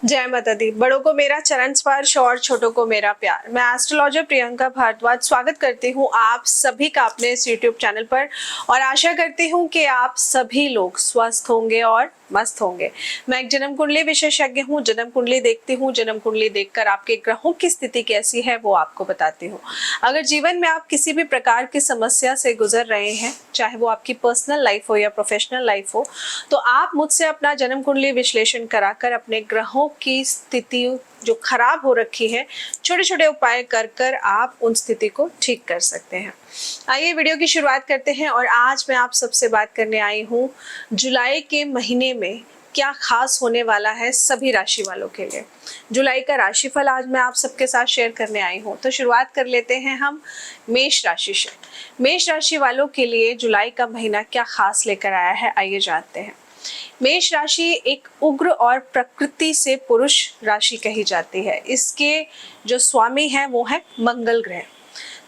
जय माता दी। बड़ों को मेरा चरण स्पर्श और छोटों को मेरा प्यार। मैं एस्ट्रोलॉजर प्रियंका भारद्वाज स्वागत करती हूँ आप सभी का अपने इस यूट्यूब चैनल पर और आशा करती हूँ कि आप सभी लोग स्वस्थ होंगे और मस्त होंगे। मैं एक जन्म कुंडली विशेषज्ञ हूँ। जन्म कुंडली देखती हूँ, जन्म कुंडली देखकर आपके ग्रहों की स्थिति कैसी है वो आपको बताती हूँ। अगर जीवन में आप किसी भी प्रकार की समस्या से गुजर रहे हैं, चाहे वो आपकी पर्सनल लाइफ हो या प्रोफेशनल लाइफ हो, तो आप मुझसे अपना जन्म कुंडली विश्लेषण कराकर अपने ग्रहों की स्थिति जो खराब हो रखी है, छोटे छोटे उपाय कर कर आप उन स्थिति को ठीक कर सकते हैं। आइए वीडियो की शुरुआत करते हैं। और आज मैं आप सबसे बात करने आई हूँ जुलाई के महीने में क्या खास होने वाला है सभी राशि वालों के लिए। जुलाई का राशिफल आज मैं आप सबके साथ शेयर करने आई हूँ। तो शुरुआत कर लेते हैं हम मेष राशि से। मेष राशि वालों के लिए जुलाई का महीना क्या खास लेकर आया है, आइए जानते हैं। मेष राशि एक उग्र और प्रकृति से पुरुष राशि कही जाती है। इसके जो स्वामी हैं वो है मंगल ग्रह।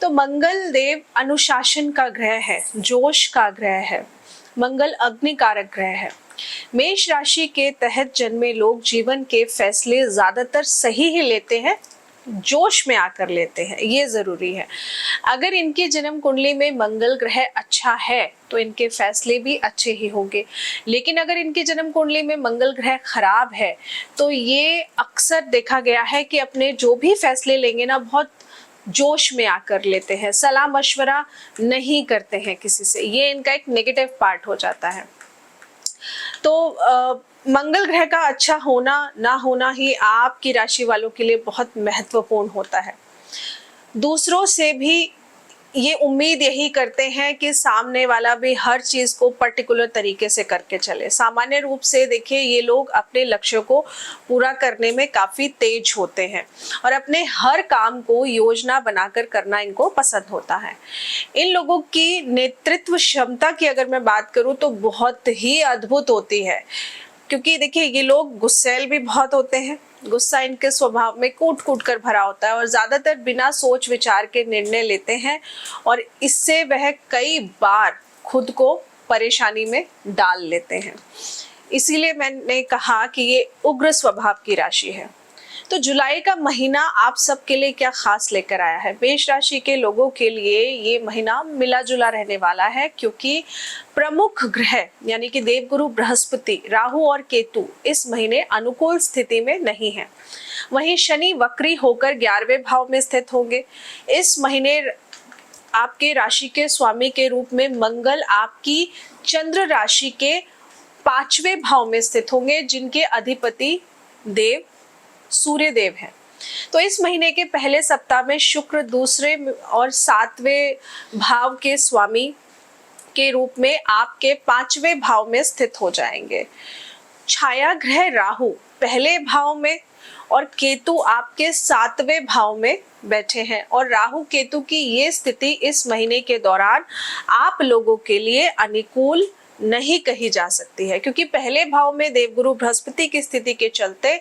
तो मंगल देव अनुशासन का ग्रह है, जोश का ग्रह है। मंगल अग्नि कारक ग्रह है। मेष राशि के तहत जन्मे लोग जीवन के फैसले ज्यादातर सही ही लेते हैं, जोश में आकर लेते हैं, ये जरूरी है। अगर इनकी जन्म कुंडली में मंगल ग्रह अच्छा है तो इनके फैसले भी अच्छे ही होंगे। लेकिन अगर इनकी जन्म कुंडली में मंगल ग्रह खराब है तो ये अक्सर देखा गया है कि अपने जो भी फैसले लेंगे ना, बहुत जोश में आकर लेते हैं, सलाह मशवरा नहीं करते हैं किसी से। ये इनका एक नेगेटिव पार्ट हो जाता है। तो मंगल ग्रह का अच्छा होना ना होना ही आपकी राशि वालों के लिए बहुत महत्वपूर्ण होता है। दूसरों से भी ये उम्मीद यही करते हैं कि सामने वाला भी हर चीज को पर्टिकुलर तरीके से करके चले। सामान्य रूप से देखिए, ये लोग अपने लक्ष्यों को पूरा करने में काफी तेज होते हैं और अपने हर काम को योजना बनाकर करना इनको पसंद होता है। इन लोगों की नेतृत्व क्षमता की अगर मैं बात करूं तो बहुत ही अद्भुत होती है, क्योंकि देखिए ये लोग गुस्सैल भी बहुत होते हैं। गुस्सा इनके स्वभाव में कूट कूट कर भरा होता है और ज्यादातर बिना सोच विचार के निर्णय लेते हैं और इससे वह कई बार खुद को परेशानी में डाल लेते हैं। इसीलिए मैंने कहा कि ये उग्र स्वभाव की राशि है। तो जुलाई का महीना आप सबके लिए क्या खास लेकर आया है? मेष राशि के लोगों के लिए ये महीना मिला जुला रहने वाला है, क्योंकि प्रमुख ग्रह यानी कि देवगुरु बृहस्पति, राहु और केतु इस महीने अनुकूल स्थिति में नहीं है। वहीं शनि वक्री होकर 11वें भाव में स्थित होंगे। इस महीने आपके राशि के स्वामी के रूप में मंगल आपकी चंद्र राशि के 5वें भाव में स्थित होंगे, जिनके अधिपति देव सूर्य देव है। तो इस महीने के पहले सप्ताह में शुक्र दूसरे और 7वें भाव के स्वामी के रूप में आपके 5वें भाव में स्थित हो जाएंगे। छाया ग्रह राहु पहले भाव में और केतु आपके 7वें भाव में बैठे हैं। और राहु केतु की ये स्थिति इस महीने के दौरान आप लोगों के लिए अनुकूल नहीं कही जा सकती है, क्योंकि पहले भाव में देवगुरु बृहस्पति की स्थिति के चलते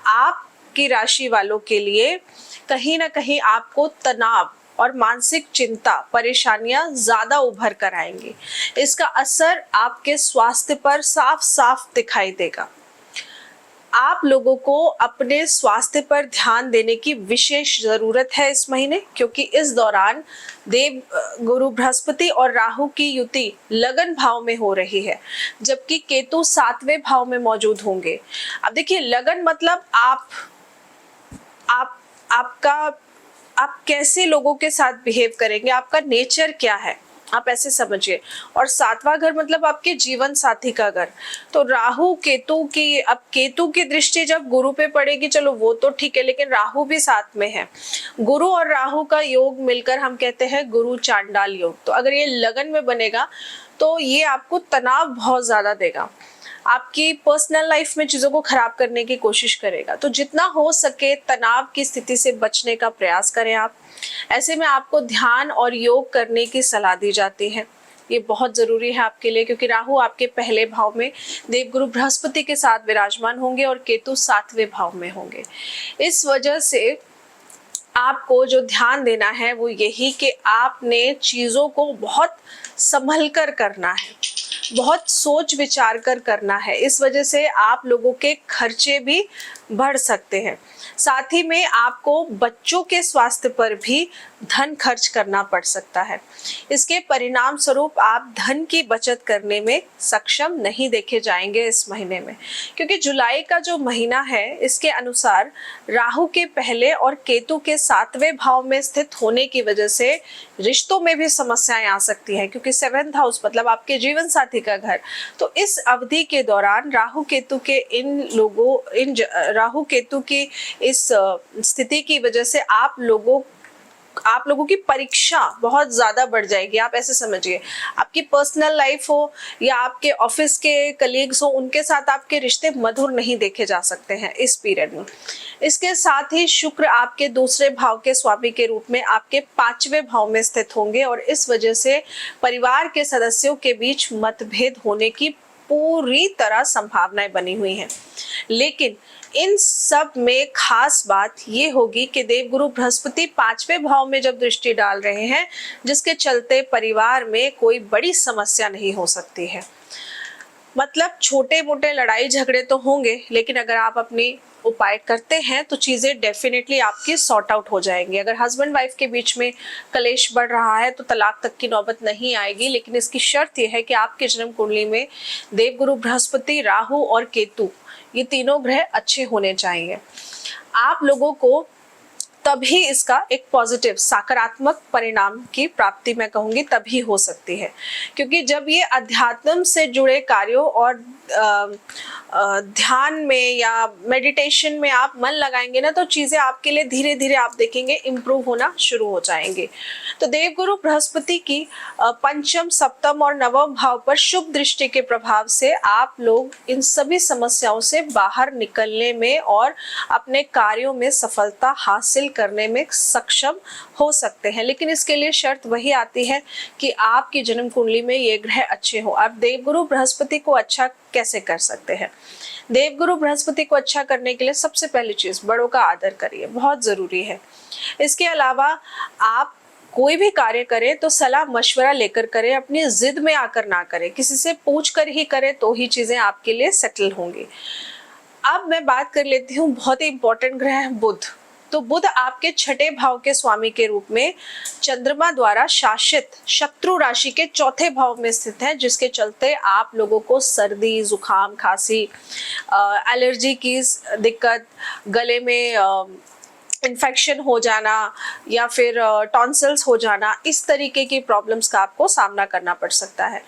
आपकी राशि वालों के लिए कहीं ना कहीं आपको तनाव और मानसिक चिंता, परेशानियां ज्यादा उभर कर आएंगी। इसका असर आपके स्वास्थ्य पर साफ साफ दिखाई देगा। आप लोगों को अपने स्वास्थ्य पर ध्यान देने की विशेष जरूरत है इस महीने, क्योंकि इस दौरान देव गुरु बृहस्पति और राहु की युति लगन भाव में हो रही है, जबकि केतु 7वें भाव में मौजूद होंगे। अब देखिए, लगन मतलब आप कैसे लोगों के साथ बिहेव करेंगे, आपका नेचर क्या है, आप ऐसे समझिए। और 7वां घर मतलब आपके जीवन साथी का घर। तो राहु केतु की, अब केतु की दृष्टि जब गुरु पे पड़ेगी, चलो वो तो ठीक है, लेकिन राहु भी साथ में है। गुरु और राहु का योग मिलकर हम कहते हैं गुरु चांडाल योग। तो अगर ये लगन में बनेगा तो ये आपको तनाव बहुत ज्यादा देगा, आपकी पर्सनल लाइफ में चीजों को खराब करने की कोशिश करेगा। तो जितना हो सके तनाव की स्थिति से बचने का प्रयास करें आप। ऐसे में आपको ध्यान और योग करने की सलाह दी जाती है। ये बहुत जरूरी है आपके लिए, क्योंकि राहु आपके पहले भाव में देवगुरु बृहस्पति के साथ विराजमान होंगे और केतु 7वें भाव में होंगे। इस वजह से आपको जो ध्यान देना है वो यही कि आपने चीजों को बहुत संभल कर करना है, बहुत सोच विचार कर करना है। इस वजह से आप लोगों के खर्चे भी बढ़ सकते हैं। साथ ही में आपको बच्चों के स्वास्थ्य पर भी धन खर्च करना पड़ सकता है। इसके परिणाम स्वरूप आप धन की बचत करने में सक्षम नहीं देखे जाएंगे इस महीने में, क्योंकि जुलाई का जो महीना है इसके अनुसार राहु के पहले और केतु के 7वें भाव में स्थित होने की वजह से रिश्तों में भी समस्याएं आ सकती हैं, क्योंकि 7th हाउस मतलब आपके जीवन साथी का घर। तो इस अवधि के दौरान राहु केतु की इस स्थिति की वजह से आप लोगों की परीक्षा बहुत ज्यादा बढ़ जाएगी। आप ऐसे समझिए, आपकी पर्सनल लाइफ हो या आपके ऑफिस के कलीग्स हो, उनके साथ आपके रिश्ते मधुर नहीं देखे जा सकते हैं इस पीरियड में। इसके साथ ही शुक्र आपके दूसरे भाव के स्वामी के रूप में आपके 5वें भाव में स्थित होंगे और इस वजह से परिवार के सदस्यों के बीच मतभेद होने की पूरी तरह संभावनाएं बनी हुई हैं। लेकिन इन सब में खास बात ये होगी कि देवगुरु बृहस्पति 5वें भाव में जब दृष्टि डाल रहे हैं, जिसके चलते परिवार में कोई बड़ी समस्या नहीं हो सकती है। मतलब छोटे मोटे लड़ाई झगड़े तो होंगे, लेकिन अगर आप अपनी उपाय करते हैं तो चीजें डेफिनेटली आपकी सॉर्ट आउट हो जाएंगी। अगर हस्बैंड वाइफ के बीच में कलेश बढ़ रहा है तो तलाक तक की नौबत नहीं आएगी, लेकिन इसकी शर्त यह है कि आपके जन्म कुंडली में देवगुरु बृहस्पति, राहु और केतु ये तीनों ग्रह अच्छे होने चाहिए। आप लोगों को तभी इसका एक पॉजिटिव सकारात्मक परिणाम की प्राप्ति मैं कहूंगी तभी हो सकती है, क्योंकि जब ये अध्यात्म से जुड़े कार्यों और ध्यान में या मेडिटेशन में आप मन लगाएंगे ना, तो चीजें आपके लिए धीरे धीरे आप देखेंगे इम्प्रूव होना शुरू हो जाएंगे। तो देवगुरु बृहस्पति की पंचम, सप्तम और नवम भाव पर शुभ दृष्टि के प्रभाव से आप लोग इन सभी समस्याओं से बाहर निकलने में और अपने कार्यों में सफलता हासिल करने में सक्षम हो सकते हैं। लेकिन इसके लिए शर्त वही आती है कि आपकी जन्म कुंडली में ये ग्रह अच्छे हो। आप देवगुरु बृहस्पति को अच्छा कैसे कर सकते हैं? देवगुरु बृहस्पति को अच्छा करने के लिए सबसे पहली चीज बड़ों का आदर करिए, बहुत जरूरी है। इसके अलावा आप कोई भी कार्य करें तो सलाह मशवरा लेकर करें, अपनी जिद में आकर ना करें, किसी से पूछ कर ही करें तो ही चीजें आपके लिए सेटल होंगी। अब मैं बात कर लेती हूँ, बहुत ही इंपॉर्टेंट ग्रह है बुध। तो बुध आपके 6ठे भाव के स्वामी के रूप में चंद्रमा द्वारा शासित शत्रु राशि के 4थे भाव में स्थित है, जिसके चलते आप लोगों को सर्दी, जुकाम, खांसी, एलर्जी की दिक्कत, गले में इन्फेक्शन हो जाना या फिर टॉन्सिल्स हो जाना, इस तरीके की प्रॉब्लम्स का आपको सामना करना पड़ सकता है।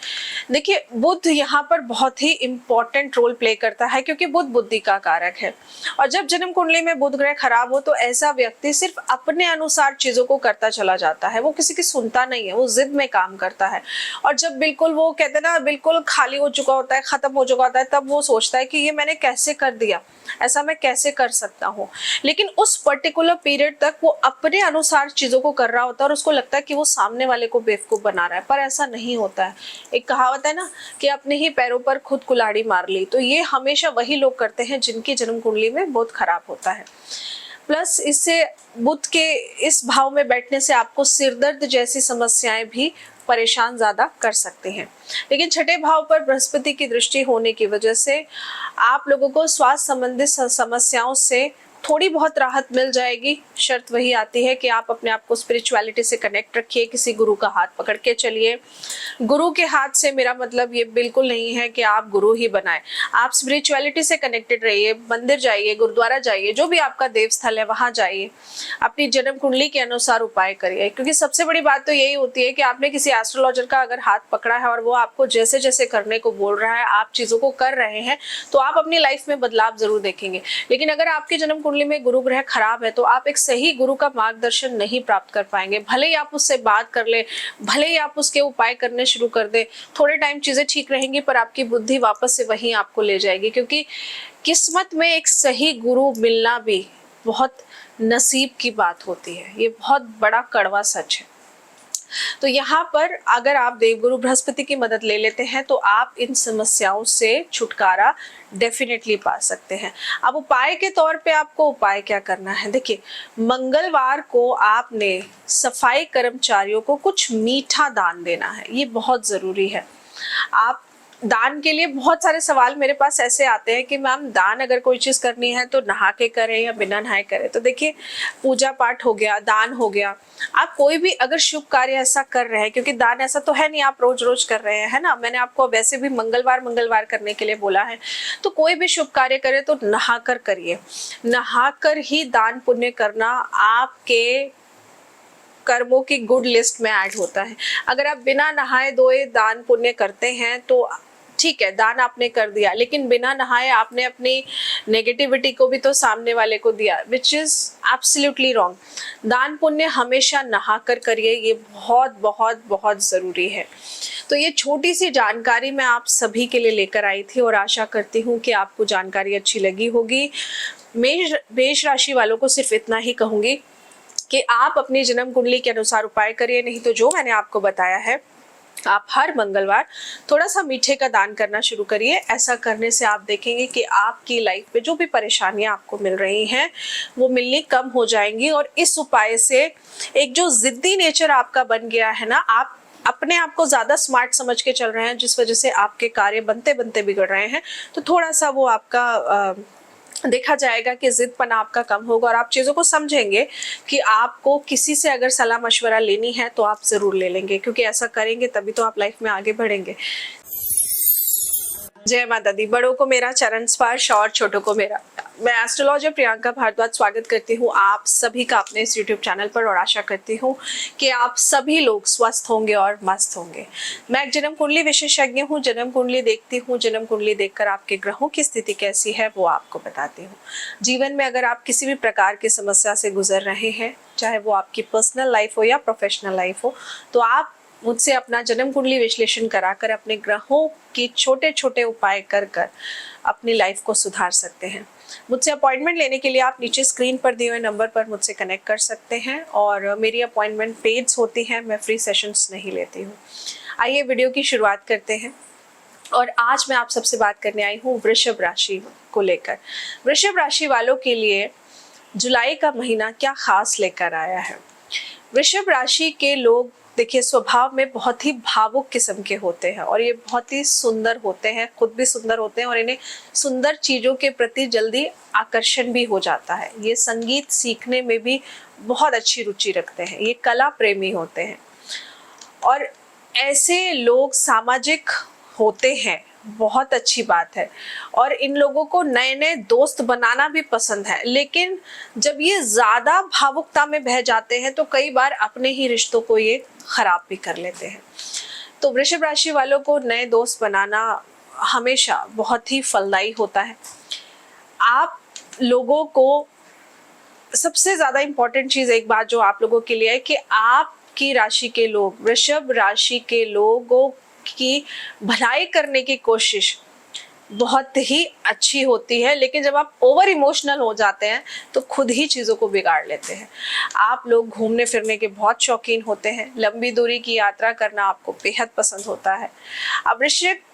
देखिए, बुध यहाँ पर बहुत ही इम्पोर्टेंट रोल प्ले करता है, क्योंकि बुध बुद्धि का कारक है। और जब जन्म कुंडली में बुध ग्रह खराब हो तो ऐसा व्यक्ति सिर्फ अपने अनुसार चीजों को करता चला जाता है, वो किसी की सुनता नहीं है, वो जिद में काम करता है। और जब बिल्कुल वो कहते हैं ना, बिल्कुल खाली हो चुका होता है, खत्म हो चुका होता है, तब वो सोचता है कि ये मैंने कैसे कर दिया, ऐसा मैं कैसे कर सकता हूँ। लेकिन उस पर्टिकुलर पीरियड तक वो अपने अनुसार चीजों को कर रहा होता है और उसको लगता है कि वो सामने वाले को बेवकूफ बना रहा है, पर ऐसा नहीं होता है। एक कहावत है ना कि अपने ही पैरों पर खुद कुल्हाड़ी मार ली, तो ये हमेशा वही लोग करते हैं जिनकी जन्म कुंडली में बहुत खराब होता है। प्लस इससे बुध के इस भाव में बैठने से आपको सिरदर्द जैसी समस्याएं भी परेशान ज्यादा कर सकते हैं। लेकिन 6ठे भाव पर बृहस्पति की दृष्टि होने की वजह से आप लोगों को स्वास्थ्य संबंधित समस्याओं से थोड़ी बहुत राहत मिल जाएगी। शर्त वही आती है कि आप अपने आप को स्पिरिचुअलिटी से कनेक्ट रखिए, किसी गुरु का हाथ पकड़ के चलिए। गुरु के हाथ से मेरा मतलब ये बिल्कुल नहीं है कि आप गुरु ही बनाएं, आप स्पिरिचुअलिटी से कनेक्टेड रहिए, मंदिर जाइए, गुरुद्वारा जाइए, जो भी आपका देव स्थल है वहां जाइए, अपनी जन्म कुंडली के अनुसार उपाय करिए। क्योंकि सबसे बड़ी बात तो यही होती है कि आपने किसी एस्ट्रोलॉजर का अगर हाथ पकड़ा है और वो आपको जैसे जैसे करने को बोल रहा है, आप चीजों को कर रहे हैं, तो आप अपनी लाइफ में बदलाव जरूर देखेंगे। लेकिन अगर आपकी जन्म कुंडली में गुरु ग्रह खराब है तो आप एक सही गुरु का मार्गदर्शन नहीं प्राप्त कर पाएंगे। भले ही आप उससे बात कर ले, भले ही आप उसके उपाय करने शुरू कर दे, थोड़े टाइम चीजें ठीक रहेंगी, पर आपकी बुद्धि वापस से वहीं आपको ले जाएगी। क्योंकि किस्मत में एक सही गुरु मिलना भी बहुत नसीब की बात होती है, ये बहुत बड़ा कड़वा सच है। तो यहाँ पर अगर आप देवगुरु बृहस्पति की मदद ले लेते हैं तो आप इन समस्याओं से छुटकारा डेफिनेटली पा सकते हैं। अब उपाय के तौर पे आपको उपाय क्या करना है? देखिए, मंगलवार को आपने सफाई कर्मचारियों को कुछ मीठा दान देना है, ये बहुत जरूरी है। आप दान के लिए बहुत सारे सवाल मेरे पास ऐसे आते हैं कि मैम दान अगर कोई चीज़ करनी है तो नहा के करें या बिना नहाए करें। तो देखिए, पूजा पाठ हो गया, दान हो गया, आप कोई भी अगर शुभ कार्य ऐसा कर रहे हैं, क्योंकि दान ऐसा तो है नहीं आप रोज रोज कर रहे हैं, है ना, मैंने आपको वैसे भी मंगलवार मंगलवार करने के लिए बोला है। तो कोई भी शुभ कार्य करे तो नहा कर करिए, नहा कर ही दान पुण्य करना आपके कर्मों की गुड लिस्ट में ऐड होता है। अगर आप बिना नहाए धोए दान पुण्य करते हैं तो ठीक है, दान आपने कर दिया, लेकिन बिना नहाए आपने अपनी नेगेटिविटी को भी तो सामने वाले को दिया, विच इज एब्सोल्युटली रॉन्ग। दान पुण्य हमेशा नहा कर करिए, ये बहुत बहुत बहुत जरूरी है। तो ये छोटी सी जानकारी मैं आप सभी के लिए लेकर आई थी और आशा करती हूँ कि आपको जानकारी अच्छी लगी होगी। मेष राशि वालों को सिर्फ इतना ही कहूंगी कि आप अपनी जन्म कुंडली के अनुसार उपाय करिए, नहीं तो जो मैंने आपको बताया है, आप हर मंगलवार थोड़ा सा मीठे का दान करना शुरू करिए। ऐसा करने से आप देखेंगे कि आपकी लाइफ में जो भी परेशानियां आपको मिल रही हैं वो मिलनी कम हो जाएंगी। और इस उपाय से एक जो जिद्दी नेचर आपका बन गया है ना, आप अपने आप को ज्यादा स्मार्ट समझ के चल रहे हैं, जिस वजह से आपके कार्य बनते बनते बिगड़ रहे हैं, तो थोड़ा सा वो आपका देखा जाएगा कि जिदपना आपका कम होगा और आप चीज़ों को समझेंगे कि आपको किसी से अगर सलाह मशवरा लेनी है तो आप ज़रूर ले लेंगे, क्योंकि ऐसा करेंगे तभी तो आप लाइफ में आगे बढ़ेंगे। जय माता दी। बड़ों को मेरा चरण स्पर्श और छोटों को मेरा। मैं एस्ट्रोलॉजर प्रियंका भारद्वाज स्वागत करती हूँ आप सभी का अपने इस यूट्यूब चैनल पर और आशा करती हूँ कि आप सभी लोग स्वस्थ होंगे और मस्त होंगे। मैं एक जन्म कुंडली विशेषज्ञ हूँ, जन्म कुंडली देखती हूँ, जन्म कुंडली देखकर आपके ग्रहों की स्थिति कैसी है वो आपको बताती हूँ। जीवन में अगर आप किसी भी प्रकार की समस्या से गुजर रहे हैं, चाहे वो आपकी पर्सनल लाइफ हो या प्रोफेशनल लाइफ हो, तो आप मुझसे अपना जन्म कुंडली विश्लेषण कराकर अपने ग्रहों की छोटे छोटे उपाय कर कर अपनी लाइफ को सुधार सकते हैं। मुझसे अपॉइंटमेंट लेने के लिए आप नीचे स्क्रीन पर दिए हुए नंबर पर मुझसे कनेक्ट कर सकते हैं और मेरी अपॉइंटमेंट पेड होती है, मैं फ्री सेशंस नहीं लेती हूँ। आइए वीडियो की शुरुआत करते हैं और आज मैं आप सबसे बात करने आई हूँ वृषभ राशि को लेकर। वृषभ राशि वालों के लिए जुलाई का महीना क्या खास लेकर आया है। वृषभ राशि के लोग देखिए स्वभाव में बहुत ही भावुक किस्म के होते हैं और ये बहुत ही सुंदर होते हैं, खुद भी सुंदर होते हैं और इन्हें सुंदर चीज़ों के प्रति जल्दी आकर्षण भी हो जाता है। ये संगीत सीखने में भी बहुत अच्छी रुचि रखते हैं, ये कला प्रेमी होते हैं और ऐसे लोग सामाजिक होते हैं, बहुत अच्छी बात है। और इन लोगों को नए नए दोस्त बनाना भी पसंद है, लेकिन जब ये ज्यादा भावुकता में बह जाते हैं तो कई बार अपने ही रिश्तों को ये खराब भी कर लेते हैं। तो वृषभ राशि वालों को नए दोस्त बनाना हमेशा बहुत ही फलदायी होता है। आप लोगों को सबसे ज्यादा इंपॉर्टेंट चीज एक बात जो आप लोगों के लिए है कि आपकी राशि के लोग, वृषभ राशि के लोगों की भलाई करने की कोशिश बहुत ही अच्छी होती है, लेकिन जब आप ओवर इमोशनल हो जाते हैं तो खुद ही चीज़ों को बिगाड़ लेते हैं। आप लोग घूमने फिरने के बहुत शौकीन होते हैं, लंबी दूरी की यात्रा करना आपको बेहद पसंद होता है। अब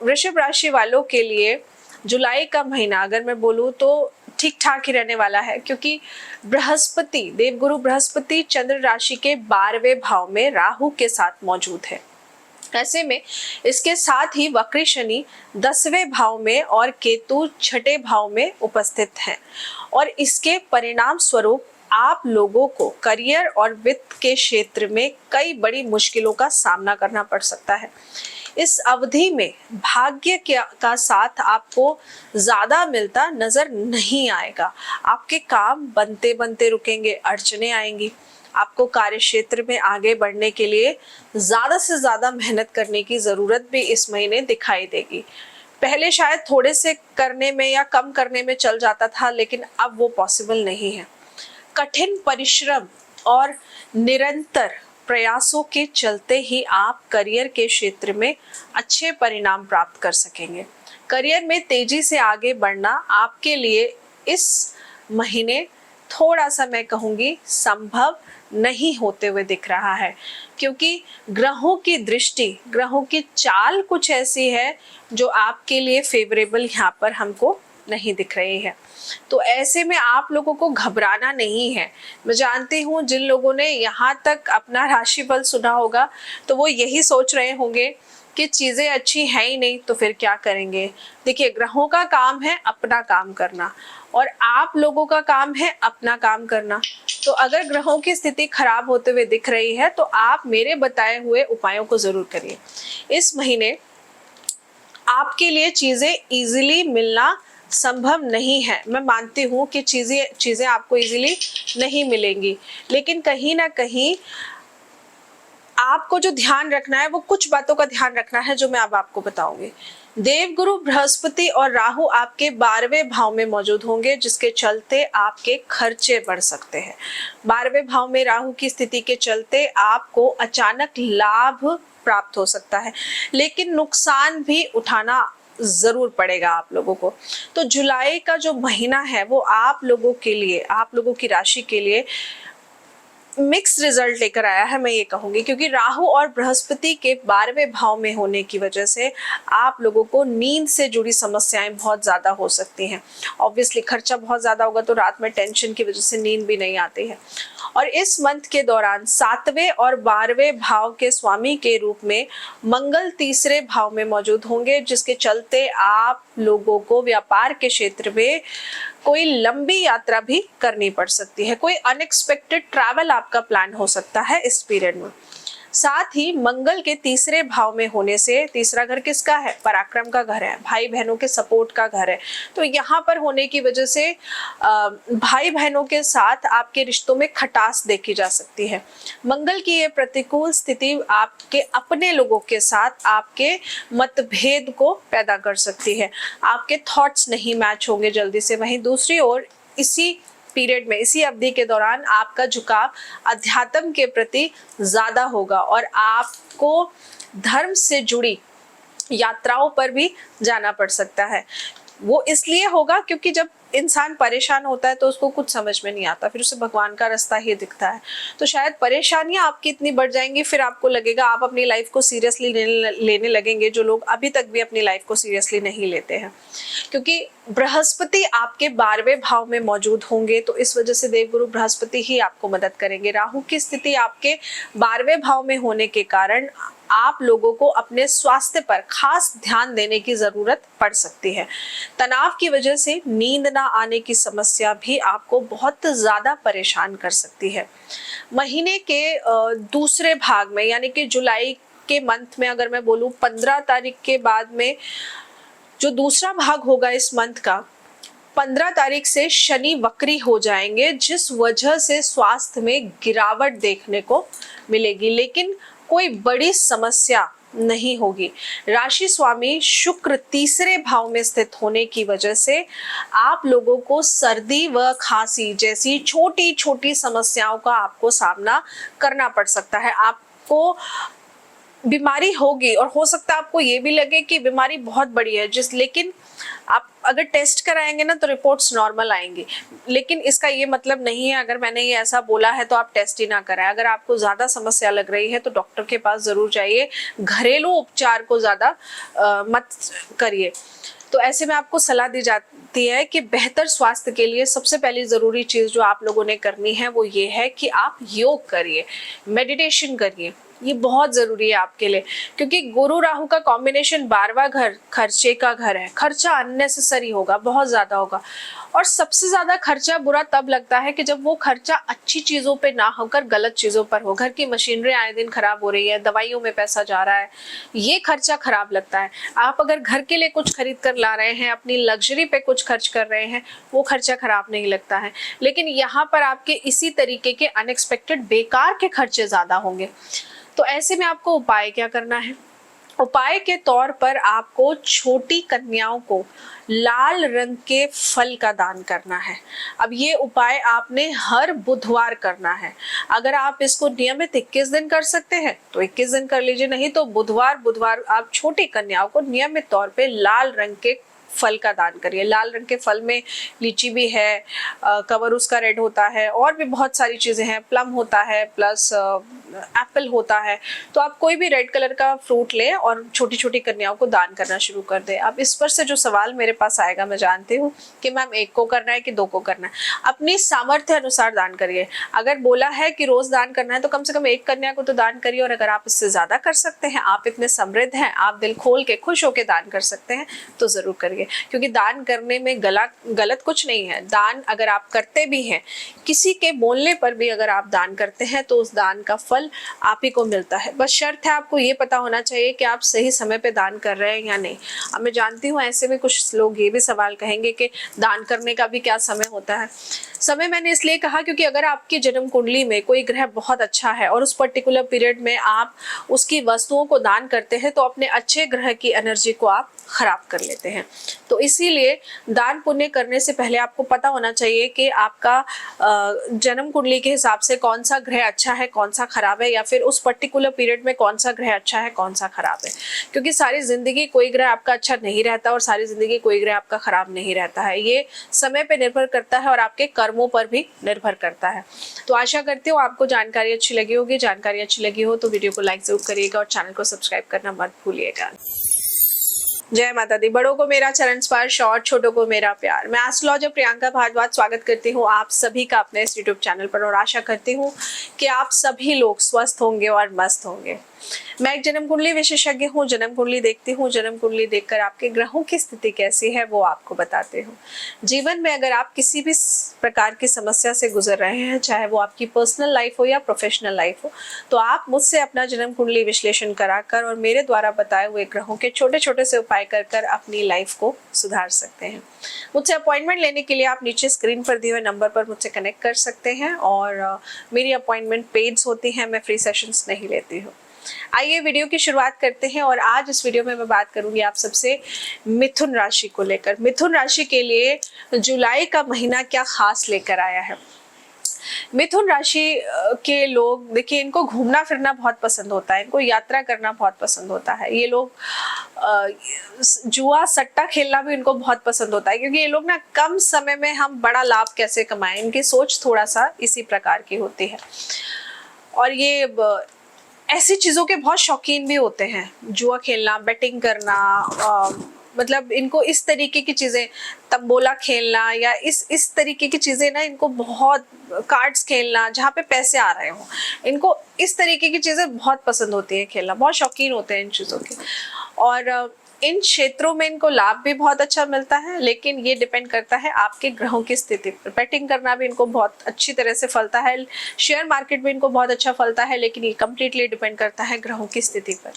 वृषभ राशि वालों के लिए जुलाई का महीना अगर मैं बोलूँ तो ठीक ठाक ही रहने वाला है, क्योंकि बृहस्पति, देवगुरु बृहस्पति चंद्र राशि के 12वें भाव में राहु के साथ मौजूद है। ऐसे में इसके साथ ही वक्री शनि 10वें भाव में और केतु 6ठे भाव में उपस्थित हैं और इसके परिणाम स्वरूप आप लोगों को करियर और वित्त के क्षेत्र में कई बड़ी मुश्किलों का सामना करना पड़ सकता है। इस अवधि में भाग्य का साथ आपको ज्यादा मिलता नजर नहीं आएगा। आपके काम बनते बनते रुकेंगे, अड़चने आएंगी। आपको कार्य क्षेत्र में आगे बढ़ने के लिए ज्यादा से ज्यादा मेहनत करने की जरूरत भी इस महीने दिखाई देगी। पहले शायद थोड़े से करने में या कम करने में चल जाता था, लेकिन अब वो पॉसिबल नहीं है। कठिन परिश्रम और निरंतर प्रयासों के चलते ही आप करियर के क्षेत्र में अच्छे परिणाम प्राप्त कर सकेंगे। करियर में तेजी से आगे बढ़ना आपके लिए इस महीने थोड़ा सा मैं कहूँगी संभव नहीं होते हुए दिख रहा है, क्योंकि ग्रहों की दृष्टि, ग्रहों की चाल कुछ ऐसी है जो आपके लिए फेवरेबल यहाँ पर हमको नहीं दिख रही है। तो ऐसे में आप लोगों को घबराना नहीं है। मैं जानती हूँ जिन लोगों ने यहाँ तक अपना राशिफल सुना होगा तो वो यही सोच रहे होंगे कि चीजें अच्छी है ही नहीं तो फिर क्या करेंगे। देखिए, ग्रहों का काम है अपना काम करना और आप लोगों का काम है अपना काम करना। तो अगर ग्रहों की स्थिति खराब होते हुए दिख रही है तो आप मेरे बताए हुए उपायों को जरूर करिए। इस महीने आपके लिए चीजें इजीली मिलना संभव नहीं है। मैं मानती हूँ कि चीजें आपको इजीली नहीं मिलेंगी, लेकिन कहीं ना कहीं आपको जो ध्यान रखना है वो कुछ बातों का ध्यान रखना है जो मैं अब आपको बताऊंगी। देवगुरु बृहस्पति और राहु आपके 12वें भाव में मौजूद होंगे, जिसके चलते आपके खर्चे बढ़ सकते हैं। 12वें भाव में राहु की स्थिति के चलते आपको अचानक लाभ प्राप्त हो सकता है, लेकिन नुकसान भी उठाना जरूर पड़ेगा आप लोगों को। तो जुलाई का जो महीना है वो आप लोगों के लिए, आप लोगों की राशि के लिए मिक्स रिजल्ट लेकर आया है, मैं ये कहूंगी, क्योंकि राहु और बृहस्पति के 12वें भाव में होने की वजह से आप लोगों को नींद से जुड़ी समस्याएं बहुत ज्यादा हो सकती हैं। ऑब्वियसली खर्चा बहुत ज्यादा होगा तो रात में टेंशन की वजह से नींद भी नहीं आती है। और इस मंथ के दौरान 7वें और 12वें भाव के स्वामी के रूप में मंगल 3रे भाव में मौजूद होंगे, जिसके चलते आप लोगों को व्यापार के क्षेत्र में कोई लंबी यात्रा भी करनी पड़ सकती है। कोई अनएक्सपेक्टेड ट्रैवल आपका प्लान हो सकता है इस पीरियड में। साथ ही मंगल के 3रे भाव में होने से, तीसरा घर किसका है? पराक्रम का घर है, भाई बहनों के सपोर्ट का घर है। तो यहाँ पर होने की वजह से भाई बहनों के साथ आपके रिश्तों में खटास देखी जा सकती है। मंगल की ये प्रतिकूल स्थिति आपके अपने लोगों के साथ आपके मतभेद को पैदा कर सकती है। आपके थॉट्स नहीं मैच होंगे जल्दी से। वहीं दूसरी ओर इसी पीरियड में, इसी अवधि के दौरान आपका झुकाव अध्यात्म के प्रति ज्यादा होगा और आपको धर्म से जुड़ी यात्राओं पर भी जाना पड़ सकता है। वो इसलिए होगा क्योंकि जब इंसान परेशान होता है तो उसको कुछ समझ में नहीं आता, फिर उसे भगवान का रास्ता ही दिखता है। तो शायद परेशानियां आपकी इतनी बढ़ जाएंगी, फिर आपको लगेगा आप अपनी लाइफ को सीरियसली लेने लगेंगे, जो लोग अभी तक भी अपनी लाइफ को सीरियसली नहीं लेते हैं। क्योंकि बृहस्पति आपके 12वें भाव में मौजूद होंगे, तो इस वजह से देवगुरु बृहस्पति ही आपको मदद करेंगे। राहु की स्थिति आपके 12वें भाव में होने के कारण आप लोगों को अपने स्वास्थ्य पर खास ध्यान देने की जरूरत पड़ सकती है। तनाव की वजह से नींद ना आने की समस्या भी आपको बहुत ज्यादा परेशान कर सकती है। महीने के दूसरे भाग में, यानी कि जुलाई के मंथ में, अगर मैं बोलूं 15 तारीख के बाद में जो दूसरा भाग होगा इस मंथ का, 15 तारीख से शनि वक्री हो जाएंगे, जिस वजह से स्वास्थ्य में गिरावट देखने को मिलेगी, लेकिन कोई बड़ी समस्या नहीं होगी। राशि स्वामी शुक्र 3रे भाव में स्थित होने की वजह से आप लोगों को सर्दी व खांसी जैसी छोटी छोटी समस्याओं का आपको सामना करना पड़ सकता है। आपको बीमारी होगी और हो सकता है आपको ये भी लगे कि बीमारी बहुत बड़ी है, लेकिन आप अगर टेस्ट कराएंगे ना तो रिपोर्ट्स नॉर्मल आएंगी। लेकिन इसका ये मतलब नहीं है अगर मैंने ये ऐसा बोला है तो आप टेस्ट ही ना कराएं। अगर आपको ज्यादा समस्या लग रही है तो डॉक्टर के पास जरूर जाइए, घरेलू उपचार को ज्यादा मत करिए। तो ऐसे में आपको सलाह दी जाती है कि बेहतर स्वास्थ्य के लिए सबसे पहली जरूरी चीज जो आप लोगों ने करनी है वो ये है कि आप योग करिए, मेडिटेशन करिए। ये बहुत जरूरी है आपके लिए, क्योंकि गुरु राहु का कॉम्बिनेशन 12वां घर खर्चे का घर है। खर्चा अननेसेसरी होगा, बहुत ज्यादा होगा। और सबसे ज्यादा खर्चा बुरा तब लगता है कि जब वो खर्चा अच्छी चीजों पे ना होकर गलत चीजों पर हो। घर की मशीनरी आए दिन खराब हो रही है, दवाइयों में पैसा जा रहा है, ये खर्चा खराब लगता है। आप अगर घर के लिए कुछ खरीद कर ला रहे हैं, अपनी लग्जरी पे कुछ खर्च कर रहे हैं, वो खर्चा खराब नहीं लगता है। लेकिन यहाँ पर आपके इसी तरीके के अनएक्सपेक्टेड बेकार के खर्चे ज्यादा होंगे। तो ऐसे में आपको उपाय क्या करना है? उपाय के तौर पर आपको छोटी कन्याओं को लाल रंग के फल का दान करना है। अब ये उपाय आपने हर बुधवार करना है। अगर आप इसको नियमित 21 दिन कर सकते हैं तो 21 दिन कर लीजिए, नहीं तो बुधवार आप छोटी कन्याओं को नियमित तौर पे लाल रंग के फल का दान करिए। लाल रंग के फल में लीची भी है, कवर उसका रेड होता है, और भी बहुत सारी चीजें हैं, प्लम होता है, प्लस एप्पल होता है, तो आप कोई भी रेड कलर का फ्रूट लें और छोटी छोटी कन्याओं को दान करना शुरू कर दें। अब इस पर से जो सवाल मेरे पास आएगा, मैं जानती हूँ कि मैम 1 को करना है कि 2 को करना है। अपनी सामर्थ्य अनुसार दान करिए। अगर बोला है कि रोज दान करना है तो कम से कम 1 कन्या को तो दान करिए, और अगर आप इससे ज्यादा कर सकते हैं, आप इतने समृद्ध हैं, आप दिल खोल के खुश होकर दान कर सकते हैं, तो जरूर करिए। क्योंकि दान करने में गलत कुछ नहीं है। दान अगर आप करते भी हैं, किसी के बोलने पर भी अगर आप दान करते हैं, तो उस दान का फल आप ही को मिलता है। बस शर्त है आपको ये पता होना चाहिए कि आप सही समय पे दान कर रहे हैं या नहीं। अब मैं जानती हूँ ऐसे में कुछ लोग ये भी सवाल कहेंगे कि दान करने का भी क्या समय होता है। समय मैंने इसलिए कहा क्योंकि अगर आपकी जन्म कुंडली में कोई ग्रह बहुत अच्छा है और उस पर्टिकुलर पीरियड में आप उसकी वस्तुओं को दान करते हैं, तो अपने अच्छे ग्रह की एनर्जी को आप खराब कर लेते हैं। तो इसीलिए दान पुण्य करने से पहले आपको पता होना चाहिए कि आपका जन्म कुंडली के हिसाब से कौन सा ग्रह अच्छा है, कौन सा खराब है, या फिर उस पर्टिकुलर पीरियड में कौन सा ग्रह अच्छा है, कौन सा खराब है। क्योंकि सारी जिंदगी कोई ग्रह आपका अच्छा नहीं रहता और सारी जिंदगी कोई ग्रह आपका खराब नहीं रहता है। ये समय पे निर्भर करता है और आपके कर्मों पर भी निर्भर करता है। तो आशा करती हूँ आपको जानकारी अच्छी लगी होगी। जानकारी अच्छी लगी हो तो वीडियो को लाइक जरूर करिएगा और चैनल को सब्सक्राइब करना मत भूलिएगा। जय माता दी। बड़ों को मेरा चरण स्पर्श और छोटों को मेरा प्यार। मैं एस्ट्रोलॉजर प्रियंका भारद्वाज स्वागत करती हूँ आप सभी का अपने इस यूट्यूब चैनल पर, और आशा करती हूँ कि आप सभी लोग स्वस्थ होंगे और मस्त होंगे। मैं एक जन्म कुंडली विशेषज्ञ हूँ। जन्म कुंडली देखती हूँ। जन्म कुंडली देखकर आपके ग्रहों की स्थिति कैसी है वो आपको बताते हूँ। जीवन में अगर आप किसी भी प्रकार की समस्या से गुजर रहे हैं, चाहे वो आपकी पर्सनल लाइफ हो या प्रोफेशनल लाइफ हो, तो आप मुझसे अपना जन्म कुंडली विश्लेषण कराकर और मेरे द्वारा बताए हुए ग्रहों के छोटे छोटे से उपाय कर अपनी लाइफ को सुधार सकते हैं। मुझसे अपॉइंटमेंट लेने के लिए आप नीचे स्क्रीन पर दिए हुए नंबर पर मुझसे कनेक्ट कर सकते हैं, और मेरी अपॉइंटमेंट पेड्स होती हैं, मैं फ्री सेशंस नहीं लेती हूँ। आइए वीडियो की शुरुआत करते हैं, और आज इस वीडियो में मैं बात करूंगी आप सबसे मिथुन राशि को लेकर। मिथुन राशि के लिए जुलाई का महीना क्या खास लेकर आया है। मिथुन राशि के लोग देखिए, इनको घूमना फिरना बहुत पसंद होता है, इनको यात्रा करना बहुत पसंद होता है। ये लोग जुआ सट्टा खेलना भी इनको बहुत पसंद होता है, क्योंकि ये लोग ना कम समय में हम बड़ा लाभ कैसे कमाएं, इनकी सोच थोड़ा सा इसी प्रकार की होती है। और ये ऐसी चीजों के बहुत शौकीन भी होते हैं, जुआ खेलना, बेटिंग करना, मतलब इनको इस तरीके की चीजें, तंबोला खेलना या इस तरीके की चीजें ना, इनको बहुत, कार्ड्स खेलना जहाँ पे पैसे आ रहे हो, इनको इस तरीके की चीजें बहुत पसंद होती है खेलना, बहुत शौकीन होते हैं इन चीजों के। और इन क्षेत्रों में इनको लाभ भी बहुत अच्छा मिलता है, लेकिन ये डिपेंड करता है आपके ग्रहों की स्थिति पर। बेटिंग करना भी इनको बहुत अच्छी तरह से फलता है, शेयर मार्केट भी इनको बहुत अच्छा फलता है, लेकिन ये कम्प्लीटली डिपेंड करता है ग्रहों की स्थिति पर।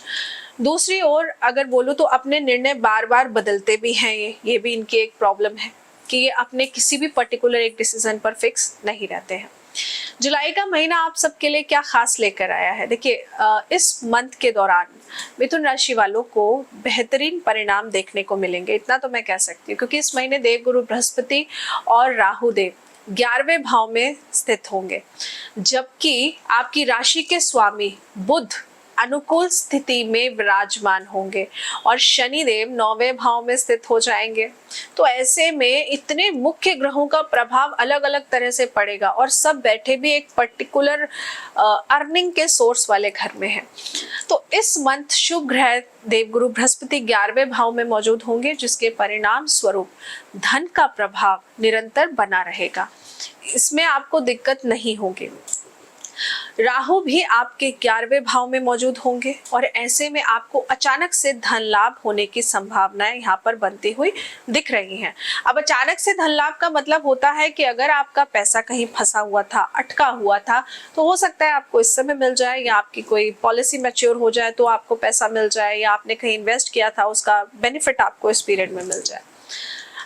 दूसरी ओर अगर बोलूँ तो अपने निर्णय बार बार बदलते भी हैं, ये भी इनकी एक प्रॉब्लम है कि ये अपने किसी भी पर्टिकुलर एक डिसीजन पर फिक्स नहीं रहते हैं। जुलाई का महीना आप सबके लिए क्या खास लेकर आया है। देखिए, इस मंथ के दौरान मिथुन राशि वालों को बेहतरीन परिणाम देखने को मिलेंगे, इतना तो मैं कह सकती हूँ, क्योंकि इस महीने देवगुरु बृहस्पति और राहु देव 11वें भाव में स्थित होंगे, जबकि आपकी राशि के स्वामी बुध अनुकूल स्थिति में विराजमान होंगे और शनि देव 9वें भाव में स्थित हो जाएंगे। तो ऐसे में इतने मुख्य ग्रहों का प्रभाव अलग अलग तरह से पड़ेगा, और सब बैठे भी एक पर्टिकुलर अर्निंग के सोर्स वाले घर में है। तो इस मंथ शुभ ग्रह देवगुरु बृहस्पति 11वें भाव में मौजूद होंगे, जिसके परिणाम स्वरूप धन का प्रभाव निरंतर बना रहेगा, इसमें आपको दिक्कत नहीं होगी। राहु भी आपके 11वें भाव में मौजूद होंगे, और ऐसे में आपको अचानक से धन लाभ होने की संभावनाएं यहाँ पर बनती हुई दिख रही हैं। अब अचानक से धन लाभ का मतलब होता है कि अगर आपका पैसा कहीं फंसा हुआ था, अटका हुआ था, तो हो सकता है आपको इस समय मिल जाए, या आपकी कोई पॉलिसी मैच्योर हो जाए तो आपको पैसा मिल जाए, या आपने कहीं इन्वेस्ट किया था उसका बेनिफिट आपको इस पीरियड में मिल जाए।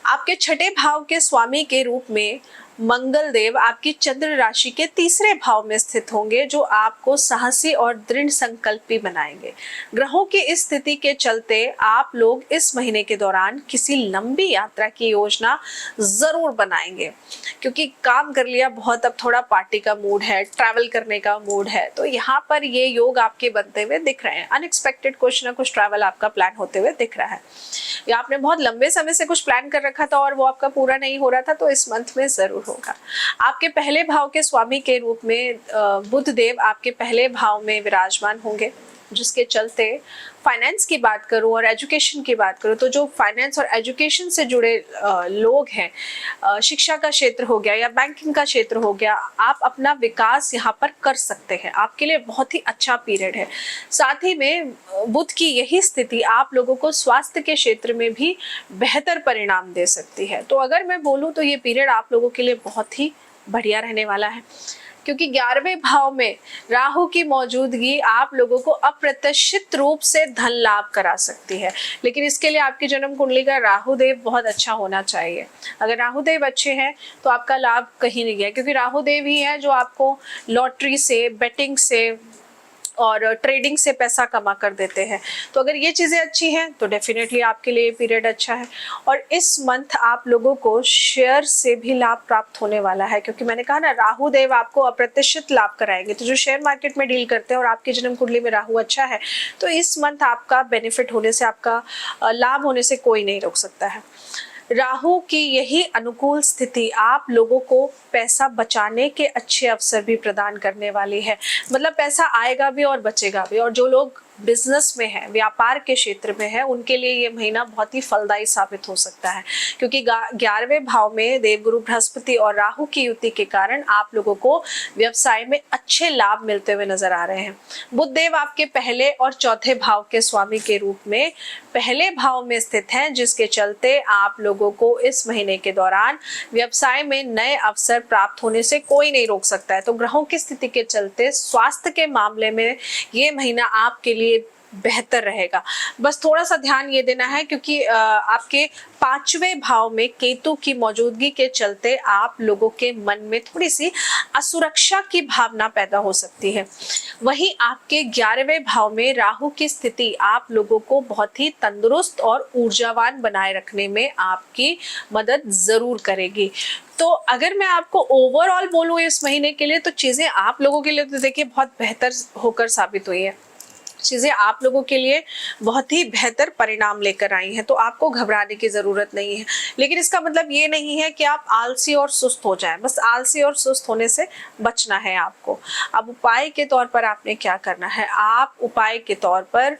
आपके 6ठे भाव के स्वामी के रूप में मंगल देव आपकी चंद्र राशि के 3रे भाव में स्थित होंगे, जो आपको साहसी और दृढ़ संकल्पी बनाएंगे। ग्रहों की इस स्थिति के चलते आप लोग इस महीने के दौरान किसी लंबी यात्रा की योजना जरूर बनाएंगे, क्योंकि काम कर लिया बहुत, अब थोड़ा पार्टी का मूड है, ट्रैवल करने का मूड है। तो यहाँ पर ये योग आपके बनते हुए दिख रहे हैं। अनएक्सपेक्टेड कुछ ना कुछ ट्रैवल आपका प्लान होते हुए दिख रहा है, या आपने बहुत लंबे समय से कुछ प्लान कर रखा था और वो आपका पूरा नहीं हो रहा था, तो इस मंथ में जरूर होगा। आपके पहले भाव के स्वामी के रूप में बुध देव आपके पहले भाव में विराजमान होंगे, जिसके चलते फाइनेंस की बात करूं और एजुकेशन की बात करूं तो जो फाइनेंस और एजुकेशन से जुड़े लोग हैं, शिक्षा का क्षेत्र हो गया या बैंकिंग का क्षेत्र हो गया, आप अपना विकास यहाँ पर कर सकते हैं। आपके लिए बहुत ही अच्छा पीरियड है। साथ ही में बुध की यही स्थिति आप लोगों को स्वास्थ्य के क्षेत्र में भी बेहतर परिणाम दे सकती है। तो अगर मैं बोलूँ तो ये पीरियड आप लोगों के लिए बहुत ही बढ़िया रहने वाला है, क्योंकि 11वें भाव में राहु की मौजूदगी आप लोगों को अप्रत्याशित रूप से धन लाभ करा सकती है। लेकिन इसके लिए आपकी जन्म कुंडली का राहु देव बहुत अच्छा होना चाहिए। अगर राहु देव अच्छे हैं तो आपका लाभ कहीं नहीं गया, क्योंकि राहु देव ही है जो आपको लॉटरी से, बेटिंग से और ट्रेडिंग से पैसा कमा कर देते हैं। तो अगर ये चीज़ें अच्छी हैं तो डेफिनेटली आपके लिए पीरियड अच्छा है। और इस मंथ आप लोगों को शेयर से भी लाभ प्राप्त होने वाला है, क्योंकि मैंने कहा ना राहु देव आपको अप्रत्याशित लाभ कराएंगे। तो जो शेयर मार्केट में डील करते हैं और आपकी जन्म कुंडली में राहु अच्छा है तो इस मंथ आपका बेनिफिट होने से, आपका लाभ होने से कोई नहीं रोक सकता है। राहु की यही अनुकूल स्थिति आप लोगों को पैसा बचाने के अच्छे अवसर भी प्रदान करने वाली है। मतलब पैसा आएगा भी और बचेगा भी। और जो लोग बिजनेस में है, व्यापार के क्षेत्र में है, उनके लिए ये महीना बहुत ही फलदायी साबित हो सकता है, क्योंकि 11वें भाव में देवगुरु बृहस्पति और राहु की युति के कारण आप लोगों को व्यवसाय में अच्छे लाभ मिलते हुए नजर आ रहे हैं। बुध देव आपके पहले और चौथे भाव के स्वामी के रूप में पहले भाव में स्थित हैं, जिसके चलते आप लोगों को इस महीने के दौरान व्यवसाय में नए अवसर प्राप्त होने से कोई नहीं रोक सकता है। तो ग्रहों की स्थिति के चलते स्वास्थ्य के मामले में ये महीना आपके लिए बेहतर रहेगा। बस थोड़ा सा ध्यान ये देना है, क्योंकि आपके 5वें भाव में केतु की मौजूदगी के चलते आप लोगों के मन में थोड़ी सी असुरक्षा की भावना पैदा हो सकती है। वहीं आपके 11वें भाव में राहु की स्थिति आप लोगों को बहुत ही तंदुरुस्त और ऊर्जावान बनाए रखने में आपकी मदद जरूर करेगी। तो अगर मैं आपको ओवरऑल बोलूँ इस महीने के लिए, तो चीजें आप लोगों के लिए तो देखिए बहुत बेहतर होकर साबित हुई है। चीजें आप लोगों के लिए बहुत ही बेहतर परिणाम लेकर आई हैं, तो आपको घबराने की जरूरत नहीं है। लेकिन इसका मतलब ये नहीं है कि आप आलसी और सुस्त हो जाएं। बस आलसी और सुस्त होने से बचना है आपको। अब उपाय के तौर पर आपने क्या करना है, आप उपाय के तौर पर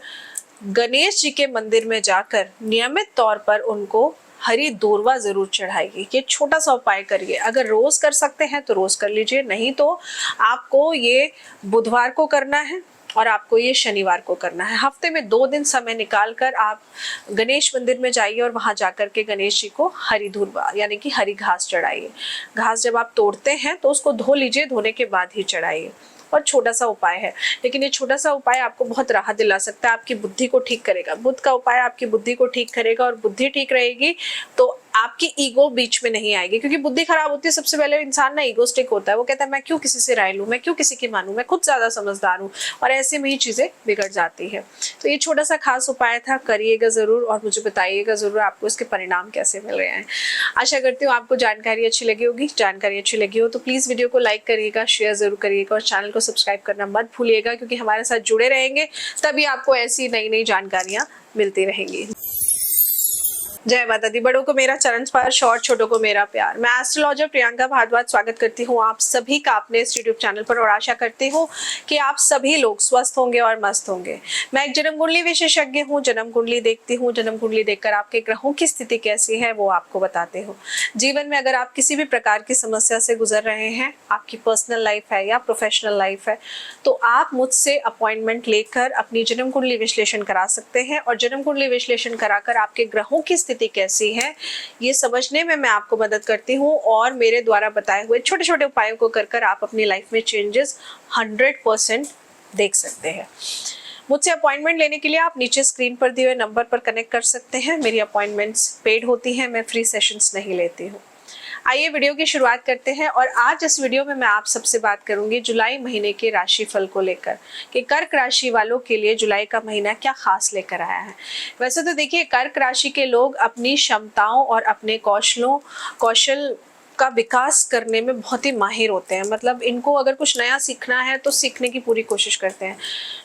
गणेश जी के मंदिर में जाकर नियमित तौर पर उनको हरी दूर्वा जरूर चढ़ाइए। ये छोटा सा उपाय करिए। अगर रोज कर सकते हैं तो रोज कर लीजिए, नहीं तो आपको ये बुधवार को करना है और आपको ये शनिवार को करना है। हफ्ते में 2 दिन समय निकालकर आप गणेश मंदिर में जाइए और वहां जाकर के गणेश जी को हरी धूर्वा यानी कि हरी घास चढ़ाइए। घास जब आप तोड़ते हैं तो उसको धो लीजिए, धोने के बाद ही चढ़ाइए। और छोटा सा उपाय है, लेकिन ये छोटा सा उपाय आपको बहुत राहत दिला सकता है, आपकी बुद्धि को ठीक करेगा। बुध का उपाय आपकी बुद्धि को ठीक करेगा, और बुद्धि ठीक रहेगी तो आपकी ईगो बीच में नहीं आएगी। क्योंकि बुद्धि खराब होती है, सबसे पहले इंसान ना ईगोस्टिक होता है। वो कहता है मैं क्यों किसी से राय लूं, मैं क्यों किसी की मानूं, मैं खुद ज्यादा समझदार हूँ, और ऐसे में ही चीजें बिगड़ जाती है। तो ये छोटा सा खास उपाय था, करिएगा जरूर और मुझे बताइएगा जरूर आपको इसके परिणाम कैसे मिल रहे हैं। आशा करती हूँ आपको जानकारी अच्छी लगी होगी। जानकारी अच्छी लगी हो तो प्लीज वीडियो को लाइक करिएगा, शेयर जरूर करिएगा और चैनल को सब्सक्राइब करना मत भूलिएगा, क्योंकि हमारे साथ जुड़े रहेंगे तभी आपको ऐसी नई नई जानकारियां मिलती रहेंगी। जय माता दी। बड़ों को मेरा चरण स्पर्श और छोटों को मेरा प्यार। मैं एस्ट्रोलॉजर प्रियंका भारद्वाज स्वागत करती हूँ आप सभी का अपने इस यूट्यूब चैनल पर, और आशा करती हूँ कि आप सभी लोग स्वस्थ होंगे और मस्त होंगे। मैं एक जन्म कुंडली विशेषज्ञ हूँ, जन्म कुंडली देखती हूँ। जन्म कुंडली देखकर आपके ग्रहों की स्थिति कैसी है वो आपको बताते हो। जीवन में अगर आप किसी भी प्रकार की समस्या से गुजर रहे हैं, आपकी पर्सनल लाइफ है या प्रोफेशनल लाइफ है, तो आप मुझसे अपॉइंटमेंट लेकर अपनी जन्म कुंडली विश्लेषण करा सकते हैं। और जन्म कुंडली विश्लेषण कराकर आपके ग्रहों की स्थिति कैसी है ये समझने में मैं आपको मदद करती हूँ, और मेरे द्वारा बताए हुए छोटे छोटे उपायों को कर आप अपनी लाइफ में चेंजेस 100% देख सकते हैं। मुझसे अपॉइंटमेंट लेने के लिए आप नीचे स्क्रीन पर दिए हुए नंबर पर कनेक्ट कर सकते हैं। मेरी अपॉइंटमेंट्स पेड होती हैं, मैं फ्री सेशंस नहीं लेती हूँ। आइए वीडियो की शुरुआत करते हैं, और आज इस वीडियो में मैं आप सबसे बात करूंगी जुलाई महीने के राशिफल को लेकर कि कर्क राशि वालों के लिए जुलाई का महीना क्या खास लेकर आया है। वैसे तो देखिए, कर्क राशि के लोग अपनी क्षमताओं और अपने कौशल का विकास करने में बहुत ही माहिर होते हैं। मतलब इनको अगर कुछ नया सीखना है तो सीखने की पूरी कोशिश करते हैं।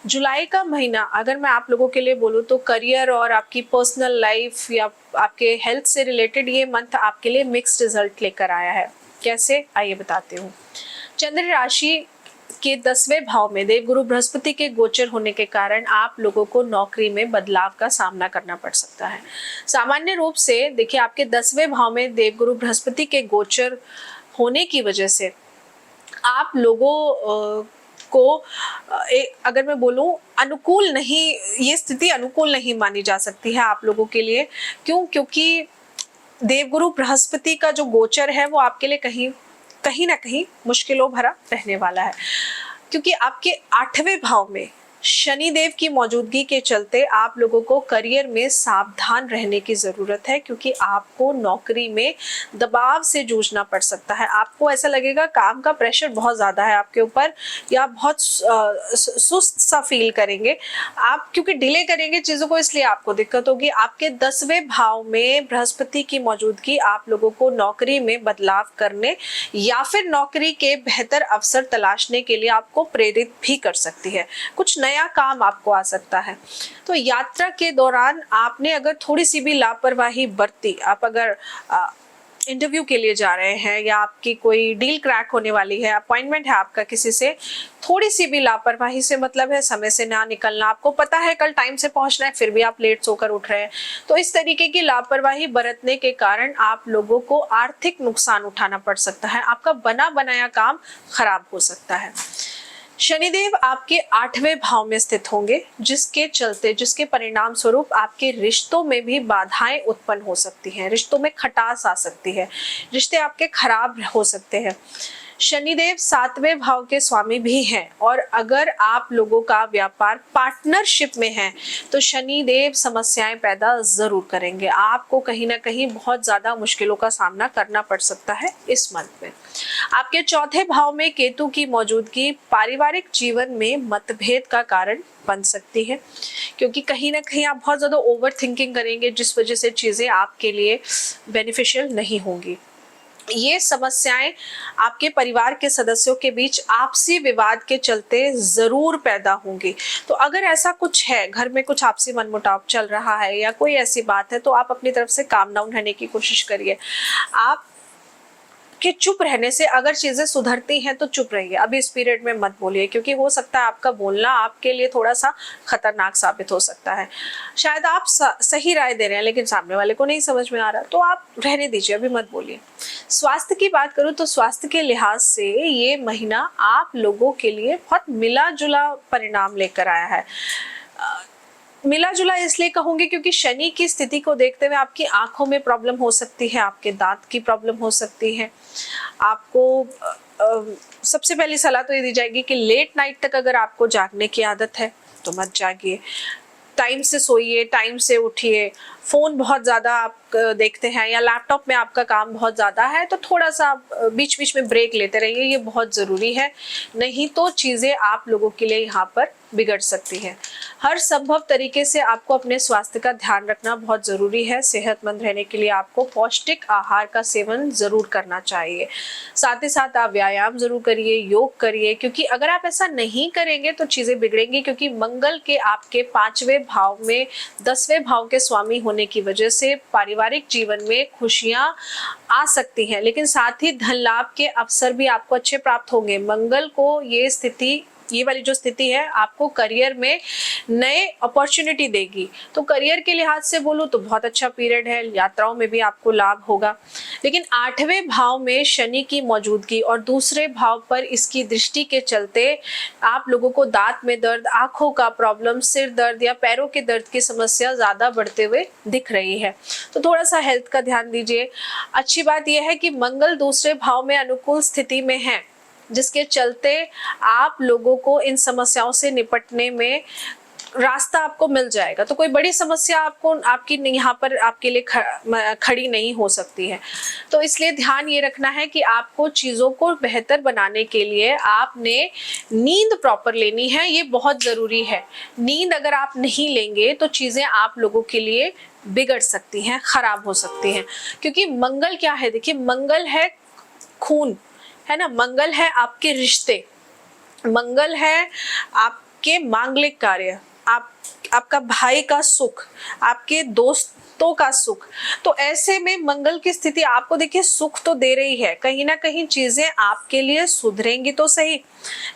जुलाई का महीना अगर मैं आप लोगों के लिए बोलूँ तो करियर और आपकी पर्सनल लाइफ या आपके हेल्थ से रिलेटेड ये मंथ आपके लिए मिक्स्ड रिजल्ट लेकर आया है। कैसे, आइए बताती हूँ। चंद्र राशि के 10वें भाव में देवगुरु बृहस्पति के गोचर होने के कारण आप लोगों को नौकरी में बदलाव का सामना करना पड़ सकता है। सामान्य रूप से देखिए, आपके 10वें भाव में देवगुरु बृहस्पति के गोचर होने की वजह से आप लोगों को अगर मैं बोलूं अनुकूल नहीं, ये स्थिति अनुकूल नहीं मानी जा सकती है आप लोगों के लिए। क्यों? क्योंकि देवगुरु बृहस्पति का जो गोचर है वो आपके लिए कहीं ना कहीं मुश्किलों भरा रहने वाला है, क्योंकि आपके 8वें भाव में शनि देव की मौजूदगी के चलते आप लोगों को करियर में सावधान रहने की जरूरत है, क्योंकि आपको नौकरी में दबाव से जूझना पड़ सकता है। आपको ऐसा लगेगा काम का प्रेशर बहुत ज्यादा है आपके ऊपर, या बहुत सुस्त सा फील करेंगे आप, क्योंकि डिले करेंगे चीजों को, इसलिए आपको दिक्कत होगी। आपके 10वें भाव में बृहस्पति की मौजूदगी आप लोगों को नौकरी में बदलाव करने या फिर नौकरी के बेहतर अवसर तलाशने के लिए आपको प्रेरित भी कर सकती है। कुछ नया काम आपको आ सकता है। तो यात्रा के दौरान आपने अगर थोड़ी सी भी लापरवाही बरती, आप अगर इंटरव्यू के लिए जा रहे हैं या आपकी कोई डील क्रैक होने वाली है, अपॉइंटमेंट है आपका किसी से, थोड़ी सी भी लापरवाही से मतलब है समय से ना निकलना, आपको पता है कल टाइम से पहुंचना है फिर भी आप लेट सोकर उठ रहे हैं, तो इस तरीके की लापरवाही बरतने के कारण आप लोगों को आर्थिक नुकसान उठाना पड़ सकता है। आपका बना बनाया काम खराब हो सकता है। शनिदेव आपके 8वें भाव में स्थित होंगे, जिसके परिणाम स्वरूप आपके रिश्तों में भी बाधाएं उत्पन्न हो सकती हैं, रिश्तों में खटास आ सकती है, रिश्ते आपके खराब हो सकते हैं। शनिदेव 7वें भाव के स्वामी भी हैं, और अगर आप लोगों का व्यापार पार्टनरशिप में है तो शनिदेव समस्याएं पैदा जरूर करेंगे। आपको कहीं ना कहीं बहुत ज्यादा मुश्किलों का सामना करना पड़ सकता है इस मंथ में। आपके 4थे भाव में केतु की मौजूदगी पारिवारिक जीवन में मतभेद का कारण बन सकती है, क्योंकि कहीं ना कहीं आप बहुत ज्यादा ओवर थिंकिंग करेंगे, जिस वजह से चीजें आपके लिए बेनिफिशियल नहीं होंगी। ये समस्याएं आपके परिवार के सदस्यों के बीच आपसी विवाद के चलते जरूर पैदा होंगी। तो अगर ऐसा कुछ है, घर में कुछ आपसी मनमुटाव चल रहा है या कोई ऐसी बात है, तो आप अपनी तरफ से काम डाउन रहने की कोशिश करिए। आप कि चुप रहने से अगर चीजें सुधरती हैं तो चुप रहिए, अभी इस पीरियड में मत बोलिए, क्योंकि हो सकता है आपका बोलना आपके लिए थोड़ा सा खतरनाक साबित हो सकता है। शायद आप सही राय दे रहे हैं लेकिन सामने वाले को नहीं समझ में आ रहा, तो आप रहने दीजिए, अभी मत बोलिए। स्वास्थ्य की बात करूं तो स्वास्थ्य के लिहाज से ये महीना आप लोगों के लिए बहुत मिला जुला परिणाम लेकर आया है। मिला जुला इसलिए कहूंगी क्योंकि शनि की स्थिति को देखते हुए आपकी आंखों में प्रॉब्लम हो सकती है, आपके दांत की प्रॉब्लम हो सकती है। आपको सबसे पहली सलाह तो ये दी जाएगी कि लेट नाइट तक अगर आपको जागने की आदत है तो मत जागिए, टाइम से सोइए, टाइम से उठिए। फोन बहुत ज्यादा आप देखते हैं या लैपटॉप में आपका काम बहुत ज्यादा है तो थोड़ा सा बीच बीच में ब्रेक लेते रहिए, ये बहुत जरूरी है, नहीं तो चीजें आप लोगों के लिए यहाँ पर बिगड़ सकती है। हर संभव तरीके से आपको अपने स्वास्थ्य का ध्यान रखना बहुत जरूरी है। सेहतमंद रहने के लिए आपको पौष्टिक आहार का सेवन जरूर करना चाहिए, साथ ही साथ आप व्यायाम जरूर करिए, योग करिए, क्योंकि अगर आप ऐसा नहीं करेंगे तो चीजें बिगड़ेंगी, क्योंकि मंगल के आपके 5वें भाव में 10वें भाव के स्वामी होने की वजह से पारिवारिक जीवन में खुशियां आ सकती हैं, लेकिन साथ ही धन लाभ के अवसर भी आपको अच्छे प्राप्त होंगे। मंगल को ये वाली जो स्थिति है आपको करियर में नए अपॉर्चुनिटी देगी, तो करियर के लिहाज से बोलूं तो बहुत अच्छा पीरियड है, यात्राओं में भी आपको लाभ होगा। लेकिन 8वें भाव में शनि की मौजूदगी और दूसरे भाव पर इसकी दृष्टि के चलते आप लोगों को दांत में दर्द, आंखों का प्रॉब्लम, सिर दर्द या पैरों के दर्द की समस्या ज्यादा बढ़ते हुए दिख रही है, तो थोड़ा सा हेल्थ का ध्यान दीजिए। अच्छी बात यह है कि मंगल दूसरे भाव में अनुकूल स्थिति में है, जिसके चलते आप लोगों को इन समस्याओं से निपटने में रास्ता आपको मिल जाएगा। तो कोई बड़ी समस्या आपकी यहाँ पर आपके लिए खड़ी नहीं हो सकती है। तो इसलिए ध्यान ये रखना है कि आपको चीजों को बेहतर बनाने के लिए आपने नींद प्रॉपर लेनी है, ये बहुत जरूरी है। नींद अगर आप नहीं लेंगे तो चीजें आप लोगों के लिए बिगड़ सकती हैं, खराब हो सकती हैं, क्योंकि मंगल क्या है, देखिए मंगल है खून, है ना, मंगल है आपके रिश्ते, मंगल है आपके मांगलिक कार्य, आपका भाई का सुख, आपके दोस्त रिश्तों का सुख। तो ऐसे में मंगल की स्थिति आपको देखिए सुख तो दे रही है, कहीं ना कहीं चीजें आपके लिए सुधरेंगी तो सही,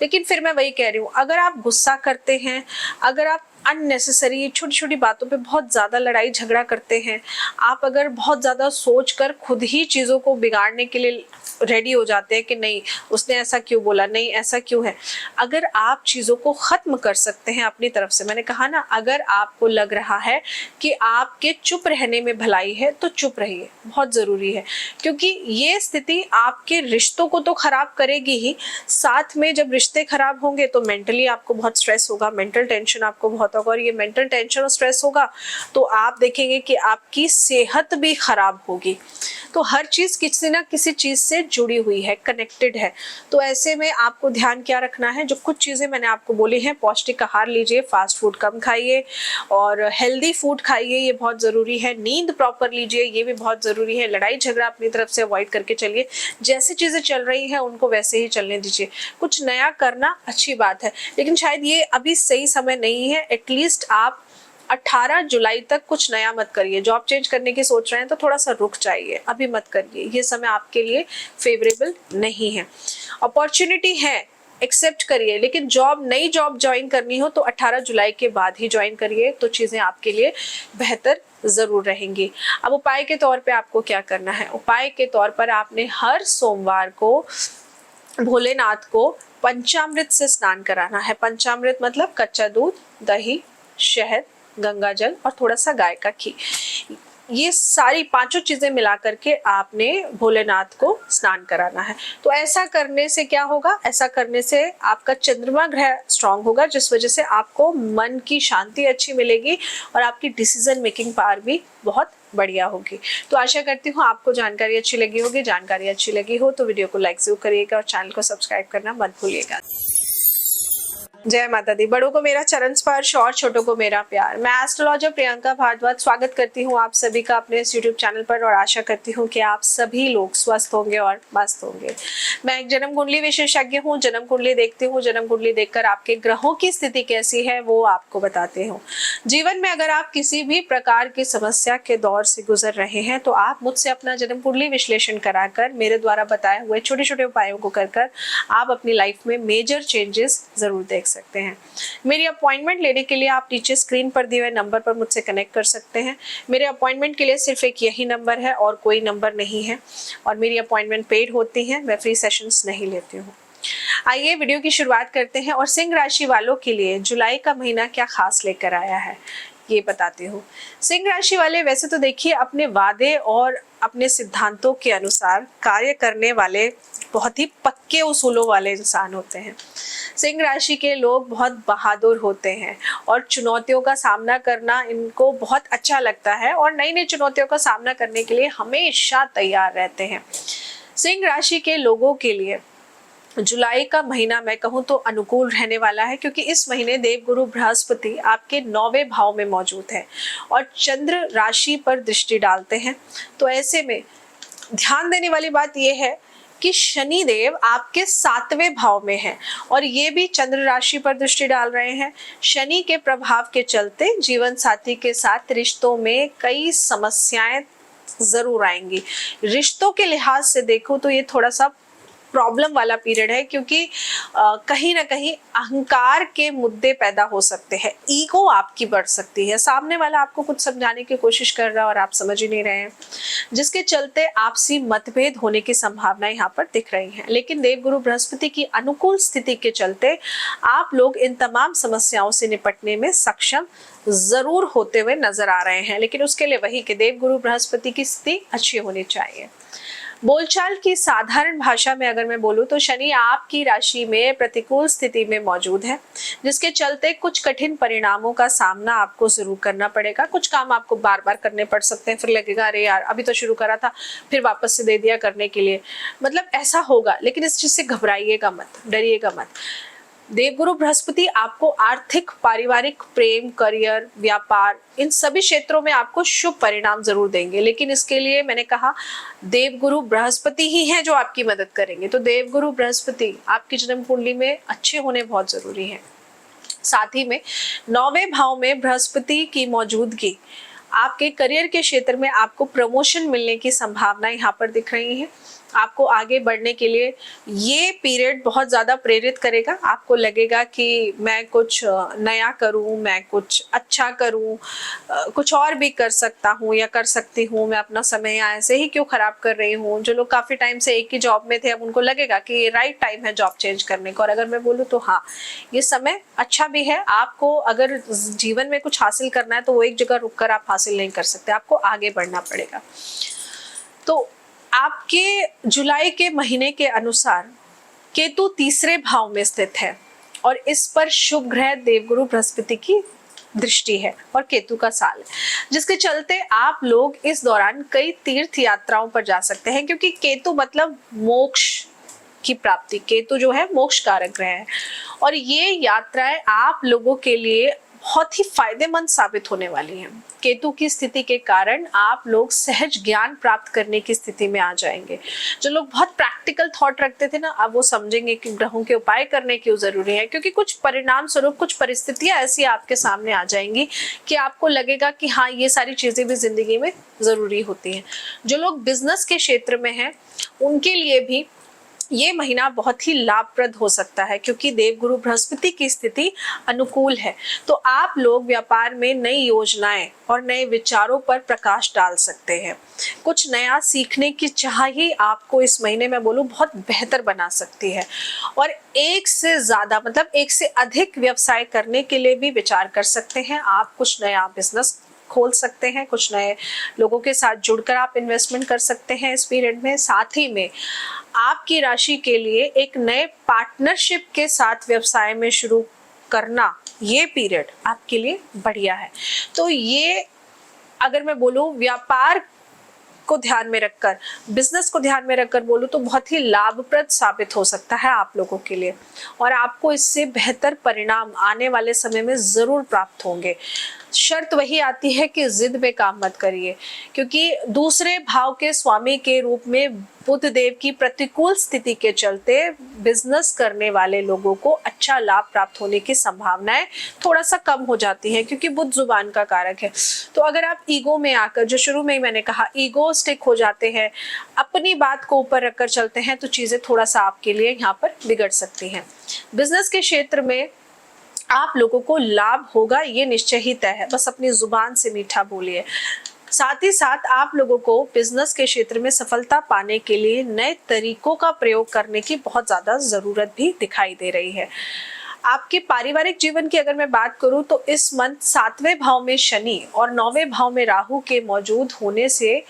लेकिन फिर मैं वही कह रही हूँ, अगर आप गुस्सा करते हैं, अगर आप अननेसेसरी छोटी छोटी बातों पे बहुत ज्यादा लड़ाई झगड़ा करते हैं, आप अगर बहुत ज्यादा सोच कर खुद ही चीजों को बिगाड़ने के लिए रेडी हो जाते हैं कि नहीं उसने ऐसा क्यों बोला, नहीं ऐसा क्यों है, अगर आप चीजों को खत्म कर सकते हैं अपनी तरफ से, मैंने कहा ना, अगर आपको लग रहा है कि आपके चुप रहने में भलाई है तो चुप रहिए, बहुत जरूरी है, क्योंकि ये स्थिति आपके रिश्तों को तो खराब करेगी ही, साथ में जब रिश्ते खराब होंगे तो मेंटली आपको बहुत स्ट्रेस होगा, मेंटल टेंशन आपको बहुत होगा, और ये मेंटल टेंशन और स्ट्रेस होगा तो आप देखेंगे कि आपकी सेहत भी खराब होगी। तो हर चीज किसी ना किसी चीज से जुड़ी हुई है, कनेक्टेड है। तो ऐसे में आपको ध्यान क्या रखना है, जो कुछ चीजें मैंने आपको बोली हैं, पौष्टिक आहार लीजिए, फास्ट फूड कम खाइए और हेल्दी फूड खाइए, ये बहुत जरूरी है, नींद प्रॉपर लीजिए, ये भी बहुत जरूरी है, लड़ाई झगड़ा अपनी तरफ से अवॉइड करके चलिए, जैसी चीजें चल रही हैं उनको वैसे ही चलने दीजिए। कुछ नया करना अच्छी बात है, लेकिन शायद ये अभी सही समय नहीं है, एटलीस्ट आप 18 जुलाई तक कुछ नया मत करिए। जॉब चेंज करने की सोच रहे हैं तो थोड़ा सा रुक जाइए, अभी मत करिए, ये समय आपके लिए फेवरेबल नहीं है। अपॉर्चुनिटी है, एक्सेप्ट करिए, लेकिन नई जॉब ज्वाइन करनी हो तो 18 जुलाई के बाद ही ज्वाइन करिए, तो चीजें आपके लिए बेहतर जरूर रहेंगी। अब उपाय के तौर पे आपको क्या करना है, उपाय के तौर पर आपने हर सोमवार को भोलेनाथ को पंचामृत से स्नान कराना है। पंचामृत मतलब कच्चा दूध, दही, शहद, गंगा जल और थोड़ा सा गाय का घी, ये सारी पांचों चीजें मिला करके आपने भोलेनाथ को स्नान कराना है। तो ऐसा करने से क्या होगा, ऐसा करने से आपका चंद्रमा ग्रह स्ट्रांग होगा, जिस वजह से आपको मन की शांति अच्छी मिलेगी और आपकी डिसीजन मेकिंग पावर भी बहुत बढ़िया होगी। तो आशा करती हूँ आपको जानकारी अच्छी लगी होगी। जानकारी अच्छी लगी हो तो वीडियो को लाइक जरूर करिएगा और चैनल को सब्सक्राइब करना मत भूलिएगा। जय माता दी। बड़ों को मेरा चरण स्पर्श और छोटों को मेरा प्यार। मैं एस्ट्रोलॉजर प्रियंका भारद्वाज स्वागत करती हूँ आप सभी का अपने इस यूट्यूब चैनल पर और आशा करती हूँ कि आप सभी लोग स्वस्थ होंगे और मस्त होंगे। मैं एक जन्म कुंडली विशेषज्ञ हूँ, जन्म कुंडली देखती हूँ, जन्म कुंडली देखकर आपके ग्रहों की स्थिति कैसी है वो आपको बताती हूँ। जीवन में अगर आप किसी भी प्रकार की समस्या के दौर से गुजर रहे हैं तो आप मुझसे अपना जन्म कुंडली विश्लेषण कराकर मेरे द्वारा बताए हुए छोटे छोटे उपायों को कर आप अपनी लाइफ में मेजर चेंजेस जरूर देख सकते हैं। मेरी अपॉइंटमेंट लेने के लिए आप नीचे स्क्रीन पर दिए हुए नंबर पर मुझसे कनेक्ट कर सकते हैं। मेरे अपॉइंटमेंट के लिए सिर्फ एक यही नंबर है और कोई नंबर नहीं है, और मेरी अपॉइंटमेंट पेड होती है, मैं फ्री सेशंस नहीं लेती हूँ। आइए वीडियो की शुरुआत करते हैं और सिंह राशि वालों के लिए जुलाई का महीना क्या खास लेकर आया है ये बताती हूँ। सिंह राशि वाले वैसे तो देखिए अपने वादे और अपने सिद्धांतों के अनुसार कार्य करने वाले बहुत ही पक्के उसूलों वाले इंसान होते हैं। सिंह राशि के लोग बहुत बहादुर होते हैं और चुनौतियों का सामना करना इनको बहुत अच्छा लगता है और नई नई चुनौतियों का सामना करने के लिए हमेशा तैयार रहते हैं। सिंह राशि के लोगों के लिए जुलाई का महीना मैं कहूँ तो अनुकूल रहने वाला है, क्योंकि इस महीने देवगुरु बृहस्पति आपके 9वें भाव में मौजूद है और चंद्र राशि पर दृष्टि डालते हैं। तो ऐसे में ध्यान देने वाली बात यह है कि शनि देव आपके 7वें भाव में हैं और ये भी चंद्र राशि पर दृष्टि डाल रहे हैं। शनि के प्रभाव के चलते जीवन साथी के साथ रिश्तों में कई समस्याएं जरूर आएंगी। रिश्तों के लिहाज से देखो तो ये थोड़ा सा प्रॉब्लम वाला पीरियड है, क्योंकि कहीं ना कहीं अहंकार के मुद्दे पैदा हो सकते हैं, ईगो आपकी बढ़ सकती है, सामने वाला आपको कुछ समझाने की कोशिश कर रहा है और आप समझ ही नहीं रहे हैं, जिसके चलते आपसी मतभेद होने की संभावना यहाँ पर दिख रही है। लेकिन देवगुरु बृहस्पति की अनुकूल स्थिति के चलते आप लोग इन तमाम समस्याओं से निपटने में सक्षम जरूर होते हुए नजर आ रहे हैं, लेकिन उसके लिए वही कि देवगुरु बृहस्पति की स्थिति अच्छी होनी चाहिए। बोलचाल की साधारण भाषा में अगर मैं बोलूं तो शनि आपकी राशि में प्रतिकूल स्थिति में मौजूद है, जिसके चलते कुछ कठिन परिणामों का सामना आपको जरूर करना पड़ेगा। कुछ काम आपको बार बार करने पड़ सकते हैं, फिर लगेगा अरे यार अभी तो शुरू करा था फिर वापस से दे दिया करने के लिए, मतलब ऐसा होगा। लेकिन इस चीज से घबराइएगा मत, डरिएगा मत। देवगुरु बृहस्पति आपको आर्थिक, पारिवारिक, प्रेम, करियर, व्यापार इन सभी क्षेत्रों में आपको शुभ परिणाम जरूर देंगे, लेकिन इसके लिए मैंने कहा देवगुरु बृहस्पति ही हैं जो आपकी मदद करेंगे। तो देवगुरु बृहस्पति आपकी जन्म कुंडली में अच्छे होने बहुत जरूरी है। साथ ही में 9वें भाव में बृहस्पति की मौजूदगी आपके करियर के क्षेत्र में आपको प्रमोशन मिलने की संभावना यहाँ पर दिख रही है। आपको आगे बढ़ने के लिए ये पीरियड बहुत ज़्यादा प्रेरित करेगा। आपको लगेगा कि मैं कुछ नया करूं, मैं कुछ अच्छा करूं, कुछ और भी कर सकता हूं या कर सकती हूं, मैं अपना समय ऐसे ही क्यों खराब कर रही हूं। जो लोग काफ़ी टाइम से एक ही जॉब में थे, अब उनको लगेगा कि ये राइट टाइम है जॉब चेंज करने का। और अगर मैं बोलूँ तो हाँ, ये समय अच्छा भी है। आपको अगर जीवन में कुछ हासिल करना है तो वो एक जगह रुक कर आप हासिल नहीं कर सकते, आपको आगे बढ़ना पड़ेगा। तो आपके जुलाई के महीने के अनुसार केतु तीसरे भाव में स्थित है और इस पर शुभ ग्रह देवगुरु बृहस्पति की दृष्टि है और केतु का साल है, जिसके चलते आप लोग इस दौरान कई तीर्थ यात्राओं पर जा सकते हैं, क्योंकि केतु मतलब मोक्ष की प्राप्ति। केतु जो है मोक्ष कारक ग्रह है और ये यात्राएं आप लोगों के लिए बहुत ही फायदेमंद साबित होने वाली हैं। केतु की स्थिति के कारण आप लोग सहज ज्ञान प्राप्त करने की स्थिति में आ जाएंगे। जो लोग बहुत प्रैक्टिकल थॉट रखते थे ना, अब वो समझेंगे कि ग्रहों के उपाय करने क्यों जरूरी है, क्योंकि कुछ परिणाम स्वरूप कुछ परिस्थितियां ऐसी आपके सामने आ जाएंगी कि आपको लगेगा कि हाँ, ये सारी चीजें भी जिंदगी में जरूरी होती हैं। जो लोग बिजनेस के क्षेत्र में हैं उनके लिए भी ये महीना बहुत ही लाभप्रद हो सकता है, क्योंकि देवगुरु बृहस्पति की स्थिति अनुकूल है। तो आप लोग व्यापार में नई योजनाएं और नए विचारों पर प्रकाश डाल सकते हैं। कुछ नया सीखने की चाह ही आपको इस महीने में बोलूं बहुत बेहतर बना सकती है और एक से ज्यादा मतलब एक से अधिक व्यवसाय करने के लिए भी विचार कर सकते हैं। आप कुछ नया बिजनेस खोल सकते हैं, कुछ नए लोगों के साथ जुड़कर आप इन्वेस्टमेंट कर सकते हैं इस पीरियड में। साथ ही में आपकी राशि के लिए एक नए पार्टनरशिप के साथ व्यवसाय में शुरू करना, ये पीरियड आपके लिए बढ़िया है। तो ये अगर मैं बोलूं व्यापार को ध्यान में रखकर, बिजनेस को ध्यान में रखकर बोलूं तो बहुत ही लाभप्रद साबित हो सकता है आप लोगों के लिए और आपको इससे बेहतर परिणाम आने वाले समय में जरूर प्राप्त होंगे। शर्त वही आती है कि जिद में काम मत करिए, क्योंकि दूसरे भाव के स्वामी के रूप में बुध देव की प्रतिकूल स्थिति के चलते बिजनेस करने वाले लोगों को अच्छा लाभ प्राप्त होने की संभावनाएं थोड़ा सा कम हो जाती है, क्योंकि बुध जुबान का कारक है। तो अगर आप ईगो में आकर, जो शुरू में ही मैंने कहा, ईगोस्टिक हो जाते हैं, अपनी बात को ऊपर रखकर चलते हैं, तो चीजें थोड़ा सा आपके लिए यहाँ पर बिगड़ सकती हैं। बिजनेस के क्षेत्र में आप लोगों को लाभ होगा, ये निश्चय ही तय है। बस अपनी जुबान से मीठा बोलिए। साथ ही साथ आप लोगों को बिजनेस के क्षेत्र में सफलता पाने के लिए नए तरीकों का प्रयोग करने की बहुत ज्यादा जरूरत भी दिखाई दे रही है। आपके पारिवारिक जीवन की अगर मैं बात करूं तो इस मंथ 7वें भाव में शनि और 9वें भाव में राहु के मौजूद होने से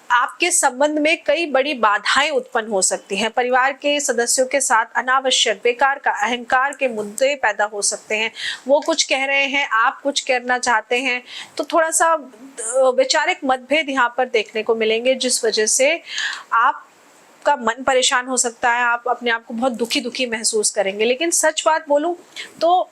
आपके संबंध में कई बड़ी बाधाएं उत्पन्न हो सकती हैं। परिवार के सदस्यों के साथ अनावश्यक बेकार का अहंकार के मुद्दे पैदा हो सकते हैं। वो कुछ कह रहे हैं, आप कुछ करना चाहते हैं, तो थोड़ा सा वैचारिक मतभेद यहाँ पर देखने को मिलेंगे, जिस वजह से आपका मन परेशान हो सकता है। आप अपने आप को बहुत दुखी दुखी महसूस करेंगे। लेकिन सच बात बोलूं तो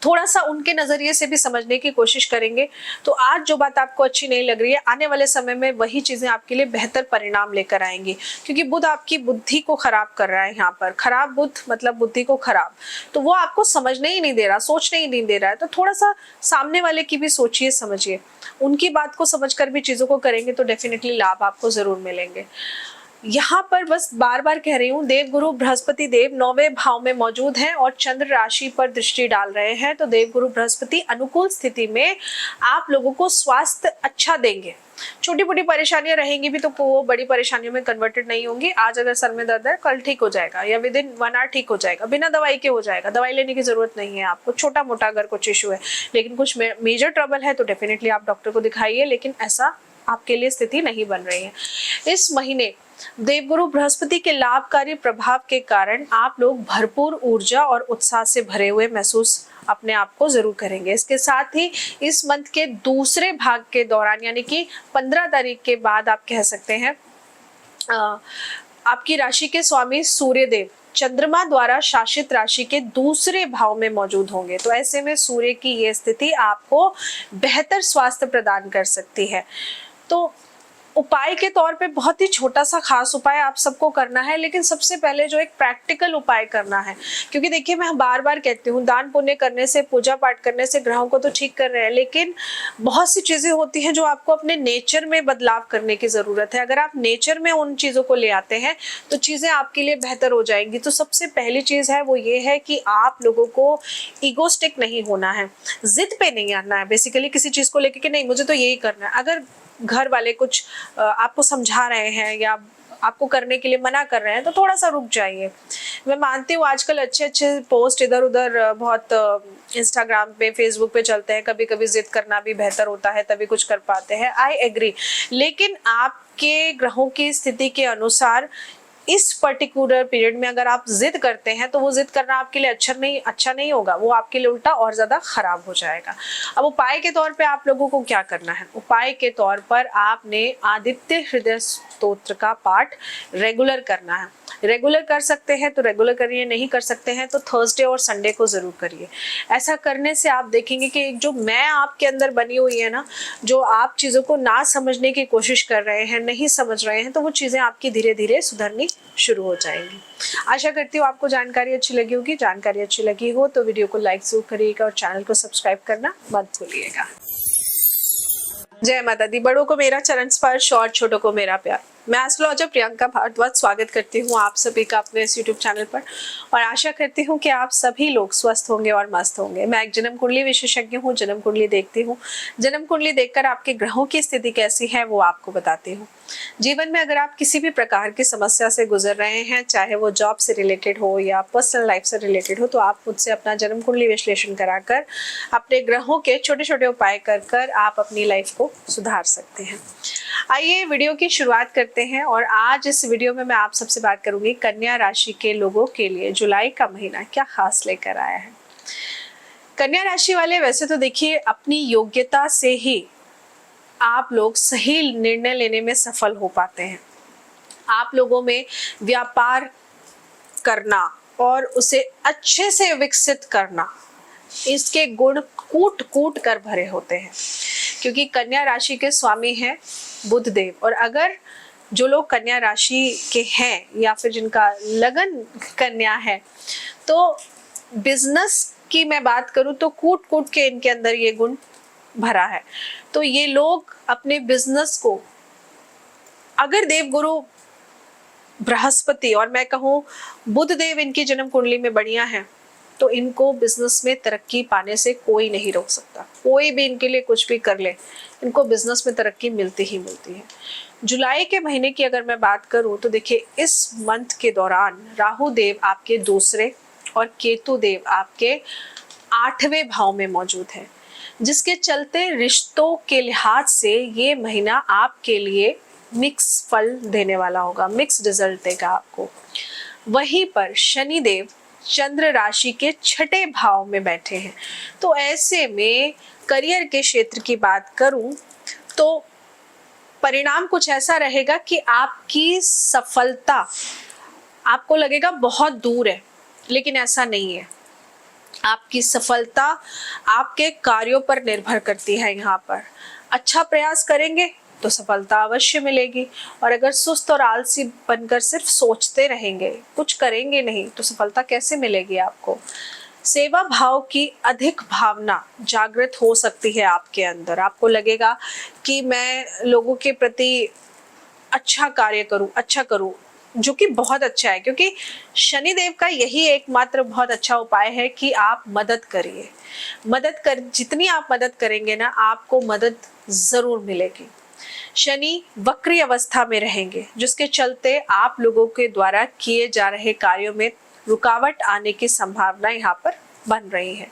थोड़ा सा उनके नजरिए से भी समझने की कोशिश करेंगे तो आज जो बात आपको अच्छी नहीं लग रही है, आने वाले समय में वही चीजें आपके लिए बेहतर परिणाम लेकर आएंगी, क्योंकि बुध आपकी बुद्धि को खराब कर रहा है। यहाँ पर खराब बुध मतलब बुद्धि को खराब, तो वो आपको समझने ही नहीं दे रहा, सोचने ही नहीं दे रहा है। तो थोड़ा सा सामने वाले की भी सोचिए, समझिए, उनकी बात को समझकर भी चीजों को करेंगे तो डेफिनेटली लाभ आपको जरूर मिलेंगे। यहाँ पर बस बार बार कह रही हूँ, देवगुरु बृहस्पति देव 9वें भाव में मौजूद हैं और चंद्र राशि पर दृष्टि डाल रहे हैं। तो देवगुरु बृहस्पति अनुकूल स्थिति में आप लोगों को स्वास्थ्य अच्छा देंगे। छोटी मोटी परेशानियां रहेंगी भी तो वो बड़ी परेशानियों में कन्वर्टेड नहीं होंगी। आज अगर सर में दर्द है, कल ठीक हो जाएगा या विद इन 1 आवर ठीक हो जाएगा, बिना दवाई के हो जाएगा। दवाई लेने की जरूरत नहीं है आपको। छोटा मोटा अगर कुछ इशू है, लेकिन कुछ मेजर ट्रबल है तो डेफिनेटली आप डॉक्टर को दिखाइए, लेकिन ऐसा आपके लिए स्थिति नहीं बन रही है। इस महीने देवगुरु बृहस्पति के लाभकारी प्रभाव के कारण आप लोग भरपूर ऊर्जा और उत्साह से भरे हुए महसूस अपने आप को जरूर करेंगे। इसके साथ ही इस मंथ के दूसरे भाग के दौरान, यानी कि 15 तारीख के बाद, आप कह सकते हैं आपकी राशि के स्वामी सूर्यदेव चंद्रमा द्वारा शासित राशि के दूसरे भाव में मौजूद होंगे। तो ऐसे में सूर्य की ये स्थिति आपको बेहतर स्वास्थ्य प्रदान कर सकती है। तो उपाय के तौर पे बहुत ही छोटा सा खास उपाय आप सबको करना है, लेकिन सबसे पहले जो एक प्रैक्टिकल उपाय करना है, क्योंकि देखिए मैं बार बार कहती हूँ दान पुण्य करने से, पूजा पाठ करने से ग्रहों को तो ठीक कर रहे हैं, लेकिन बहुत सी चीजें होती हैं जो आपको अपने नेचर में बदलाव करने की जरूरत है। अगर आप नेचर में उन चीजों को ले आते हैं तो चीजें आपके लिए बेहतर हो जाएंगी। तो सबसे पहली चीज है वो ये है कि आप लोगों को ईगोस्टिक नहीं होना है, जिद पे नहीं आना है बेसिकली किसी चीज को लेकर कि नहीं मुझे तो यही करना है। अगर घर वाले कुछ आपको समझा रहे हैं या आपको करने के लिए मना कर रहे हैं तो थोड़ा सा रुक जाइए। मैं मानती हूँ आजकल अच्छे अच्छे पोस्ट इधर उधर बहुत इंस्टाग्राम पे फेसबुक पे चलते हैं, कभी कभी जिद करना भी बेहतर होता है तभी कुछ कर पाते हैं, आई एग्री। लेकिन आपके ग्रहों की स्थिति के अनुसार इस पर्टिकुलर पीरियड में अगर आप जिद करते हैं तो वो जिद करना आपके लिए अच्छा नहीं होगा, वो आपके लिए उल्टा और ज्यादा खराब हो जाएगा। अब उपाय के तौर पे आप लोगों को क्या करना है? उपाय के तौर पर आपने आदित्य हृदय स्तोत्र का पाठ रेगुलर करना है। रेगुलर कर सकते हैं तो रेगुलर करिए, नहीं कर सकते हैं तो थर्सडे और संडे को जरूर करिए। ऐसा करने से आप देखेंगे कि एक जो मैं आपके अंदर बनी हुई है ना, जो आप चीजों को ना समझने की कोशिश कर रहे हैं, नहीं समझ रहे हैं, तो वो चीजें आपकी धीरे धीरे सुधरनी शुरू हो जाएंगी। आशा करती हूँ आपको जानकारी अच्छी लगी होगी। जानकारी अच्छी लगी हो तो वीडियो को लाइक जरूर करिएगा और चैनल को सब्सक्राइब करना मत भूलिएगा। जय माता दी। बड़ों को मेरा चरण स्पर्श और छोटों को मेरा प्यार। मैं एस्ट्रोलॉजर प्रियंका भारद्वाज स्वागत करती हूँ आप सभी का अपने इस यूट्यूब चैनल पर और आशा करती हूँ कि आप सभी लोग स्वस्थ होंगे और मस्त होंगे। मैं एक जन्म कुंडली विशेषज्ञ हूँ, जन्म कुंडली देखती हूँ। जन्म कुंडली देखकर आपके ग्रहों की स्थिति कैसी है वो आपको बताती हूँ। जीवन में अगर आप किसी भी प्रकार की समस्या से गुजर रहे हैं, चाहे वो जॉब से रिलेटेड हो या पर्सनल लाइफ से रिलेटेड हो, तो आप मुझसे अपना जन्म कुंडली विश्लेषण कराकर अपने ग्रहों के छोटे छोटे उपाय कर आप अपनी लाइफ को सुधार सकते हैं। आइए वीडियो की शुरुआत करते हैं और आज इस वीडियो में मैं आप सबसे बात करूंगी कन्या राशि के लोगों के लिए जुलाई का महीना क्या खास लेकर आया है। कन्या राशि वाले वैसे तो देखिए अपनी योग्यता से ही आप लोग सही निर्णय लेने में सफल हो पाते हैं। आप लोगों में व्यापार करना और उसे अच्छे से विकसित करना, इसके गुण कूट कूट कर भरे होते हैं, क्योंकि कन्या राशि के स्वामी हैं बुध देव। और अगर जो लोग कन्या राशि के हैं या फिर जिनका लगन कन्या है, तो बिजनेस की मैं बात करूं तो कूट कूट के इनके अंदर ये गुण भरा है। तो ये लोग अपने बिजनेस को, अगर देवगुरु बृहस्पति और मैं कहूं बुध देव इनकी जन्म कुंडली में बढ़िया है, तो इनको बिजनेस में तरक्की पाने से कोई नहीं रोक सकता। कोई भी इनके लिए कुछ भी कर ले, इनको बिजनेस में तरक्की मिलती ही मिलती है। जुलाई के महीने की अगर मैं बात करूं तो देखिए इस मंथ के दौरान राहु देव आपके दूसरे और केतु देव आपके 8वें भाव में मौजूद है, जिसके चलते रिश्तों के लिहाज से ये महीना आपके लिए मिक्स फल देने वाला होगा, मिक्स रिजल्ट देगा आपको। वहीं पर शनि देव चंद्र राशि के 6ठे भाव में बैठे हैं, तो ऐसे में करियर के क्षेत्र की बात करूं तो परिणाम कुछ ऐसा रहेगा कि आपकी सफलता आपको लगेगा बहुत दूर है, लेकिन ऐसा नहीं है। आपकी सफलता आपके कार्यों पर निर्भर करती है। यहाँ पर अच्छा प्रयास करेंगे तो सफलता अवश्य मिलेगी, और अगर सुस्त और आलसी बनकर सिर्फ सोचते रहेंगे, कुछ करेंगे नहीं, तो सफलता कैसे मिलेगी आपको। सेवा भाव की अधिक भावना जागृत हो सकती है आपके अंदर। आपको लगेगा कि मैं लोगों के प्रति अच्छा कार्य करूं, अच्छा करूं, जो कि बहुत अच्छा है, क्योंकि शनि देव का यही एकमात्र बहुत अच्छा उपाय है कि आप मदद करिए। जितनी आप मदद करेंगे ना, आपको मदद जरूर मिलेगी। शनि वक्री अवस्था में रहेंगे, जिसके चलते आप लोगों के द्वारा किए जा रहे कार्यों में रुकावट आने की संभावना यहाँ पर बन रही है।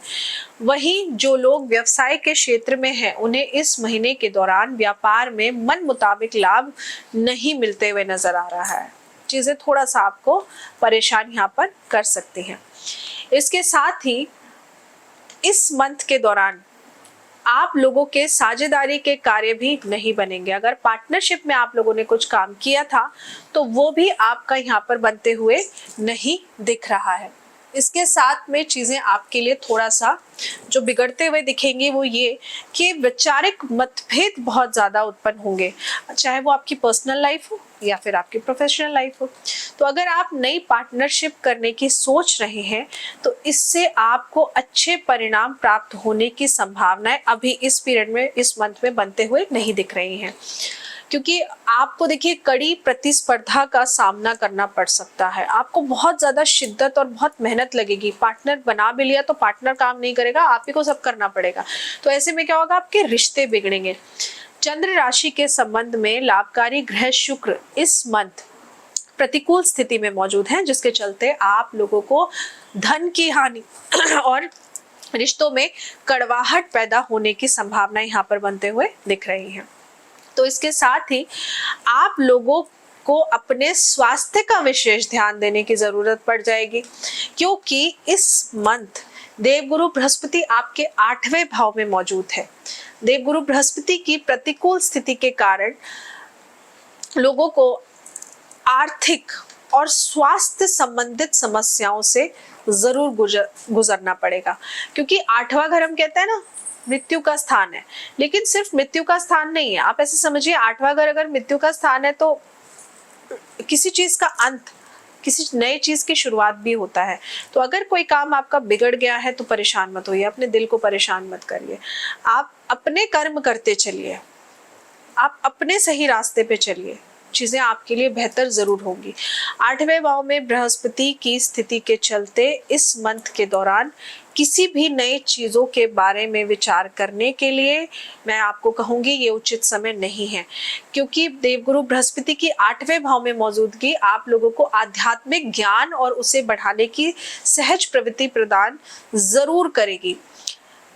वहीं जो लोग व्यवसाय के क्षेत्र में हैं, उन्हें इस महीने के दौरान व्यापार में मन मुताबिक लाभ नहीं मिलते हुए नजर आ रहा है। चीजें थोड़ा सा आपको परेशान यहाँ पर कर सकती हैं। इसके साथ ही इस मंथ के दौरान आप लोगों के साझेदारी के कार्य भी नहीं बनेंगे। अगर पार्टनरशिप में आप लोगों ने कुछ काम किया था तो वो भी आपका यहाँ पर बनते हुए नहीं दिख रहा है। इसके साथ में चीजें आपके लिए थोड़ा सा जो बिगड़ते हुए दिखेंगे वो ये कि वैचारिक मतभेद बहुत ज्यादा उत्पन्न होंगे, चाहे वो आपकी पर्सनल लाइफ हो या फिर आपकी प्रोफेशनल लाइफ हो। तो अगर आप नई पार्टनरशिप करने की सोच रहे हैं तो इससे आपको अच्छे परिणाम प्राप्त होने की संभावनाएं अभी इस पीरियड में, इस मंथ में बनते हुए नहीं दिख रही हैं, क्योंकि आपको देखिए कड़ी प्रतिस्पर्धा का सामना करना पड़ सकता है। आपको बहुत ज्यादा शिद्दत और बहुत मेहनत लगेगी। पार्टनर बना भी लिया तो पार्टनर काम नहीं करेगा, आप ही को सब करना पड़ेगा। तो ऐसे में क्या होगा, आपके रिश्ते बिगड़ेंगे। चंद्र राशि के संबंध में लाभकारी ग्रह शुक्र इस मंथ प्रतिकूल स्थिति में मौजूद हैं, जिसके चलते आप लोगों को धन की हानि और रिश्तों में कड़वाहट पैदा होने की संभावना यहाँ पर बनते हुए दिख रही है। तो इसके साथ ही आप लोगों को अपने स्वास्थ्य का विशेष ध्यान देने की जरूरत पड़ जाएगी, क्योंकि इस मंथ देवगुरु बृहस्पति आपके 8वें भाव में मौजूद है। देवगुरु बृहस्पति की प्रतिकूल स्थिति के कारण लोगों को आर्थिक और स्वास्थ्य संबंधित समस्याओं से जरूर गुजरना पड़ेगा, क्योंकि 8वां घर हम कहते हैं ना मृत्यु का स्थान है, लेकिन सिर्फ मृत्यु का स्थान नहीं है। आप ऐसे समझिए 8वां घर अगर मृत्यु का स्थान है तो किसी चीज का अंत, किसी नए चीज की शुरुआत भी होता है। तो अगर कोई काम आपका बिगड़ गया है तो परेशान मत होइए, अपने दिल को परेशान मत करिए। आप अपने कर्म करते चलिए, आप अपने सही रास्ते पे चलिए, चीजें आपके लिए बेहतर जरूर होंगी। 8वें भाव में बृहस्पति की स्थिति के चलते इस मंथ के दौरान किसी भी नए चीजों के बारे में विचार करने के लिए मैं आपको कहूंगी ये उचित समय नहीं है, क्योंकि देवगुरु बृहस्पति की 8वें भाव में मौजूदगी आप लोगों को आध्यात्मिक ज्ञान और उसे बढ़ाने की सहज प्रवृत्ति प्रदान जरूर करेगी।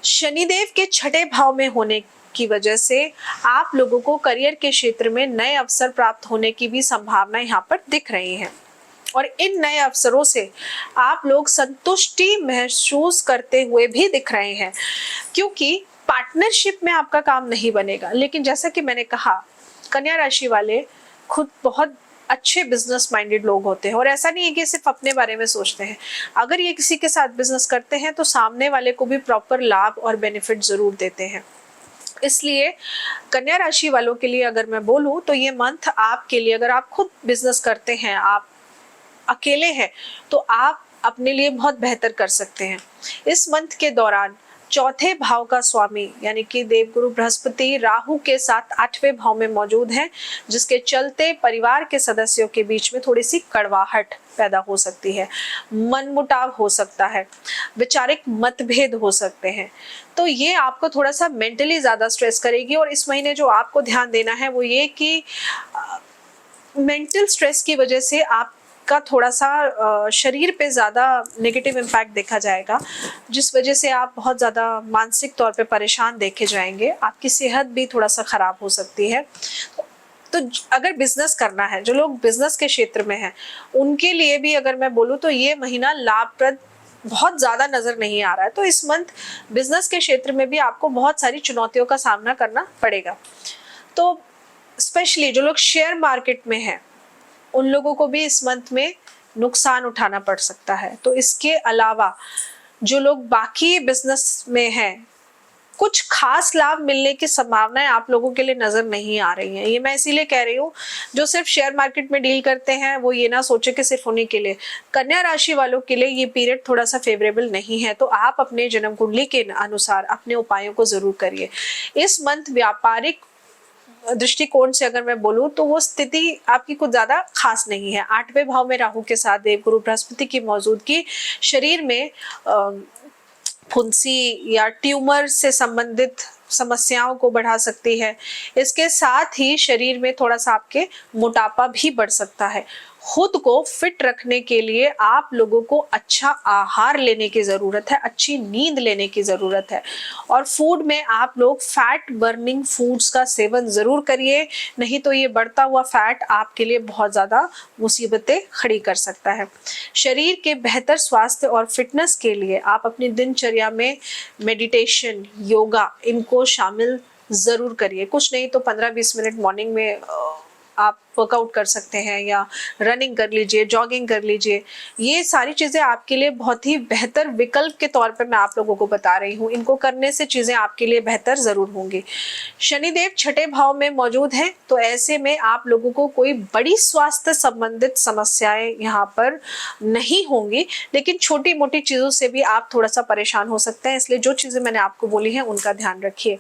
शनिदेव के 6ठे भाव में होने की वजह से आप लोगों को करियर के क्षेत्र में नए अवसर प्राप्त होने की भी संभावना यहाँ पर दिख रही है, और इन नए अवसरों से आप लोग संतुष्टि महसूस करते हुए भी दिख रहे हैं, क्योंकि पार्टनरशिप में आपका काम नहीं बनेगा। लेकिन जैसा कि मैंने कहा, कन्या राशि वाले खुद बहुत अच्छे बिजनेस माइंडेड लोग होते हैं, और ऐसा नहीं है कि सिर्फ अपने बारे में सोचते हैं। अगर ये किसी के साथ बिजनेस करते हैं तो सामने वाले को भी प्रॉपर लाभ और बेनिफिट जरूर देते हैं। इसलिए कन्या राशि वालों के लिए अगर मैं बोलूं तो ये मंथ आपके लिए, अगर आप खुद बिजनेस करते हैं, आप अकेले हैं, तो आप अपने लिए बहुत बेहतर कर सकते हैं। इस मंथ के दौरान 4थे भाव का स्वामी यानी कि देवगुरु बृहस्पति राहु के साथ 8वें भाव में मौजूद हैं, जिसके चलते परिवार के सदस्यों के बीच में थोड़ी सी कड़वाहट पैदा हो सकती है, मनमुटाव हो सकता है, वैचारिक मतभेद हो सकते हैं। तो ये आपको थोड़ा सा मेंटली ज्यादा स्ट्रेस करेगी। और इस महीने जो आपको ध्यान देना है वो ये कि मेंटल स्ट्रेस की वजह से आपका थोड़ा सा शरीर पे ज़्यादा नेगेटिव इम्पैक्ट देखा जाएगा, जिस वजह से आप बहुत ज़्यादा मानसिक तौर पे परेशान देखे जाएंगे। आपकी सेहत भी थोड़ा सा ख़राब हो सकती है। तो अगर बिजनेस करना है, जो लोग बिजनेस के क्षेत्र में हैं, उनके लिए भी अगर मैं बोलूँ तो ये महीना लाभप्रद बहुत ज़्यादा नज़र नहीं आ रहा है। तो इस मंथ बिजनेस के क्षेत्र में भी आपको बहुत सारी चुनौतियों का सामना करना पड़ेगा। तो स्पेशली जो लोग शेयर मार्केट में हैं, उन लोगों को भी इस मंथ में नुकसान उठाना पड़ सकता है। तो इसके अलावा जो लोग बाकी बिजनेस में हैं, कुछ खास लाभ मिलने की संभावनाएं आप लोगों के लिए नजर नहीं आ रही हैं। ये मैं इसीलिए कह रही हूँ, जो सिर्फ शेयर मार्केट में डील करते हैं वो ये ना सोचे कि सिर्फ उन्हीं के लिए। कन्या राशि वालों के लिए ये पीरियड थोड़ा सा फेवरेबल नहीं है, तो आप अपने जन्म कुंडली के अनुसार अपने उपायों को जरूर करिए। इस मंथ व्यापारिक दृष्टिकोण से अगर मैं बोलूं तो वो स्थिति आपकी कुछ ज्यादा खास नहीं है। 8वें भाव में राहु के साथ देवगुरु बृहस्पति की मौजूदगी शरीर में फुंसी या ट्यूमर से संबंधित समस्याओं को बढ़ा सकती है। इसके साथ ही शरीर में थोड़ा सा आपके मोटापा भी बढ़ सकता है। खुद को फिट रखने के लिए आप लोगों को अच्छा आहार लेने की जरूरत है, अच्छी नींद लेने की जरूरत है, और फूड में आप लोग फैट बर्निंग फूड्स का सेवन जरूर करिए, नहीं तो ये बढ़ता हुआ फैट आपके लिए बहुत ज्यादा मुसीबतें खड़ी कर सकता है। शरीर के बेहतर स्वास्थ्य और फिटनेस के लिए आप अपनी दिनचर्या में मेडिटेशन, योगा, इनको शामिल जरूर करिए। कुछ नहीं तो 15-20 मिनट मॉर्निंग में आप वर्कआउट कर सकते हैं या रनिंग कर लीजिए, जॉगिंग कर लीजिए। ये सारी चीज़ें आपके लिए बहुत ही बेहतर विकल्प के तौर पे मैं आप लोगों को बता रही हूँ। इनको करने से चीज़ें आपके लिए बेहतर ज़रूर होंगी। शनिदेव छठे भाव में मौजूद हैं, तो ऐसे में आप लोगों को कोई बड़ी स्वास्थ्य संबंधित समस्याएं यहाँ पर नहीं होंगी, लेकिन छोटी मोटी चीज़ों से भी आप थोड़ा सा परेशान हो सकते हैं। इसलिए जो चीज़ें मैंने आपको बोली हैं उनका ध्यान रखिए।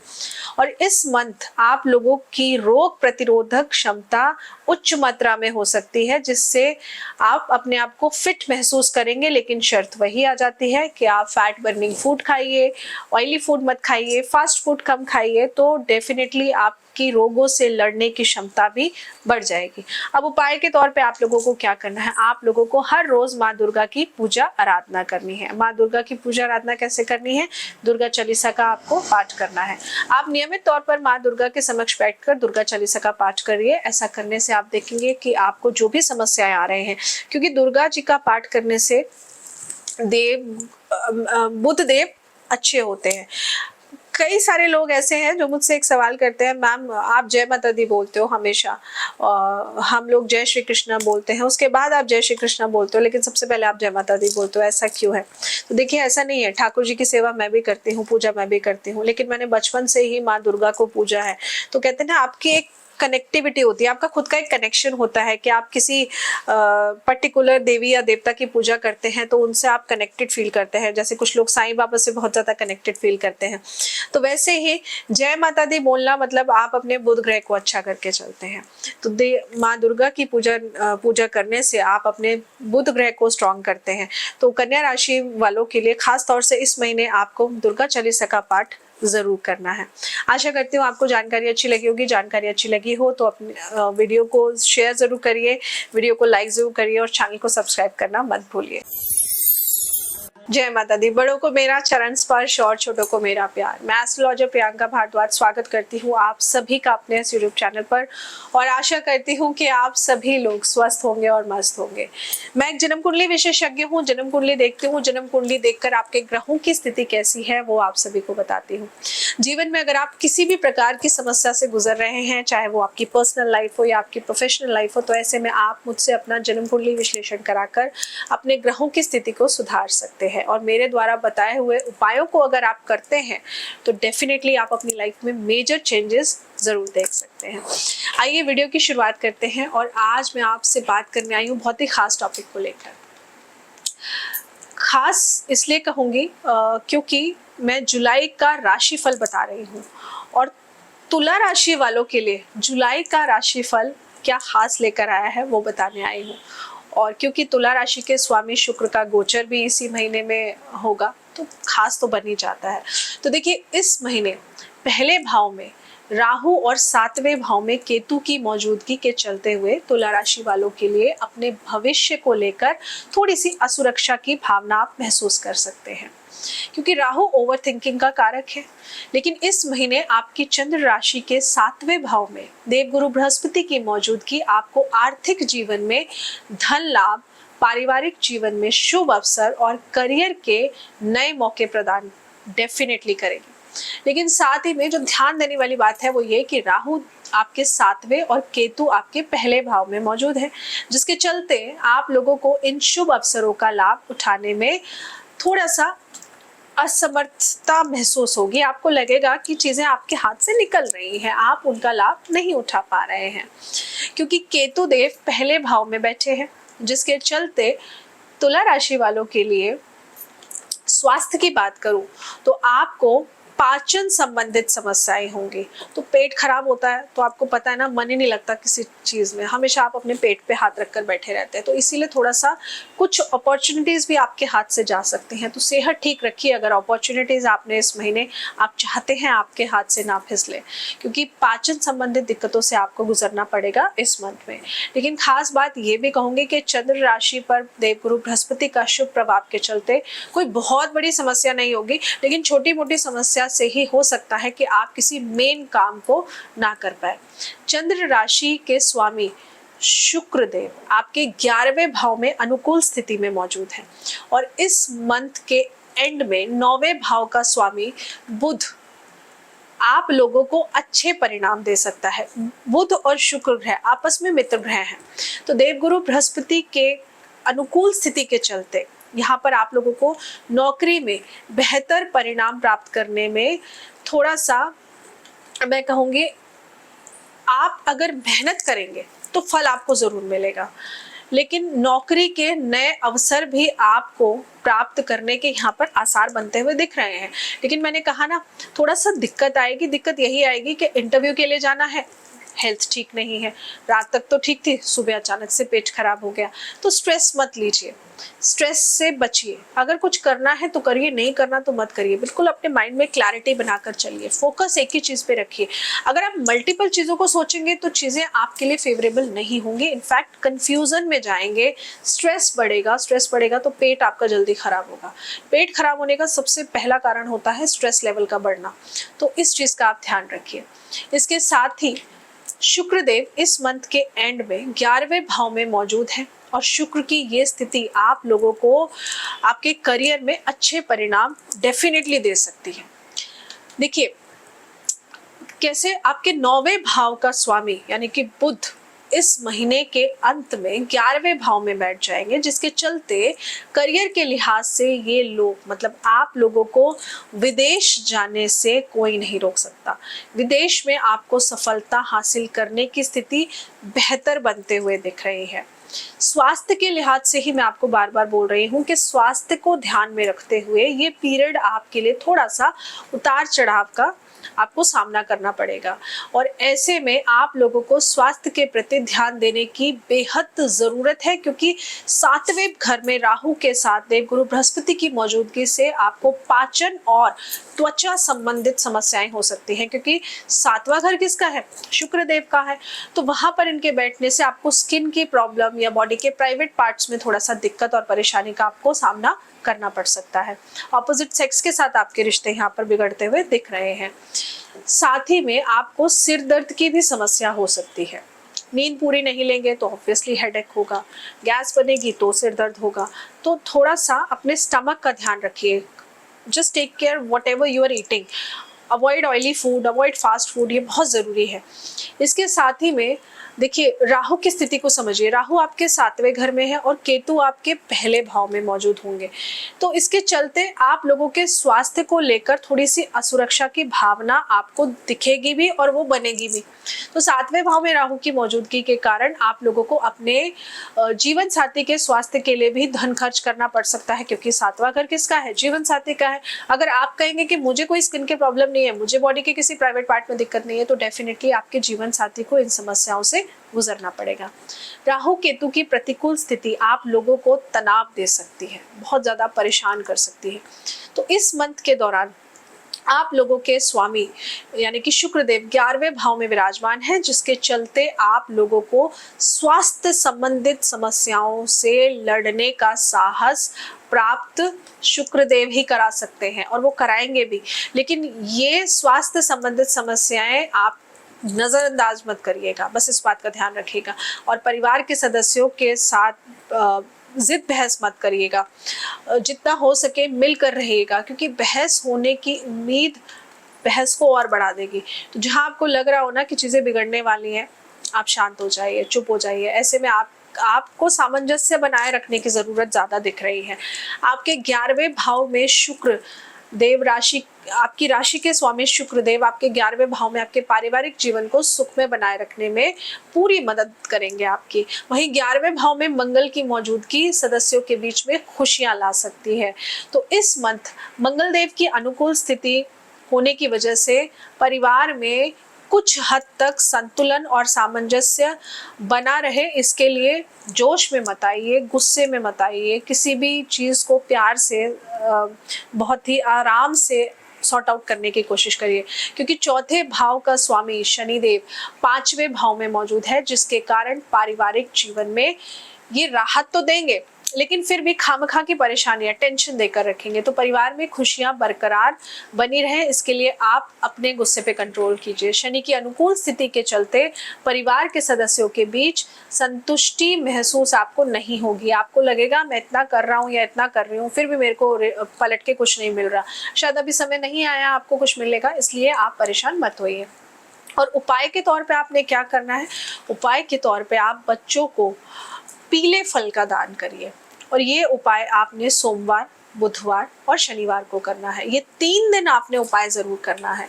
और इस मंथ आप लोगों की रोग प्रतिरोधक क्षमता उच्च मात्रा में हो सकती है, जिससे आप अपने आप को फिट महसूस करेंगे। लेकिन शर्त वही आ जाती है कि आप फैट बर्निंग फूड खाइए, ऑयली फूड मत खाइए, फास्ट फूड कम खाइए, तो डेफिनेटली आपकी रोगों से लड़ने की क्षमता भी बढ़ जाएगी। अब उपाय के तौर पे आप लोगों को क्या करना है, आप लोगों को हर रोज माँ दुर्गा की पूजा आराधना करनी है। माँ दुर्गा की पूजा आराधना कैसे करनी है, दुर्गा चालीसा का आपको पाठ करना है। आप नियमित तौर पर माँ दुर्गा के समक्ष बैठकर दुर्गा चालीसा का पाठ करिए। ऐसा करने से आप देखेंगे कि आपको जो भी समस्याएं आ रहे हैं, क्योंकि दुर्गा जी का पाठ करने से बुध देव अच्छे होते हैं। कई सारे लोग ऐसे हैं जो मुझसे एक सवाल करते हैं, मैम आप जय माता दी बोलते हो हमेशा, हम लोग जय श्री कृष्णा बोलते हैं, उसके बाद आप जय श्री कृष्णा बोलते हो, लेकिन सबसे पहले आप जय माता दी बोलते हो, ऐसा क्यों है? तो देखिए, ऐसा नहीं है। ठाकुर जी की सेवा मैं भी करती हूँ, पूजा मैं भी करती हूँ, लेकिन मैंने बचपन से ही माँ दुर्गा को पूजा है। तो कहते हैं ना, आपकी एक कनेक्टिविटी होती है, आपका खुद का एक कनेक्शन होता है कि आप किसी पर्टिकुलर देवी या देवता की पूजा करते हैं तो उनसे आप कनेक्टेड फील करते हैं। जैसे कुछ लोग साईं बाबा से बहुत ज्यादा कनेक्टेड फील करते हैं, तो वैसे ही जय माता दी बोलना मतलब आप अपने बुध ग्रह को अच्छा करके चलते हैं। तो माँ दुर्गा की पूजा करने से आप अपने बुध ग्रह को स्ट्रॉन्ग करते हैं। तो कन्या राशि वालों के लिए खास तौर से इस महीने आपको दुर्गा चालीसा का पाठ जरूर करना है। आशा करती हूँ आपको जानकारी अच्छी लगी होगी। जानकारी अच्छी लगी हो तो अपने वीडियो को शेयर जरूर करिए, वीडियो को लाइक जरूर करिए और चैनल को सब्सक्राइब करना मत भूलिए। जय माता दी। बड़ों को मेरा चरण स्पर्श और छोटों को मेरा प्यार। मैं एस्ट्रोलॉजर प्रियंका भारद्वाज स्वागत करती हूँ आप सभी का अपने इस यूट्यूब चैनल पर, और आशा करती हूँ कि आप सभी लोग स्वस्थ होंगे और मस्त होंगे। मैं एक जन्म कुंडली विशेषज्ञ हूँ, जन्म कुंडली देखती हूँ, जन्म कुंडली देखकर आपके ग्रहों की स्थिति कैसी है वो आप सभी को बताती हूँ। जीवन में अगर आप किसी भी प्रकार की समस्या से गुजर रहे हैं, चाहे वो आपकी पर्सनल लाइफ हो या आपकी प्रोफेशनल लाइफ हो, तो ऐसे में आप मुझसे अपना जन्म कुंडली विश्लेषण कराकर अपने ग्रहों की स्थिति को सुधार सकते हैं। और मेरे द्वारा बताए हुए उपायों को अगर आप करते हैं तो डेफिनेटली आप अपनी लाइफ में मेजर चेंजेस जरूर देख सकते हैं। आइए वीडियो की शुरुआत करते हैं, और आज मैं आपसे बात करने आई हूँ बहुत ही खास टॉपिक को लेकर। खास इसलिए कहूंगी क्योंकि मैं जुलाई का राशिफल बता रही हूँ, और तुला राशि वालों के लिए जुलाई का राशिफल क्या खास लेकर आया है वो बताने आई हूँ। और क्योंकि तुला राशि के स्वामी शुक्र का गोचर भी इसी महीने में होगा, तो खास तो बन ही जाता है। तो देखिए, इस महीने पहले भाव में राहु और 7वें भाव में केतु की मौजूदगी के चलते हुए तुला राशि वालों के लिए अपने भविष्य को लेकर थोड़ी सी असुरक्षा की भावना आप महसूस कर सकते हैं, क्योंकि राहु ओवर थिंकिंग का कारक है। लेकिन इस महीने आपकी चंद्र राशि के 7वें भाव में देवगुरु बृहस्पति की मौजूदगी आपको आर्थिक जीवन में धन लाभ, पारिवारिक जीवन में शुभ अवसर और करियर के नए मौके प्रदान डेफिनेटली करेगी। लेकिन साथ ही में जो ध्यान देने वाली बात है वो ये कि राहु आपके 7वें और केतु आपके पहले भाव में मौजूद है, जिसके चलते आप लोगों को इन शुभ अवसरों का लाभ उठाने में थोड़ा सा असमर्थता महसूस होगी। आपको लगेगा कि चीजें आपके हाथ से निकल रही हैं, आप उनका लाभ नहीं उठा पा रहे हैं, क्योंकि केतु देव पहले भाव में बैठे हैं, जिसके चलते तुला राशि वालों के लिए स्वास्थ्य की बात करूं तो आपको पाचन संबंधित समस्याएं होंगी। तो पेट खराब होता है तो आपको पता है ना, मन ही नहीं लगता किसी चीज में, हमेशा आप अपने पेट पे हाथ रखकर बैठे रहते हैं। तो इसीलिए थोड़ा सा कुछ अपॉर्चुनिटीज भी आपके हाथ से जा सकती हैं। तो सेहत ठीक रखिए अगर अपॉर्चुनिटीज आपने इस महीने आप चाहते हैं आपके हाथ से ना फिसले, क्योंकि पाचन संबंधित दिक्कतों से आपको गुजरना पड़ेगा इस मंथ में। लेकिन खास बात ये भी कहूंगी कि चंद्र राशि पर देवगुरु बृहस्पति का शुभ प्रभाव के चलते कोई बहुत बड़ी समस्या नहीं होगी, लेकिन छोटी मोटी समस्या से ही हो सकता है कि आप किसी मेन काम को ना कर पाए। चंद्र राशि के स्वामी शुक्र देव आपके 11वें भाव में अनुकूल स्थिति में मौजूद है, और इस मंथ के एंड में 9वें भाव का स्वामी बुध आप लोगों को अच्छे परिणाम दे सकता है। बुध और शुक्र ग्रह आपस में मित्र ग्रह हैं, तो देवगुरु बृहस्पति के अनुकूल स्थिति के चलते यहाँ पर आप लोगों को नौकरी में बेहतर परिणाम प्राप्त करने में थोड़ा सा, मैं कहूँगी, आप अगर मेहनत करेंगे तो फल आपको जरूर मिलेगा, लेकिन नौकरी के नए अवसर भी आपको प्राप्त करने के यहाँ पर आसार बनते हुए दिख रहे हैं। लेकिन मैंने कहा ना, थोड़ा सा दिक्कत आएगी। दिक्कत यही आएगी कि इंटरव्यू के लिए जाना है, हेल्थ ठीक नहीं है, रात तक तो ठीक थी, सुबह अचानक से पेट खराब हो गया। तो स्ट्रेस मत लीजिए, स्ट्रेस से बचिए। अगर कुछ करना है तो करिए, नहीं करना तो मत करिए। बिल्कुल अपने माइंड में क्लैरिटी बनाकर चलिए, फोकस एक ही चीज पे रखिए। अगर आप मल्टीपल चीजों को सोचेंगे तो चीजें आपके लिए फेवरेबल नहीं होंगी, इनफैक्ट कंफ्यूजन में जाएंगे, स्ट्रेस बढ़ेगा। स्ट्रेस बढ़ेगा तो पेट आपका जल्दी खराब होगा। पेट खराब होने का सबसे पहला कारण होता है स्ट्रेस लेवल का बढ़ना, तो इस चीज का आप ध्यान रखिए। इसके साथ ही शुक्रदेव इस मंथ के एंड में 11वें भाव में मौजूद है, और शुक्र की ये स्थिति आप लोगों को आपके करियर में अच्छे परिणाम डेफिनेटली दे सकती है। देखिए कैसे आपके 9वें भाव का स्वामी यानी कि बुध इस महीने के अंत में 11वें भाव में बैठ जाएंगे, जिसके चलते करियर के लिहाज से ये लोग, मतलब आप लोगों को विदेश जाने से कोई नहीं रोक सकता। विदेश में आपको सफलता हासिल करने की स्थिति बेहतर बनते हुए दिख रही है। स्वास्थ्य के लिहाज से ही मैं आपको बार बार बोल रही हूँ कि स्वास्थ्य को ध्यान में रखते हुए ये पीरियड आपके लिए थोड़ा सा उतार चढ़ाव का आपको सामना करना पड़ेगा, और ऐसे में आप लोगों को स्वास्थ्य के प्रति ध्यान देने की बेहद जरूरत है, क्योंकि 7वें घर में राहु के साथ देवगुरु बृहस्पति की मौजूदगी से आपको पाचन और त्वचा संबंधित समस्याएं हो सकती हैं, क्योंकि 7वां घर किसका है? शुक्रदेव का है। तो वहां पर इनके बैठने से आपको स्किन की प्रॉब्लम या बॉडी के प्राइवेट पार्ट्स में थोड़ा सा दिक्कत और परेशानी का आपको सामना करना पड़ सकता है। ऑपोजिट सेक्स के साथ आपके रिश्ते यहाँ पर बिगड़ते हुए दिख रहे हैं। साथ ही में आपको सिर दर्द की भी समस्या हो सकती है। नींद पूरी नहीं लेंगे तो ऑब्वियसली हेडेक होगा, गैस बनेगी तो सिर दर्द होगा। तो थोड़ा सा अपने स्टमक का ध्यान रखिए। Just take care whatever you are eating, avoid oily food, avoid fast food, ये बहुत ज़रूरी है। इसके साथ ही में देखिए राहु की स्थिति को समझिए। राहु आपके 7वें घर में है और केतु आपके पहले भाव में मौजूद होंगे, तो इसके चलते आप लोगों के स्वास्थ्य को लेकर थोड़ी सी असुरक्षा की भावना आपको दिखेगी भी और वो बनेगी भी। तो 7वें भाव में राहु की मौजूदगी के कारण आप लोगों को अपने जीवन साथी के स्वास्थ्य के लिए भी धन खर्च करना पड़ सकता है, क्योंकि 7वां घर किसका है? जीवन साथी का है। अगर आप कहेंगे कि मुझे कोई स्किन की प्रॉब्लम नहीं है, मुझे बॉडी के किसी प्राइवेट पार्ट में दिक्कत नहीं है, तो डेफिनेटली आपके जीवन साथी को इन समस्याओं से गुजरना पड़ेगा। राहु केतु की प्रतिकूल स्थिति आप लोगों को तनाव दे सकती है, बहुत ज्यादा परेशान कर सकती है। तो इस मंथ के दौरान आप लोगों के स्वामी यानी कि शुक्रदेव 11वें भाव में विराजमान है, जिसके चलते आप लोगों को स्वास्थ्य संबंधित समस्याओं से लड़ने का साहस प्राप्त शुक्रदेव ही करा सकते हैं, और वो कराएंगे भी। लेकिन ये स्वास्थ्य संबंधित समस्याएं आप नजरअंदाज मत करिएगा, बस इस बात का ध्यान रखिएगा। और परिवार के सदस्यों के साथ जिद बहस मत करिएगा, जितना हो सके मिलकर रहिएगा, क्योंकि बहस होने की उम्मीद बहस को और बढ़ा देगी। तो जहां आपको लग रहा हो ना कि चीजें बिगड़ने वाली हैं, आप शांत हो जाइए, चुप हो जाइए। ऐसे में आपको सामंजस्य बनाए रखने की जरूरत ज्यादा दिख रही है। आपके 11वें भाव में शुक्र देव राशि, आपकी राशि के स्वामी शुक्रदेव आपके 11वें भाव में आपके पारिवारिक जीवन को सुख में बनाए रखने में पूरी मदद करेंगे आपकी। वहीं 11वें भाव में मंगल की मौजूदगी सदस्यों के बीच में खुशियां ला सकती है। तो इस मंथ मंगल देव की अनुकूल स्थिति होने की वजह से परिवार में कुछ हद तक संतुलन और सामंजस्य बना रहे, इसके लिए जोश में मत आइए, गुस्से में मत आइए। किसी भी चीज को प्यार से बहुत ही आराम से सॉर्ट आउट करने की कोशिश करिए, क्योंकि चौथे भाव का स्वामी शनिदेव 5वें भाव में मौजूद है, जिसके कारण पारिवारिक जीवन में ये राहत तो देंगे, लेकिन फिर भी खामखा की परेशानियां, टेंशन देकर रखेंगे। तो परिवार में खुशियां बरकरार बनी रहे, इसके लिए आप अपने गुस्से पे कंट्रोल कीजिए। शनि की अनुकूल स्थिति के चलते परिवार के सदस्यों के बीच संतुष्टि महसूस आपको नहीं होगी। आपको लगेगा मैं इतना कर रहा हूँ या इतना कर रही हूँ, फिर भी मेरे को पलट के कुछ नहीं मिल रहा, शायद अभी समय नहीं आया आपको कुछ मिलेगा, इसलिए आप परेशान मत होइए। और उपाय के तौर पे आपने क्या करना है, उपाय के तौर पे आप बच्चों को पीले फल का दान करिए। और ये उपाय आपने सोमवार, बुधवार और शनिवार को करना है। ये 3 दिन आपने उपाय जरूर करना है।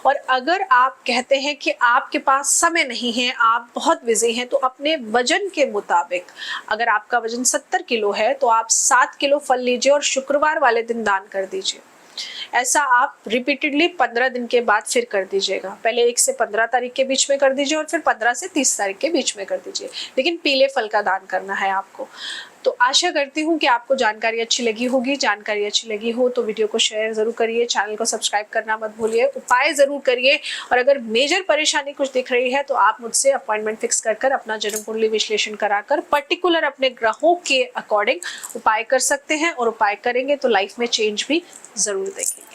और अगर आप कहते हैं कि आपके पास समय नहीं है, आप बहुत बिजी हैं, तो अपने वजन के मुताबिक, अगर आपका वजन 70 किलो है तो आप 7 किलो फल लीजिए और शुक्रवार वाले दिन दान कर दीजिए। ऐसा आप रिपीटेडली 15 दिन के बाद फिर कर दीजिएगा। पहले 1 से 15 तारीख के बीच में कर दीजिए और फिर 15 से 30 तारीख के बीच में कर दीजिए, लेकिन पीले फल का दान करना है आपको। तो आशा करती हूँ कि आपको जानकारी अच्छी लगी होगी। जानकारी अच्छी लगी हो तो वीडियो को शेयर जरूर करिए, चैनल को सब्सक्राइब करना मत भूलिए, उपाय जरूर करिए। और अगर मेजर परेशानी कुछ दिख रही है तो आप मुझसे अपॉइंटमेंट फिक्स कर अपना जन्म कुंडली विश्लेषण कराकर पर्टिकुलर अपने ग्रहों के अकॉर्डिंग उपाय कर सकते हैं। और उपाय करेंगे तो लाइफ में चेंज भी जरूर देखेंगे।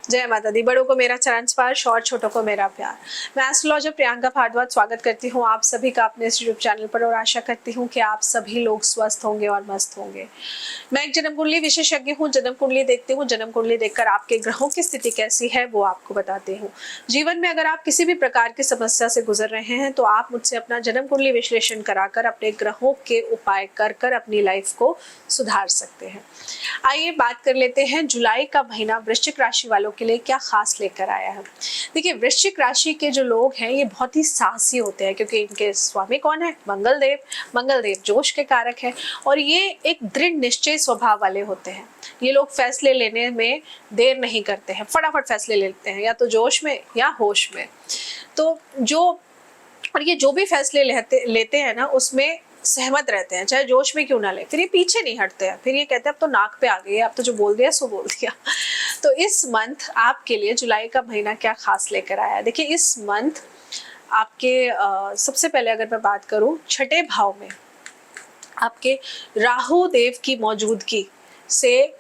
जय माता दी। बड़ों को मेरा चरण स्पर्श और छोटों को मेरा प्यार। मैं एस्ट्रोलॉजर प्रियंका भारद्वाज स्वागत करती हूँ आप सभी का अपने इस यूट्यूब चैनल पर और आशा करती हूँ कि आप सभी लोग स्वस्थ होंगे और मस्त होंगे। मैं एक जन्म कुंडली विशेषज्ञ हूँ, जन्म कुंडली देखती हूँ। जन्म कुंडली देखकर आपके ग्रहों की स्थिति कैसी है वो आपको बताती हूँ। जीवन में अगर आप किसी भी प्रकार की समस्या से गुजर रहे हैं तो आप मुझसे अपना जन्म कुंडली विश्लेषण कराकर अपने ग्रहों के उपाय कर अपनी लाइफ को सुधार सकते हैं। आइए बात कर लेते हैं जुलाई का महीना वृश्चिक राशि वालों के लिए क्या खास लेकर आया है। देखिए, वृश्चिक राशि के जो लोग हैं ये बहुत ही साहसी होते हैं, क्योंकि इनके स्वामी कौन है? मंगलदेव। मंगलदेव जोश के कारक है और ये एक दृढ़ निश्चय स्वभाव वाले होते हैं। ये लोग फैसले लेने में देर नहीं करते हैं, फटाफट फैसले लेते हैं, या तो जोश में या होश में। तो ये जो भी फैसले लेते हैं ना, उसमें सहमत रहते हैं, चाहे जोश में क्यों ना ले। फिर ये पीछे नहीं हटते हैं, फिर ये कहते हैं अब तो नाक पे आ गई है, अब तो जो बोल दिया सो बोल दिया। तो इस मंथ आपके लिए जुलाई का महीना क्या खास लेकर आया है। देखिए, इस मंथ आपके सबसे पहले अगर मैं बात करूं, छठे भाव में आपके राहु देव की मौजूदगी से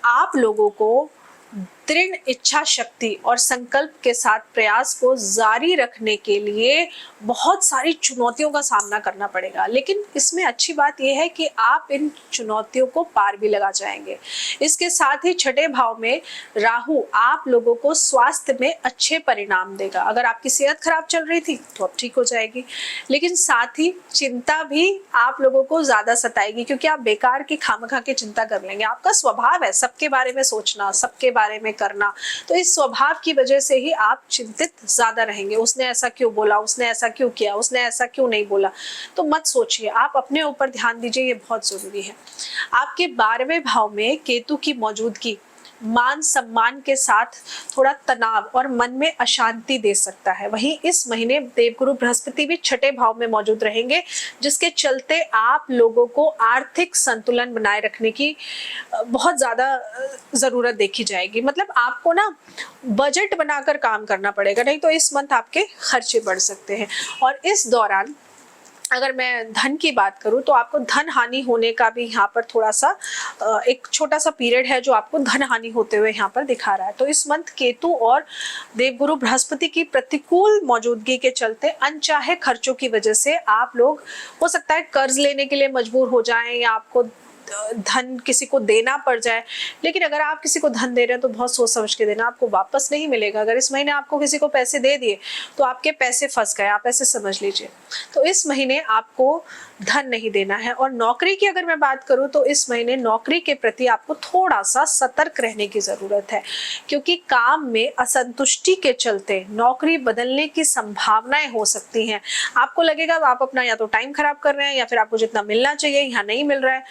आप लोगों को दृढ़ इच्छा शक्ति और संकल्प के साथ प्रयास को जारी रखने के लिए बहुत सारी चुनौतियों का सामना करना पड़ेगा। लेकिन इसमें अच्छी बात यह है कि आप इन चुनौतियों को पार भी लगा जाएंगे। इसके साथ ही छठे भाव में राहु आप लोगों को स्वास्थ्य में अच्छे परिणाम देगा। अगर आपकी सेहत खराब चल रही थी तो अब ठीक हो जाएगी, लेकिन साथ ही चिंता भी आप लोगों को ज्यादा सताएगी, क्योंकि आप बेकार की खामखा की चिंता कर लेंगे। आपका स्वभाव है सबके बारे में सोचना, सबके बारे में करना, तो इस स्वभाव की वजह से ही आप चिंतित ज्यादा रहेंगे। उसने ऐसा क्यों बोला, उसने ऐसा क्यों किया, उसने ऐसा क्यों नहीं बोला। तो मत सोचिए, आप अपने ऊपर ध्यान दीजिए, ये बहुत जरूरी है। आपके 12वें भाव में केतु की मौजूदगी मान सम्मान के साथ थोड़ा तनाव और मन में अशांति दे सकता है। वहीं इस महीने देवगुरु बृहस्पति भी छठे भाव में मौजूद रहेंगे, जिसके चलते आप लोगों को आर्थिक संतुलन बनाए रखने की बहुत ज्यादा जरूरत देखी जाएगी। मतलब आपको ना बजट बनाकर काम करना पड़ेगा, नहीं तो इस मंथ आपके खर्चे बढ़ सकते हैं। और इस दौरान अगर मैं धन की बात करूं तो आपको धन हानि होने का भी यहाँ पर थोड़ा सा एक छोटा सा पीरियड है जो आपको धन हानि होते हुए यहाँ पर दिखा रहा है। तो इस मंथ केतु और देवगुरु बृहस्पति की प्रतिकूल मौजूदगी के चलते अनचाहे खर्चों की वजह से आप लोग हो सकता है कर्ज लेने के लिए मजबूर हो जाएं, या आपको धन किसी को देना पड़ जाए। लेकिन अगर आप किसी को धन दे रहे हैं तो बहुत सोच समझ के देना, आपको वापस नहीं मिलेगा। अगर इस महीने आपको किसी को पैसे दे दिए तो आपके पैसे फंस गए, आप ऐसे समझ लीजिए। तो इस महीने आपको धन नहीं देना है। और नौकरी की अगर मैं बात करूं तो इस महीने नौकरी के प्रति आपको थोड़ा सा सतर्क रहने की जरूरत है, क्योंकि काम में असंतुष्टि के चलते नौकरी बदलने की संभावनाएं हो सकती हैं। आपको लगेगा आप अपना या तो टाइम खराब कर रहे हैं, या फिर आपको जितना मिलना चाहिए यहाँ नहीं मिल रहा है।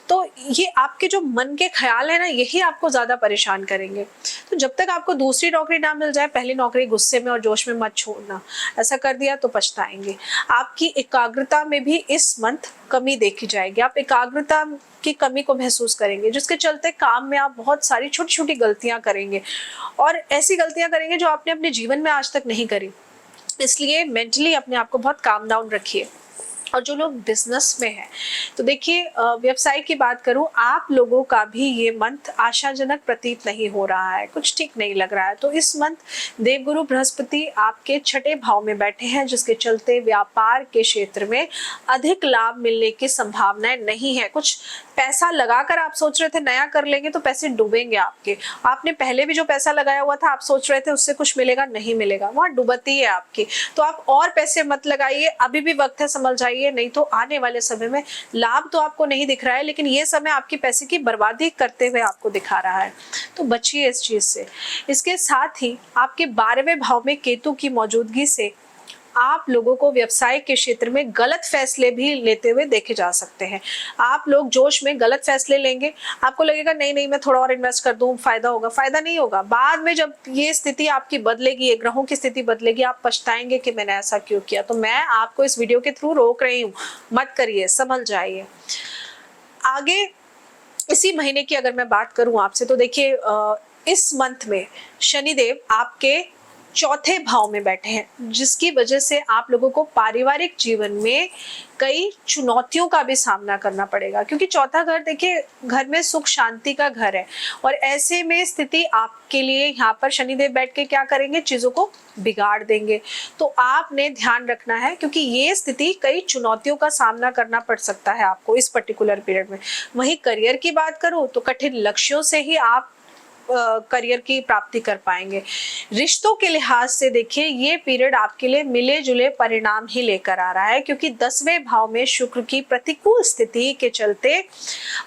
तो ये आपके जो मन के ख्याल है ना, यही आपको ज्यादा परेशान करेंगे। तो जब तक आपको दूसरी नौकरी ना मिल जाए, पहली नौकरी गुस्से में और जोश में मत छोड़ना। ऐसा कर दिया तो पछताएंगे। आपकी एकाग्रता में भी इस मंथ कमी देखी जाएगी। आप एकाग्रता की कमी को महसूस करेंगे, जिसके चलते काम में आप बहुत सारी छोटी छोटी गलतियां करेंगे, और ऐसी गलतियां करेंगे जो आपने अपने जीवन में आज तक नहीं करी। इसलिए मेंटली अपने आप को बहुत काम डाउन रखिए। और जो लोग बिजनेस में हैं, तो देखिए व्यवसाय की बात करूं, आप लोगों का भी ये मंथ आशाजनक प्रतीत नहीं हो रहा है, कुछ ठीक नहीं लग रहा है। तो इस मंथ देवगुरु बृहस्पति आपके छठे भाव में बैठे हैं, जिसके चलते व्यापार के क्षेत्र में अधिक लाभ मिलने की संभावनाएं नहीं है। कुछ पैसा लगाकर आप सोच रहे थे नया कर लेंगे, तो पैसे डूबेंगे आपके। आपने पहले भी जो पैसा लगाया हुआ था, आप सोच रहे थे उससे कुछ मिलेगा, नहीं मिलेगा, वहां डुबती है आपकी। तो आप और पैसे मत लगाइए, अभी भी वक्त है, समझ जाइए, नहीं तो आने वाले समय में लाभ तो आपको नहीं दिख रहा है, लेकिन ये समय आपकी पैसे की बर्बादी करते हुए आपको दिखा रहा है। तो बचिए इस चीज से। इसके साथ ही आपके 12वें भाव में केतु की मौजूदगी से आप लोगों को व्यवसाय के क्षेत्र में गलत फैसले भी लेते हुए देखे जा सकते हैं। आप लोग जोश में गलत फैसले लेंगे, आपको लगेगा नहीं नहीं मैं थोड़ा और इन्वेस्ट कर दूं, फायदा होगा। फायदा नहीं होगा, बाद में जब ये स्थिति आपकी बदलेगी, ये ग्रहों की स्थिति बदलेगी, आप पछताएंगे कि मैंने ऐसा क्यों किया। तो मैं आपको इस वीडियो के थ्रू रोक रही हूँ, मत करिए, संभल जाइए। आगे इसी महीने की अगर मैं बात करूं आपसे, तो देखिए इस मंथ में शनिदेव आपके चौथे भाव में बैठे हैं, जिसकी वजह से आप लोगों को पारिवारिक जीवन में कई चुनौतियों का भी सामना करना पड़ेगा, क्योंकि चौथा घर देखिए घर में सुख शांति का घर है। और ऐसे में स्थिति आपके लिए यहाँ पर शनिदेव बैठ के क्या करेंगे, चीजों को बिगाड़ देंगे। तो आपने ध्यान रखना है, क्योंकि ये स्थिति कई चुनौतियों का सामना करना पड़ सकता है आपको इस पर्टिकुलर पीरियड में। वहीं करियर की बात करूं तो कठिन लक्ष्यों से ही आप करियर की प्राप्ति कर पाएंगे। रिश्तों के लिहाज से देखिए ये पीरियड आपके लिए मिले जुले परिणाम ही लेकर आ रहा है, क्योंकि 10वें भाव में शुक्र की प्रतिकूल स्थिति के चलते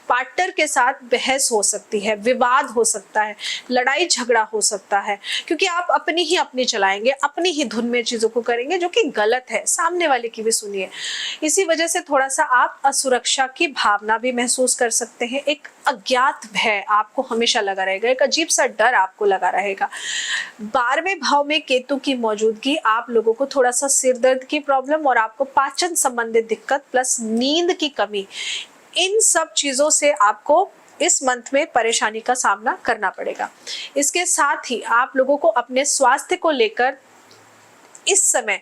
पार्टनर के साथ बहस हो सकती है, विवाद हो सकता है, लड़ाई झगड़ा हो सकता है, क्योंकि आप अपनी चलाएंगे, अपनी ही धुन में चीजों को करेंगे, जो कि गलत है। सामने वाले की भी सुनिए। इसी वजह से थोड़ा सा आप असुरक्षा की भावना भी महसूस कर सकते हैं। एक अज्ञात भय आपको हमेशा लगा रहेगा, एक अजीब सा डर आपको लगा रहेगा। 12वें भाव में केतु की मौजूदगी आप लोगों को थोड़ा सा सिर दर्द की प्रॉब्लम और आपको पाचन संबंधित दिक्कत प्लस नींद की कमी, इन सब चीजों से आपको इस मंथ में परेशानी का सामना करना पड़ेगा। इसके साथ ही आप लोगों को अपने स्वास्थ्य को लेकर इस समय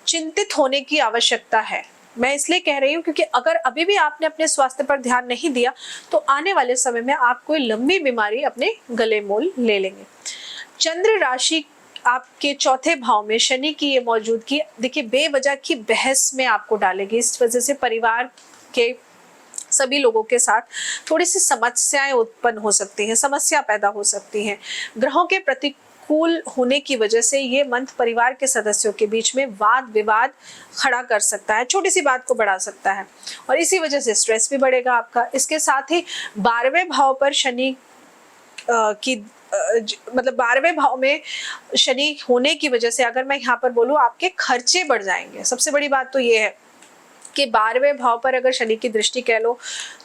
चिंतित होने की आवश्यकता है। मैं इसलिए कह रही हूँ क्योंकि अगर अभी भी आपने अपने स्वास्थ्य पर ध्यान नहीं दिया, तो आने वाले समय में आप कोई लंबी बीमारी अपने गले मोल ले लेंगे। चंद्र राशि आपके चौथे भाव में शनि की ये मौजूदगी देखिए बेवजह की बहस में आपको डालेगी। इस वजह से परिवार के सभी लोगों के साथ थोड़ी सी समस्याएं उत्पन्न हो सकती हैं, समस्या पैदा हो सकती हैं। ग्रहों के प्रतिकूल होने की वजह से ये मंथ परिवार के सदस्यों के बीच में वाद विवाद खड़ा कर सकता है, छोटी सी बात को बढ़ा सकता है, और इसी वजह से स्ट्रेस भी बढ़ेगा आपका। इसके साथ ही 12वें भाव पर शनि मतलब 12वें भाव में शनि होने की वजह से अगर मैं यहाँ पर बोलूँ, आपके खर्चे बढ़ जाएंगे। सबसे बड़ी बात तो ये है कि 12वें भाव पर अगर शनि की दृष्टि कह लो,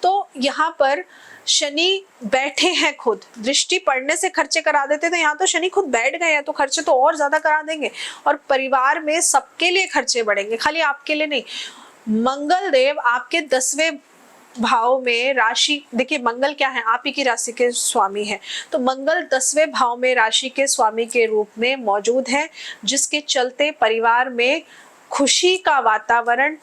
तो यहाँ पर शनि बैठे हैं, खुद दृष्टि पड़ने से खर्चे करा देते थे, यहाँ तो शनि खुद बैठ गए हैं, तो खर्चे तो और ज्यादा करा देंगे और परिवार में सबके लिए खर्चे बढ़ेंगे, खाली आपके लिए नहीं। मंगल देव आपके 10वें भाव में राशि, देखिए मंगल क्या है, आप ही की राशि के स्वामी है, तो मंगल 10वें भाव में राशि के स्वामी के रूप में मौजूद है, जिसके चलते परिवार में खुशी का वातावरण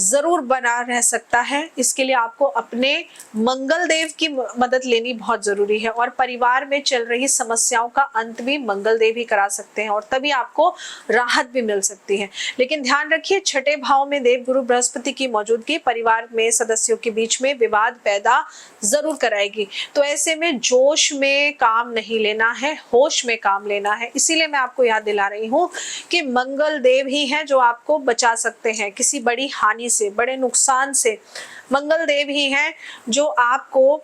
जरूर बना रह सकता है। इसके लिए आपको अपने मंगल देव की मदद लेनी बहुत जरूरी है, और परिवार में चल रही समस्याओं का अंत भी मंगल देव ही करा सकते हैं, और तभी आपको राहत भी मिल सकती है। लेकिन ध्यान रखिए, छठे भाव में देव गुरु बृहस्पति की मौजूदगी परिवार में सदस्यों के बीच में विवाद पैदा जरूर कराएगी। तो ऐसे में जोश में काम नहीं लेना है, होश में काम लेना है। इसीलिए मैं आपको याद दिला रही हूँ कि मंगल देव ही हैं जो आपको बचा सकते हैं किसी बड़ी हानि से, बड़े नुकसान से। मंगल देव ही हैं जो आपको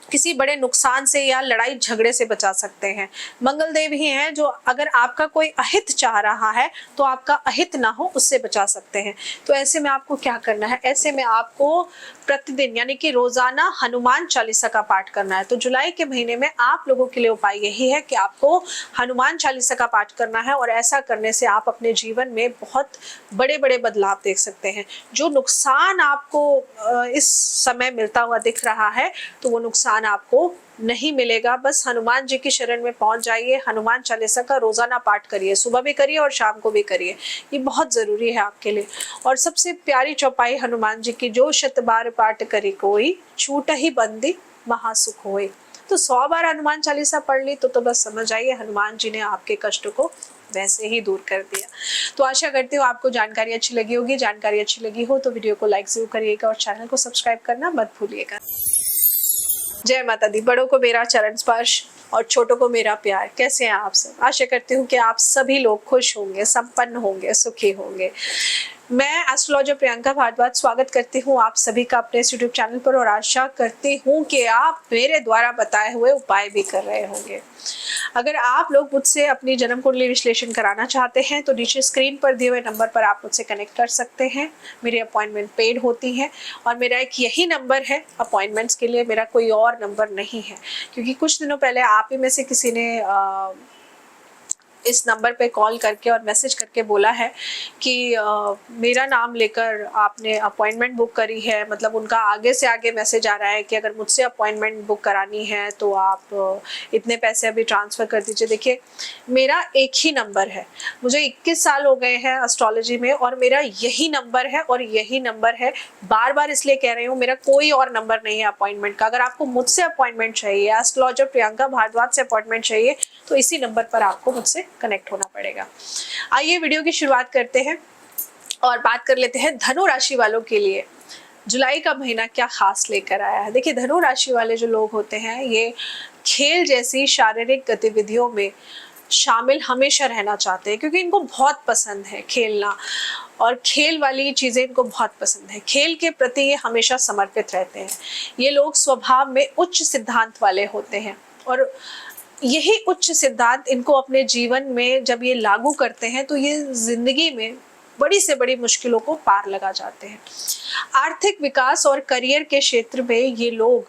किसी बड़े नुकसान से या लड़ाई झगड़े से बचा सकते हैं। मंगल देव ही हैं जो अगर आपका कोई अहित चाह रहा है तो आपका अहित ना हो उससे बचा सकते हैं। तो ऐसे में आपको क्या करना है, ऐसे में आपको प्रतिदिन यानी कि रोजाना हनुमान चालीसा का पाठ करना है। तो जुलाई के महीने में आप लोगों के लिए उपाय यही है कि आपको हनुमान चालीसा का पाठ करना है, और ऐसा करने से आप अपने जीवन में बहुत बड़े बड़े बदलाव देख सकते हैं। जो नुकसान आपको इस समय मिलता हुआ दिख रहा है, तो वो नुकसान आपको नहीं मिलेगा। बस हनुमान जी की शरण में पहुंच जाइए, हनुमान चालीसा का रोजाना पाठ करिए, सुबह भी करिए और शाम को भी करिए, ये बहुत जरूरी है आपके लिए। और सबसे प्यारी चौपाई हनुमान जी की, जो शत बार पाठ करी कोई, छूट ही बंदी महासुख होए। तो 100 बार हनुमान चालीसा पढ़ ली तो बस समझ आइए हनुमान जी ने आपके कष्ट को वैसे ही दूर कर दिया। तो आशा करती हूँ आपको जानकारी अच्छी लगी होगी। जानकारी अच्छी लगी हो तो वीडियो को लाइक जरूर करिएगा और चैनल को सब्सक्राइब करना मत भूलिएगा। जय माता दी। बड़ों को मेरा चरण स्पर्श और छोटों को मेरा प्यार। कैसे हैं आप सब? आशा करती हूँ कि आप सभी लोग खुश होंगे, संपन्न होंगे, सुखी होंगे। मैं एस्ट्रोलॉजर प्रियंका भारद्वाज स्वागत करती हूँ आप सभी का अपने यूट्यूब चैनल पर और आशा करती हूँ कि आप मेरे द्वारा बताए हुए उपाय भी कर रहे होंगे। अगर आप लोग मुझसे अपनी जन्म कुंडली विश्लेषण कराना चाहते हैं तो नीचे स्क्रीन पर दिए हुए नंबर पर आप मुझसे कनेक्ट कर सकते हैं। मेरी अपॉइंटमेंट पेड होती है और मेरा एक यही नंबर है अपॉइंटमेंट्स के लिए, मेरा कोई और नंबर नहीं है। क्योंकि कुछ दिनों पहले आप ही में से किसी ने इस नंबर पे कॉल करके और मैसेज करके बोला है कि मेरा नाम लेकर आपने अपॉइंटमेंट बुक करी है। मतलब उनका आगे से आगे मैसेज आ रहा है कि अगर मुझसे अपॉइंटमेंट बुक करानी है तो आप इतने पैसे अभी ट्रांसफ़र कर दीजिए। देखिए, मेरा एक ही नंबर है, मुझे 21 साल हो गए हैं एस्ट्रोलॉजी में और मेरा यही नंबर है और यही नंबर है। बार बार इसलिए कह रही हूँ, मेरा कोई और नंबर नहीं है अपॉइंटमेंट का। अगर आपको मुझसे अपॉइंटमेंट चाहिए, एस्ट्रोलॉजर प्रियंका भारद्वाज से अपॉइंटमेंट चाहिए तो इसी नंबर पर आपको मुझसे कनेक्ट होना पड़ेगा। आइए वीडियो की शुरुआत करते हैं और बात कर लेते हैं धनु राशि वालों के लिए जुलाई का महीना क्या खास लेकर आया है। देखिए, धनु राशि वाले जो लोग होते हैं ये खेल जैसी शारीरिक गतिविधियों में शामिल हमेशा रहना चाहते हैं, क्योंकि इनको बहुत पसंद है खेलना और खेल वाली चीज़ें इनको बहुत पसंद है। खेल के प्रति ये हमेशा समर्पित रहते हैं। ये लोग स्वभाव में उच्च सिद्धांत वाले होते हैं और यही उच्च सिद्धांत इनको अपने जीवन में जब ये लागू करते हैं तो ये जिंदगी में बड़ी से बड़ी मुश्किलों को पार लगा जाते हैं। आर्थिक विकास और करियर के क्षेत्र में ये लोग,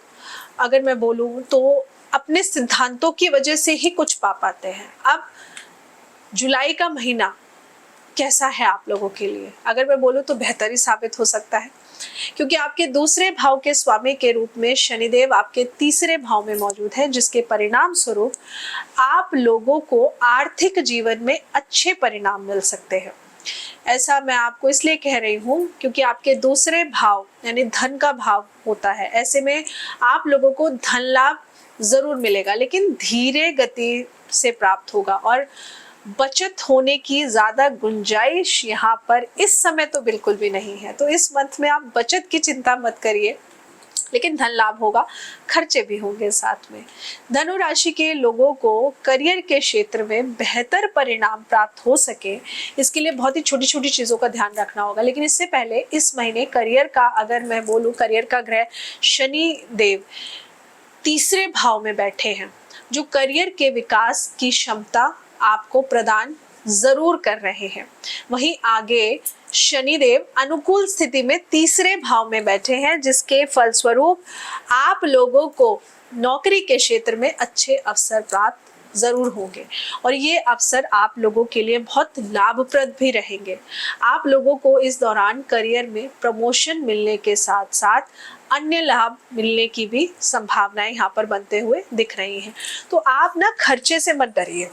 अगर मैं बोलूं तो अपने सिद्धांतों की वजह से ही कुछ पा पाते हैं। अब जुलाई का महीना कैसा है आप लोगों के लिए? अगर मैं बोलूं तो बेहतर ही साबित हो सकता है, क्योंकि आपके दूसरे भाव के स्वामी के रूप में शनिदेव आपके तीसरे भाव में मौजूद है, जिसके परिणाम स्वरूप आप लोगों को आर्थिक जीवन में अच्छे परिणाम मिल सकते हैं। ऐसा मैं आपको इसलिए कह रही हूँ क्योंकि आपके दूसरे भाव यानी धन का भाव होता है। ऐसे में आप लोगों को धन लाभ जरूर मिलेगा, लेकिन धीरे गति से प्राप्त होगा और बचत होने की ज्यादा गुंजाइश यहाँ पर इस समय तो बिल्कुल भी नहीं है। तो इस मंथ में आप बचत की चिंता मत करिए, लेकिन धन लाभ होगा, खर्चे भी होंगे साथ में। धनु राशि के लोगों को करियर के क्षेत्र में बेहतर परिणाम प्राप्त हो सके, इसके लिए बहुत ही छोटी छोटी चीज़ों का ध्यान रखना होगा। लेकिन इससे पहले इस महीने करियर का, अगर मैं बोलूँ, करियर का ग्रह शनि देव तीसरे भाव में बैठे हैं, जो करियर के विकास की क्षमता आपको प्रदान जरूर कर रहे हैं। वहीं आगे शनिदेव अनुकूल स्थिति में तीसरे भाव में बैठे हैं, जिसके फलस्वरूप आप लोगों को नौकरी के क्षेत्र में अच्छे अवसर प्राप्त जरूर होंगे और ये अवसर आप लोगों के लिए बहुत लाभप्रद भी रहेंगे। आप लोगों को इस दौरान करियर में प्रमोशन मिलने के साथ साथ अन्य लाभ मिलने की भी संभावनाएं यहाँ पर बनते हुए दिख रही हैं। तो आप ना खर्चे से मत डरिए,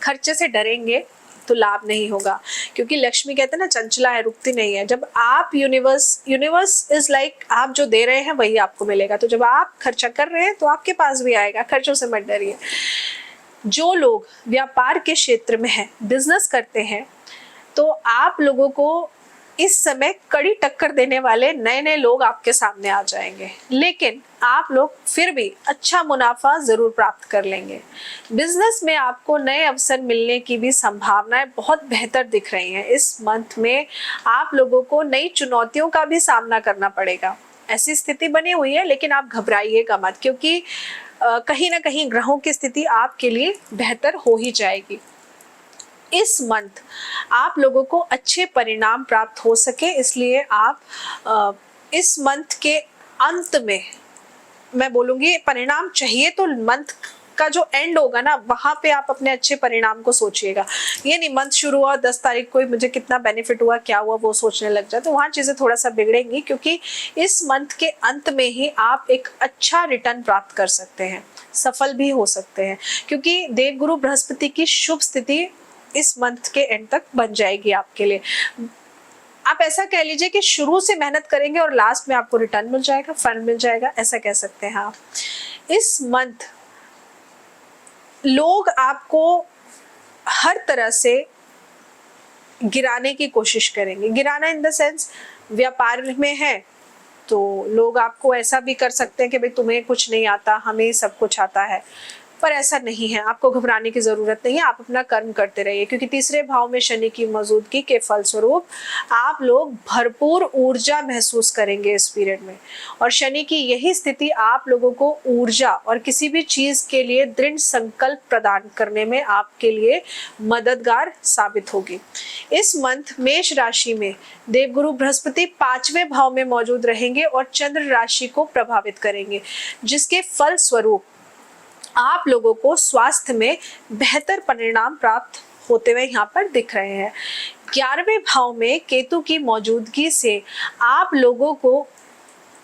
खर्चे से डरेंगे तो लाभ नहीं होगा, क्योंकि लक्ष्मी कहते हैं ना, चंचला है, रुकती नहीं है। जब आप यूनिवर्स इज लाइक, आप जो दे रहे हैं वही आपको मिलेगा। तो जब आप खर्चा कर रहे हैं तो आपके पास भी आएगा, खर्चों से मत डरिए। जो लोग व्यापार के क्षेत्र में हैं, बिजनेस करते हैं, तो आप लोगों को इस समय कड़ी टक्कर देने वाले नए नए लोग आपके सामने आ जाएंगे, लेकिन आप लोग फिर भी अच्छा मुनाफा जरूर प्राप्त कर लेंगे। बिजनेस में आपको नए अवसर मिलने की भी संभावनाएं बहुत बेहतर दिख रही हैं। इस मंथ में आप लोगों को नई चुनौतियों का भी सामना करना पड़ेगा, ऐसी स्थिति बनी हुई है। लेकिन आप घबराइएगा मत, क्योंकि कहीं ना कहीं ग्रहों की स्थिति आपके लिए बेहतर हो ही जाएगी। इस मंथ आप लोगों को अच्छे परिणाम प्राप्त हो सके, इसलिए आप इस मंथ के अंत में, मैं बोलूँगी परिणाम चाहिए तो मंथ का जो एंड होगा ना, वहां पे आप अपने अच्छे परिणाम को सोचिएगा। ये नहीं मंथ शुरू हुआ 10 तारीख को मुझे कितना बेनिफिट हुआ, क्या हुआ, वो सोचने लग जाए, तो वहां चीजें थोड़ा सा बिगड़ेंगी, क्योंकि इस मंथ के अंत में ही आप एक अच्छा रिटर्न प्राप्त कर सकते हैं, सफल भी हो सकते हैं, क्योंकि देवगुरु बृहस्पति की शुभ स्थिति इस मंथ के एंड तक बन जाएगी आपके लिए। आप ऐसा कह लीजिए कि शुरू से मेहनत करेंगे और लास्ट में आपको रिटर्न मिल जाएगा, फंड मिल जाएगा, ऐसा कह सकते हैं आप। इस मंथ लोग आपको हर तरह से गिराने की कोशिश करेंगे। गिराना इन द सेंस, व्यापार में है तो लोग आपको ऐसा भी कर सकते हैं कि भाई तुम्हें कुछ नहीं आता, हमें सब कुछ आता है, पर ऐसा नहीं है। आपको घबराने की जरूरत नहीं है, आप अपना कर्म करते रहिए, क्योंकि तीसरे भाव में शनि की मौजूदगी के फलस्वरूप आप लोग भरपूर ऊर्जा महसूस करेंगे इस पीरियड में। और शनि की यही स्थिति आप लोगों को ऊर्जा और किसी भी चीज के लिए दृढ़ संकल्प प्रदान करने में आपके लिए मददगार साबित होगी। इस मंथ मेष राशि में देवगुरु बृहस्पति 5वें भाव में मौजूद रहेंगे और चंद्र राशि को प्रभावित करेंगे, जिसके फल स्वरूप आप लोगों को स्वास्थ्य में बेहतर परिणाम प्राप्त होते हुए यहाँ पर दिख रहे हैं। 11वें भाव में केतु की मौजूदगी से आप लोगों को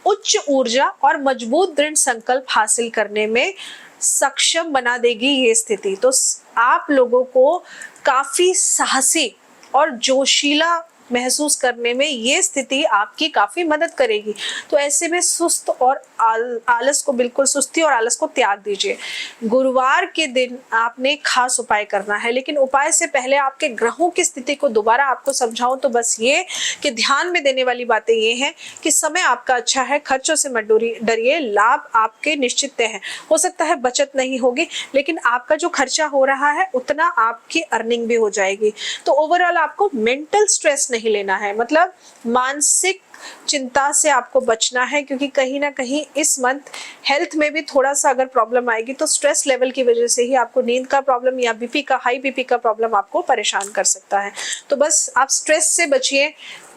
उच्च ऊर्जा और मजबूत दृढ़ संकल्प हासिल करने में सक्षम बना देगी ये स्थिति। तो आप लोगों को काफी साहसी और जोशीला महसूस करने में ये स्थिति आपकी काफी मदद करेगी। तो ऐसे में सुस्त और आलस को, बिल्कुल सुस्ती और आलस को त्याग दीजिए। गुरुवार के दिन आपने खास उपाय करना है, लेकिन उपाय से पहले आपके ग्रहों की स्थिति को दोबारा आपको समझाऊं तो बस ये कि ध्यान में देने वाली बातें ये हैं कि समय आपका अच्छा है, खर्चों से मत डरिए, लाभ आपके निश्चित तय हैं। हो सकता है बचत नहीं होगी, लेकिन आपका जो खर्चा हो रहा है उतना आपकी अर्निंग भी हो जाएगी। तो ओवरऑल आपको मेंटल स्ट्रेस नहीं लेना है, मतलब मानसिक चिंता से आपको बचना है, क्योंकि कहीं ना कहीं इस मंथ हेल्थ में भी थोड़ा सा अगर प्रॉब्लम आएगी तो स्ट्रेस लेवल की वजह से ही आपको नींद का प्रॉब्लम या हाई बीपी का प्रॉब्लम आपको परेशान कर सकता है। तो बस आप स्ट्रेस से बचिए,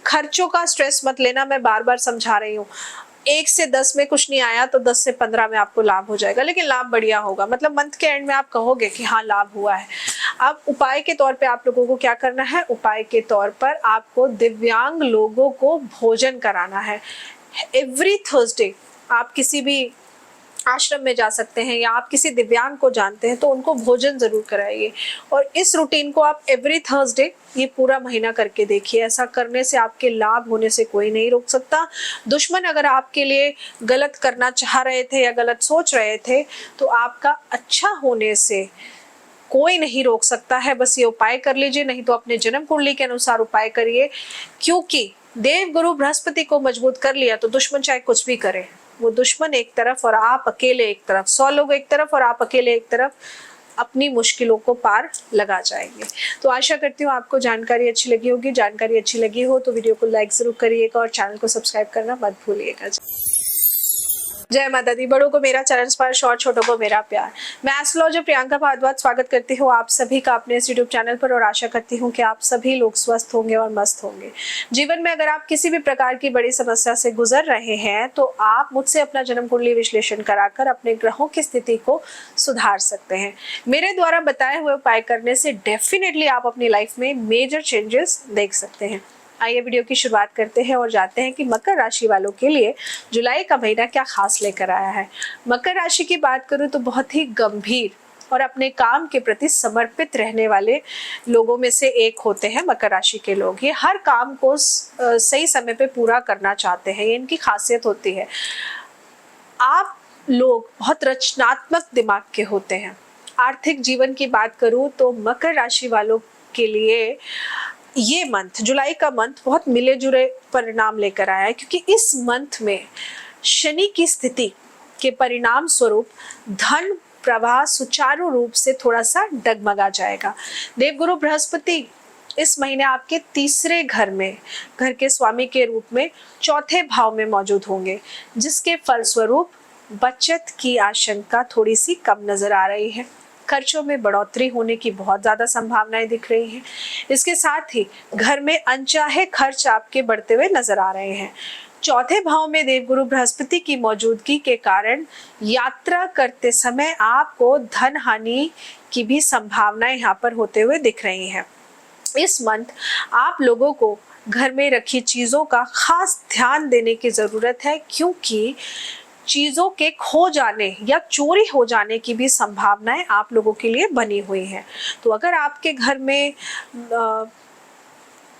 खर्चों का स्ट्रेस मत लेना। मैं बार बार समझा रही हूँ, 1 से 10 में कुछ नहीं आया तो 10 से 15 में आपको लाभ हो जाएगा, लेकिन लाभ बढ़िया होगा, मतलब मंथ के एंड में आप कहोगे कि हाँ लाभ हुआ है। अब उपाय के तौर पे आप लोगों को क्या करना है, उपाय के तौर पर आपको दिव्यांग लोगों को भोजन कराना है। एवरी थर्सडे आप किसी भी आश्रम में जा सकते हैं, या आप किसी दिव्यांग को जानते हैं तो उनको भोजन जरूर कराइए। और इस रूटीन को आप एवरी थर्सडे ये पूरा महीना करके देखिए। ऐसा करने से आपके लाभ होने से कोई नहीं रोक सकता। दुश्मन अगर आपके लिए गलत करना चाह रहे थे या गलत सोच रहे थे तो आपका अच्छा होने से कोई नहीं रोक सकता है। बस ये उपाय कर लीजिए, नहीं तो अपने जन्म कुंडली के अनुसार उपाय करिए, क्योंकि देव गुरु बृहस्पति को मजबूत कर लिया तो दुश्मन चाहे कुछ भी करे, वो दुश्मन एक तरफ और आप अकेले एक तरफ, 100 लोग एक तरफ और आप अकेले एक तरफ अपनी मुश्किलों को पार लगा जाएंगे। तो आशा करती हूँ आपको जानकारी अच्छी लगी होगी। जानकारी अच्छी लगी हो तो वीडियो को लाइक जरूर करिएगा और चैनल को सब्सक्राइब करना मत भूलिएगा। जय माता दी। बड़ों को मेरा चरण स्पर्श और छोटों को मेरा प्यार। मैं एस्ट्रोलॉजर प्रियंका भारद्वाज स्वागत करती हूँ आप सभी का अपने इस यूट्यूब चैनल पर, और आशा करती हूँ कि आप सभी लोग स्वस्थ होंगे और मस्त होंगे। जीवन में अगर आप किसी भी प्रकार की बड़ी समस्या से गुजर रहे हैं तो आप मुझसे अपना जन्म कुंडली विश्लेषण कराकर अपने ग्रहों की स्थिति को सुधार सकते हैं। मेरे द्वारा बताए हुए उपाय करने से डेफिनेटली आप अपनी लाइफ में मेजर चेंजेस देख सकते हैं। आइए वीडियो की शुरुआत करते हैं और जानते हैं कि मकर राशि वालों के लिए जुलाई का महीना क्या खास लेकर आया है। मकर राशि की बात करूं तो बहुत ही गंभीर और अपने काम के प्रति समर्पित रहने वाले लोगों में से एक होते हैं मकर राशि के लोग। ये हर काम को सही समय पे पूरा करना चाहते हैं, ये इनकी खासियत होती है। आप लोग बहुत रचनात्मक दिमाग के होते हैं। आर्थिक जीवन की बात करूं तो मकर राशि वालों के लिए ये मंथ, जुलाई का मंथ, बहुत मिले जुले परिणाम लेकर आया है, क्योंकि इस मंथ में शनि की स्थिति के परिणाम स्वरूप धन प्रवाह सुचारू रूप से थोड़ा सा डगमगा जाएगा। देवगुरु बृहस्पति इस महीने आपके तीसरे घर में, घर के स्वामी के रूप में चौथे भाव में मौजूद होंगे, जिसके फलस्वरूप बचत की आशंका थोड़ी सी कम नजर आ रही है। खर्चों में बढ़ोतरी होने की बहुत ज्यादा संभावनाएं दिख रही हैं। इसके साथ ही घर में अनचाहे खर्च आपके बढ़ते हुए नजर आ रहे हैं। चौथे भाव में देवगुरु बृहस्पति की मौजूदगी के कारण यात्रा करते समय आपको धन हानि की भी संभावनाएं यहाँ पर होते हुए दिख रही हैं। इस मंथ आप लोगों को घर में रखी चीजों का खास ध्यान देने की जरूरत है, क्योंकि चीजों के खो जाने या चोरी हो जाने की भी संभावनाएं आप लोगों के लिए बनी हुई हैं। तो अगर आपके घर में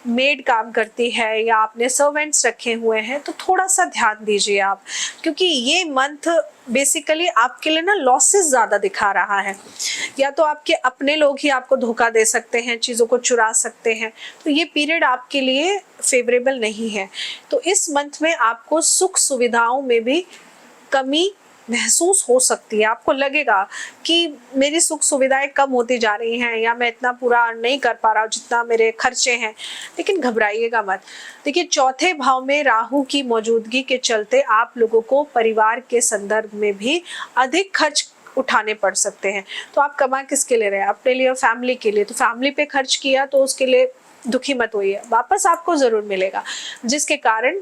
मेड काम करती है या आपने सर्वेंट्स रखे हुए हैं तो थोड़ा सा ध्यान दीजिए आप, क्योंकि ये मंथ बेसिकली आपके लिए ना लॉसेस ज़्यादा दिखा रहा है। या तो आपके अपने लोग ही आपको धोखा दे सकते हैं, चीज़ों को चुरा सकते हैं, तो ये पीरियड आपके लिए फेवरेबल नहीं है। तो इस मंथ में आपको सुख सुविधाओं में भी कमी महसूस हो सकती है। आपको लगेगा कि मेरी सुख सुविधाएं कम होती जा रही हैं या मैं इतना पूरा नहीं कर पा रहा हूँ जितना मेरे खर्चे हैं, लेकिन घबराइएगा मत। देखिए, चौथे भाव में राहु की मौजूदगी के चलते आप लोगों को परिवार के संदर्भ में भी अधिक खर्च उठाने पड़ सकते हैं। तो आप कमा किसके लिए रहे हैं? अपने लिए और फैमिली के लिए। तो फैमिली पे खर्च किया तो उसके लिए दुखी मत होइए, वापस आपको जरूर मिलेगा, जिसके कारण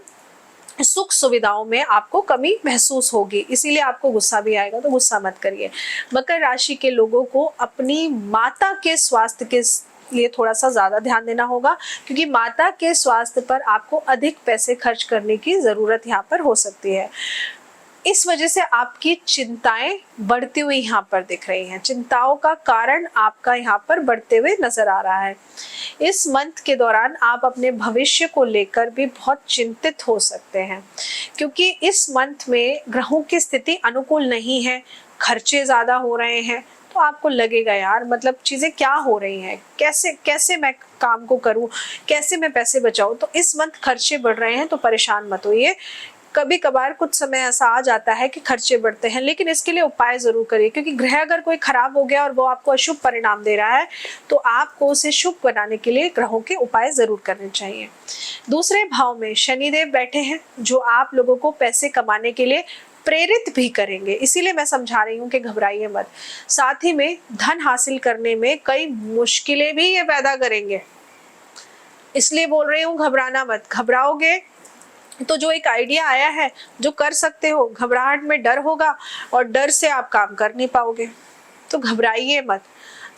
सुख सुविधाओं में आपको कमी महसूस होगी, इसीलिए आपको गुस्सा भी आएगा, तो गुस्सा मत करिए। मकर राशि के लोगों को अपनी माता के स्वास्थ्य के लिए थोड़ा सा ज्यादा ध्यान देना होगा, क्योंकि माता के स्वास्थ्य पर आपको अधिक पैसे खर्च करने की जरूरत यहाँ पर हो सकती है। इस वजह से आपकी चिंताएं बढ़ती हुई यहाँ पर दिख रही हैं। चिंताओं का कारण आपका यहाँ पर बढ़ते हुए नजर आ रहा है। इस मंथ के दौरान आप अपने भविष्य को लेकर भी बहुत चिंतित हो सकते हैं, क्योंकि इस मंथ में ग्रहों की स्थिति अनुकूल नहीं है, खर्चे ज्यादा हो रहे हैं। तो आपको लगेगा यार, मतलब चीजें क्या हो रही हैं, कैसे कैसे मैं काम को करूं, कैसे मैं पैसे बचाऊं। तो इस मंथ खर्चे बढ़ रहे हैं, तो परेशान मत होइए। कभी कभार कुछ समय ऐसा आ जाता है कि खर्चे बढ़ते हैं, लेकिन इसके लिए उपाय जरूर करिए, क्योंकि ग्रह अगर कोई खराब हो गया और वो आपको अशुभ परिणाम दे रहा है तो आपको उसे शुभ बनाने के लिए ग्रहों के उपाय जरूर करने चाहिए। दूसरे भाव में शनिदेव बैठे हैं, जो आप लोगों को पैसे कमाने के लिए प्रेरित भी करेंगे, इसीलिए मैं समझा रही हूँ कि घबराइए मत। साथ ही में धन हासिल करने में कई मुश्किलें भी ये पैदा करेंगे, इसलिए बोल रही हूँ घबराना मत। घबराओगे तो जो एक आइडिया आया है जो कर सकते हो, घबराहट में डर होगा और डर से आप काम कर नहीं पाओगे, तो घबराइए मत।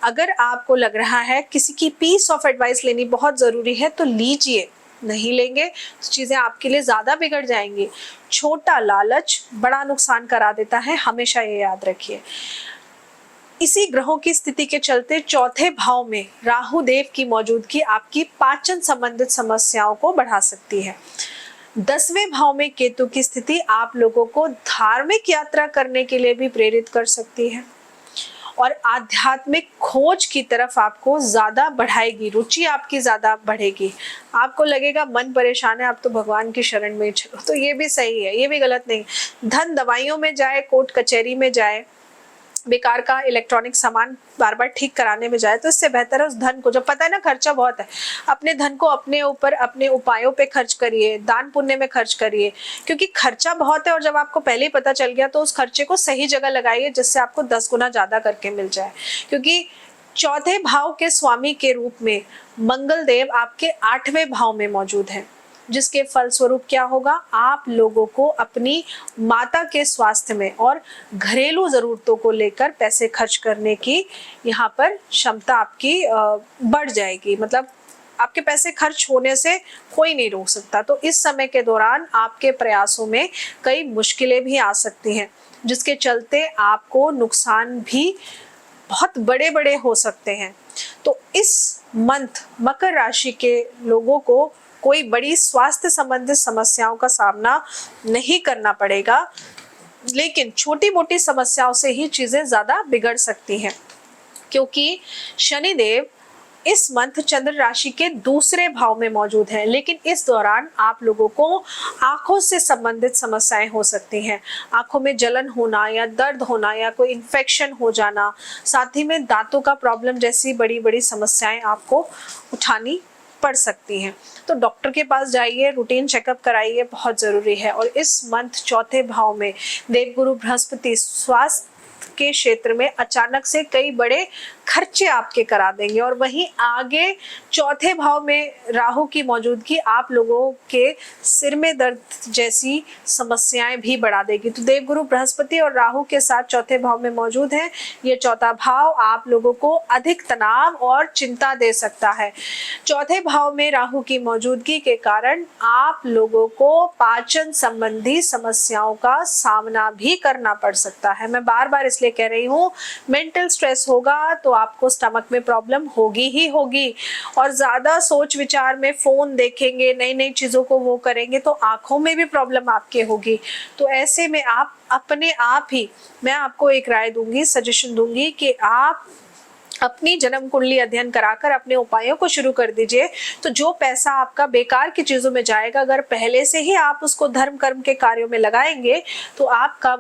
अगर आपको लग रहा है किसी की पीस ऑफ एडवाइस लेनी बहुत जरूरी है तो लीजिए, नहीं लेंगे तो चीजें आपके लिए ज्यादा बिगड़ जाएंगी। छोटा लालच बड़ा नुकसान करा देता है, हमेशा ये याद रखिए। इसी ग्रहों की स्थिति के चलते चौथे भाव में राहु देव की मौजूदगी आपकी पाचन संबंधित समस्याओं को बढ़ा सकती है। 10वें भाव में केतु की स्थिति आप लोगों को धार्मिक यात्रा करने के लिए भी प्रेरित कर सकती है और आध्यात्मिक खोज की तरफ आपको ज्यादा बढ़ाएगी, रुचि आपकी ज्यादा बढ़ेगी। आपको लगेगा मन परेशान है, आप तो भगवान की शरण में चलो, तो ये भी सही है, ये भी गलत नहीं। धन दवाइयों में जाए, कोर्ट कचहरी में जाए, बेकार का इलेक्ट्रॉनिक सामान बार बार ठीक कराने में जाए, तो इससे बेहतर है उस धन को, जब पता है ना खर्चा बहुत है, अपने धन को अपने ऊपर, अपने उपायों पे खर्च करिए, दान पुण्य में खर्च करिए, क्योंकि खर्चा बहुत है और जब आपको पहले ही पता चल गया तो उस खर्चे को सही जगह लगाइए, जिससे आपको 10 गुना ज्यादा करके मिल जाए। क्योंकि चौथे भाव के स्वामी के रूप में मंगल देव आपके 8वें भाव में मौजूद है, जिसके फलस्वरूप क्या होगा, आप लोगों को अपनी माता के स्वास्थ्य में और घरेलू जरूरतों को लेकर पैसे खर्च करने की यहाँ पर क्षमता आपकी बढ़ जाएगी। मतलब आपके पैसे खर्च होने से कोई नहीं रोक सकता। तो इस समय के दौरान आपके प्रयासों में कई मुश्किलें भी आ सकती हैं, जिसके चलते आपको नुकसान भी बहुत बड़े बड़े हो सकते हैं। तो इस मंथ मकर राशि के लोगों को कोई बड़ी स्वास्थ्य संबंधित समस्याओं का सामना नहीं करना पड़ेगा, लेकिन छोटी मोटी समस्याओं से ही चीजें ज्यादा बिगड़ सकती हैं, क्योंकि शनिदेव इस मंथ चंद्र राशि के दूसरे भाव में मौजूद है। लेकिन इस दौरान आप लोगों को आंखों से संबंधित समस्याएं हो सकती हैं, आंखों में जलन होना या दर्द होना या कोई इन्फेक्शन हो जाना, साथ ही में दांतों का प्रॉब्लम जैसी बड़ी बड़ी समस्याएं आपको उठानी पड़ सकती हैं। तो डॉक्टर के पास जाइए, रूटीन चेकअप कराइए, बहुत जरूरी है। और इस मंथ चौथे भाव में देवगुरु बृहस्पति स्वास्थ्य के क्षेत्र में अचानक से कई बड़े खर्चे आपके करा देंगे। और वहीं आगे चौथे भाव में राहु की मौजूदगी आप लोगों के सिर में दर्द जैसी समस्याएं भी बढ़ा देगी। तो देवगुरु बृहस्पति और राहु के साथ चौथे भाव में मौजूद है। ये चौथा भाव आप लोगों को अधिक तनाव और चिंता दे सकता है। चौथे भाव में राहु की मौजूदगी के कारण आप लोगों को पाचन संबंधी समस्याओं का सामना भी करना पड़ सकता है। मैं बार बार इसलिए कह रही हूँ, मेंटल स्ट्रेस होगा तो आपको स्टमक में प्रॉब्लम होगी ही होगी। और ज्यादा सोच विचार में फोन देखेंगे, नई नई चीजों को वो करेंगे तो आंखों में भी प्रॉब्लम आपके होगी। तो ऐसे में आप अपने आप ही, मैं आपको एक राय दूंगी, सजेशन दूंगी कि आप अपनी जन्म कुंडली अध्ययन कराकर अपने उपायों को शुरू कर दीजिए। तो जो पैसा आपका बेकार की चीजों में जाएगा, अगर पहले से ही आप उसको धर्म कर्म के कार्यों में लगाएंगे तो आपका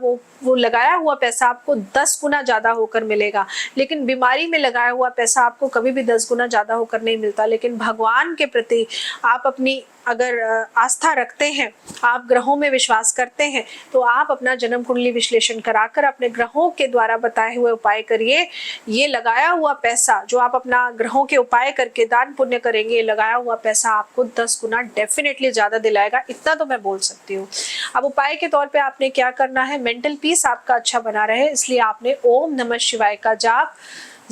वो लगाया हुआ पैसा आपको 10 गुना ज्यादा होकर मिलेगा। लेकिन बीमारी में लगाया हुआ पैसा आपको कभी भी 10 गुना ज्यादा होकर नहीं मिलता। लेकिन भगवान के प्रति आप अपनी अगर आस्था रखते हैं, आप ग्रहों में विश्वास करते हैं, तो आप अपना जन्म कुंडली विश्लेषण कराकर अपने ग्रहों के द्वारा बताए हुए उपाय करिए। ये लगाया हुआ पैसा जो आप अपना ग्रहों के उपाय करके दान पुण्य करेंगे, ये लगाया हुआ पैसा आपको 10 गुना डेफिनेटली ज्यादा दिलाएगा। इतना तो मैं बोल सकती हूँ। अब उपाय के तौर पे आपने क्या करना है, मेंटल पीस आपका अच्छा बना रहे इसलिए आपने ओम नमः शिवाय का जाप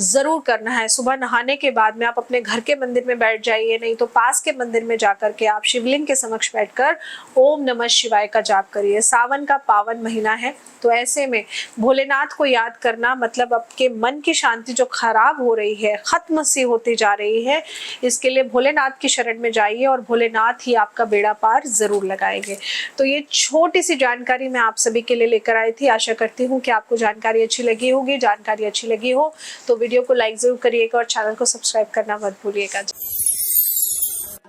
जरूर करना है। सुबह नहाने के बाद में आप अपने घर के मंदिर में बैठ जाइए, नहीं तो पास के मंदिर में जाकर के आप शिवलिंग के समक्ष बैठकर ओम नमः शिवाय का जाप करिए। सावन का पावन महीना है, तो ऐसे में भोलेनाथ को याद करना मतलब आपके मन की शांति जो खराब हो रही है, खत्म सी होती जा रही है, इसके लिए भोलेनाथ की शरण में जाइए और भोलेनाथ ही आपका बेड़ा पार जरूर लगाएंगे। तो ये छोटी सी जानकारी मैं आप सभी के लिए लेकर आई थी। आशा करती हूँ कि आपको जानकारी अच्छी लगी होगी। जानकारी अच्छी लगी हो तो वीडियो को लाइक जरूर करिएगा और चैनल को सब्सक्राइब करना मत भूलिएगा।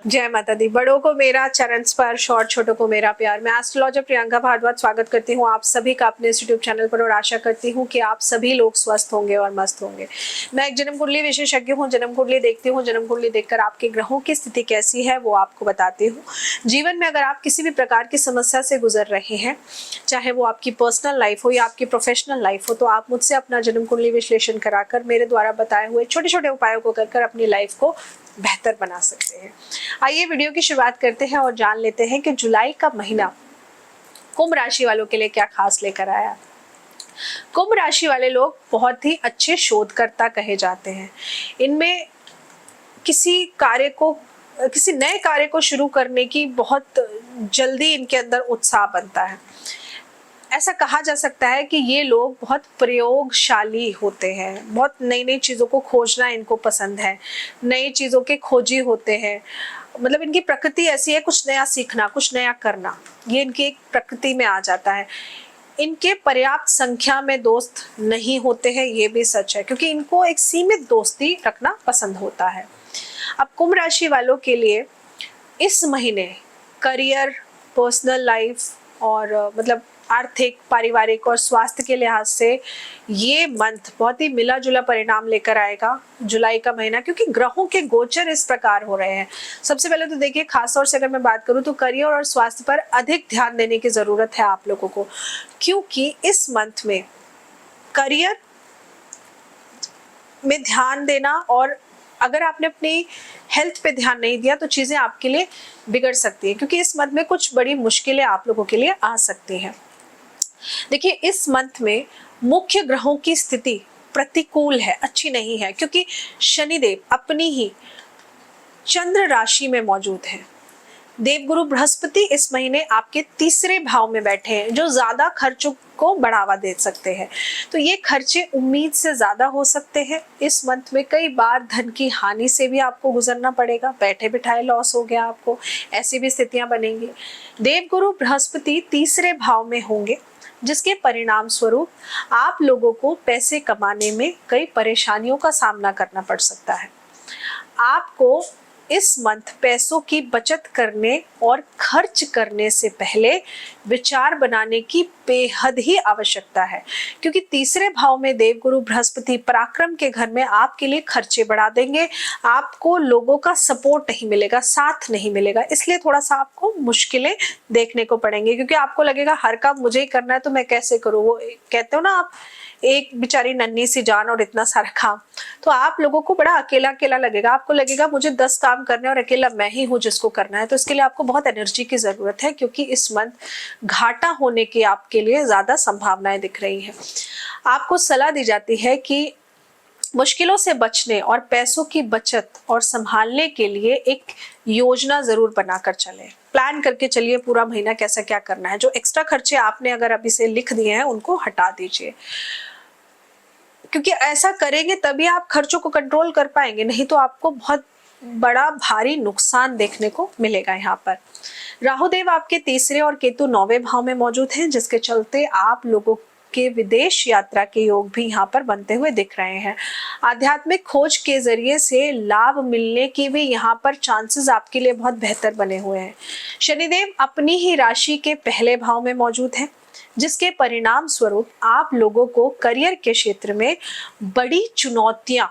जय माता दी। बड़ों को मेरा चरण स्पर्श और छोटों को मेरा प्यार। मैं एस्ट्रोलॉजर प्रियंका भारद्वाज स्वागत करती हूँ आप सभी का अपने इस यूट्यूब चैनल पर और आशा करती हूँ कि आप सभी लोग स्वस्थ होंगे और मस्त होंगे। मैं एक जन्म कुंडली विशेषज्ञ हूँ, जन्म कुंडली देखती हूँ। जन्म कुंडली देखकर आपके ग्रहों की स्थिति कैसी है वो आपको बताती हूँ। जीवन में अगर आप किसी भी प्रकार की समस्या से गुजर रहे हैं, चाहे वो आपकी पर्सनल लाइफ हो या आपकी प्रोफेशनल लाइफ हो, तो आप मुझसे अपना जन्म कुंडली विश्लेषण कराकर मेरे द्वारा बताए हुए छोटे छोटे उपायों को कर अपनी लाइफ को बेहतर बना सकते हैं। आइए वीडियो की शुरुआत करते हैं और जान लेते हैं कि जुलाई का महीना कुंभ राशि वालों के लिए क्या खास लेकर आया। कुंभ राशि वाले लोग बहुत ही अच्छे शोधकर्ता कहे जाते हैं। इनमें किसी नए कार्य को शुरू करने की बहुत जल्दी इनके अंदर उत्साह बनता है। ऐसा कहा जा सकता है कि ये लोग बहुत प्रयोगशाली होते हैं, बहुत नई नई चीज़ों को खोजना इनको पसंद है, नई चीज़ों के खोजी होते हैं। मतलब इनकी प्रकृति ऐसी है, कुछ नया सीखना, कुछ नया करना, ये इनकी एक प्रकृति में आ जाता है। इनके पर्याप्त संख्या में दोस्त नहीं होते हैं, ये भी सच है, क्योंकि इनको एक सीमित दोस्ती रखना पसंद होता है। अब कुंभ राशि वालों के लिए इस महीने करियर, पर्सनल लाइफ और मतलब आर्थिक, पारिवारिक और स्वास्थ्य के लिहाज से ये मंथ बहुत ही मिला जुला परिणाम लेकर आएगा जुलाई का महीना, क्योंकि ग्रहों के गोचर इस प्रकार हो रहे हैं। सबसे पहले तो देखिए, खास तौर से अगर मैं बात करूं तो करियर और स्वास्थ्य पर अधिक ध्यान देने की जरूरत है आप लोगों को, क्योंकि इस मंथ में करियर में ध्यान देना और अगर आपने अपनी हेल्थ पे ध्यान नहीं दिया तो चीजें आपके लिए बिगड़ सकती है, क्योंकि इस मंथ में कुछ बड़ी मुश्किलें आप लोगों के लिए आ सकती हैं। देखिए, इस मंथ में मुख्य ग्रहों की स्थिति प्रतिकूल है, अच्छी नहीं है, क्योंकि शनिदेव अपनी ही चंद्र राशि में मौजूद है। देवगुरु बृहस्पति इस महीने आपके तीसरे भाव में बैठे हैं, जो ज्यादा खर्चों को बढ़ावा दे सकते हैं। तो ये खर्चे उम्मीद से ज्यादा हो सकते हैं। इस मंथ में कई बार धन की हानि से भी आपको गुजरना पड़ेगा, बैठे बिठाए लॉस हो गया आपको, ऐसी भी स्थितियां बनेंगी। देवगुरु बृहस्पति तीसरे भाव में होंगे, जिसके परिणाम स्वरूप आप लोगों को पैसे कमाने में कई परेशानियों का सामना करना पड़ सकता है। आपको इस मंथ पैसों की बचत करने और खर्च करने से पहले विचार बनाने की बेहद ही आवश्यकता है, क्योंकि तीसरे भाव में देवगुरु बृहस्पति पराक्रम के घर में आपके लिए खर्चे बढ़ा देंगे। आपको लोगों का सपोर्ट नहीं मिलेगा, साथ नहीं मिलेगा, इसलिए थोड़ा सा आपको मुश्किलें देखने को पड़ेंगे, क्योंकि आपको लगेगा हर काम मुझे ही करना है तो मैं कैसे करूँ। वो कहते हो ना आप, एक बेचारी नन्ही सी जान और इतना सारा काम, तो आप लोगों को बड़ा अकेला अकेला लगेगा। आपको लगेगा मुझे 10 काम करने और अकेला मैं ही हूँ जिसको करना है। तो इसके लिए आपको बहुत एनर्जी की जरूरत है, क्योंकि इस मंथ घाटा होने की आपके लिए ज्यादा संभावनाएं दिख रही हैं। आपको सलाह दी जाती है कि मुश्किलों से बचने और पैसों की बचत और संभालने के लिए एक योजना जरूर बनाकर चलें। प्लान करके चलिए पूरा महीना कैसा क्या करना है। जो एक्स्ट्रा खर्चे आपने अगर अभी से लिख दिए हैं उनको हटा दीजिए, क्योंकि ऐसा करेंगे तभी आप खर्चों को कंट्रोल कर पाएंगे, नहीं तो आपको बहुत बड़ा भारी नुकसान देखने को मिलेगा। यहाँ पर राहुदेव आपके तीसरे और केतु 9वें भाव में मौजूद हैं, जिसके चलते आप लोगों के विदेश यात्रा के योग भी यहाँ पर बनते हुए दिख रहे हैं। आध्यात्मिक खोज के जरिए से लाभ मिलने की भी यहाँ पर चांसेस आपके लिए बहुत बेहतर बने हुए हैं। शनिदेव अपनी ही राशि के पहले भाव में मौजूद हैं, जिसके परिणाम स्वरूप आप लोगों को करियर के क्षेत्र में बड़ी चुनौतियां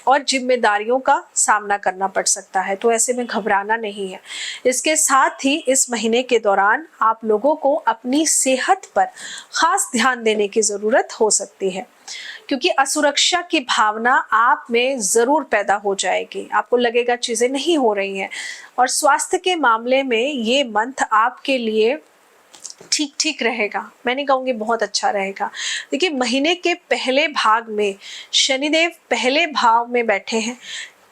और जिम्मेदारियों का सामना करना पड़ सकता है, तो ऐसे में घबराना नहीं है। इसके साथ ही इस महीने के दौरान आप लोगों को अपनी सेहत पर खास ध्यान देने की जरूरत हो सकती है, क्योंकि असुरक्षा की भावना आप में जरूर पैदा हो जाएगी। आपको लगेगा चीजें नहीं हो रही हैं, और स्वास्थ्य के मामले में ये मंथ आपके लिए ठीक ठीक रहेगा। मैं नहीं कहूँगी बहुत अच्छा रहेगा। देखिए, महीने के पहले भाग में शनिदेव पहले भाव में बैठे हैं,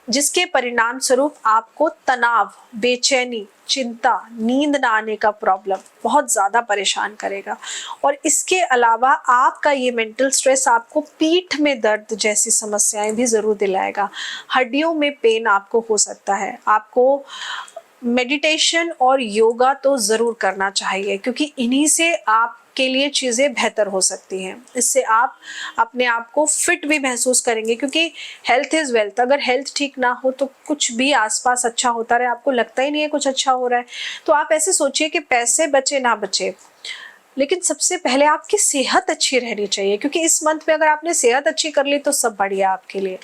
जिसके परिणाम स्वरूप आपको तनाव, बेचैनी, चिंता, नींद ना आने का प्रॉब्लम बहुत ज्यादा परेशान करेगा। और इसके अलावा आपका ये मेंटल स्ट्रेस आपको पीठ में दर्द जैसी समस्याएं भी जरूर दिलाएगा। हड्डियों में पेन आपको हो सकता है। आपको मेडिटेशन और योगा तो जरूर करना चाहिए, क्योंकि इन्हीं से आपके लिए चीजें बेहतर हो सकती हैं। इससे आप अपने आप को फिट भी महसूस करेंगे, क्योंकि हेल्थ इज वेल्थ। अगर हेल्थ ठीक ना हो तो कुछ भी आसपास अच्छा होता रहे आपको लगता ही नहीं है कुछ अच्छा हो रहा है। तो आप ऐसे सोचिए कि पैसे बचे ना बचे, लेकिन सबसे पहले आपकी सेहत अच्छी रहनी चाहिए, क्योंकि इस मंथ में अगर आपने सेहत अच्छी कर ली तो सब बढ़िया आपके लिए।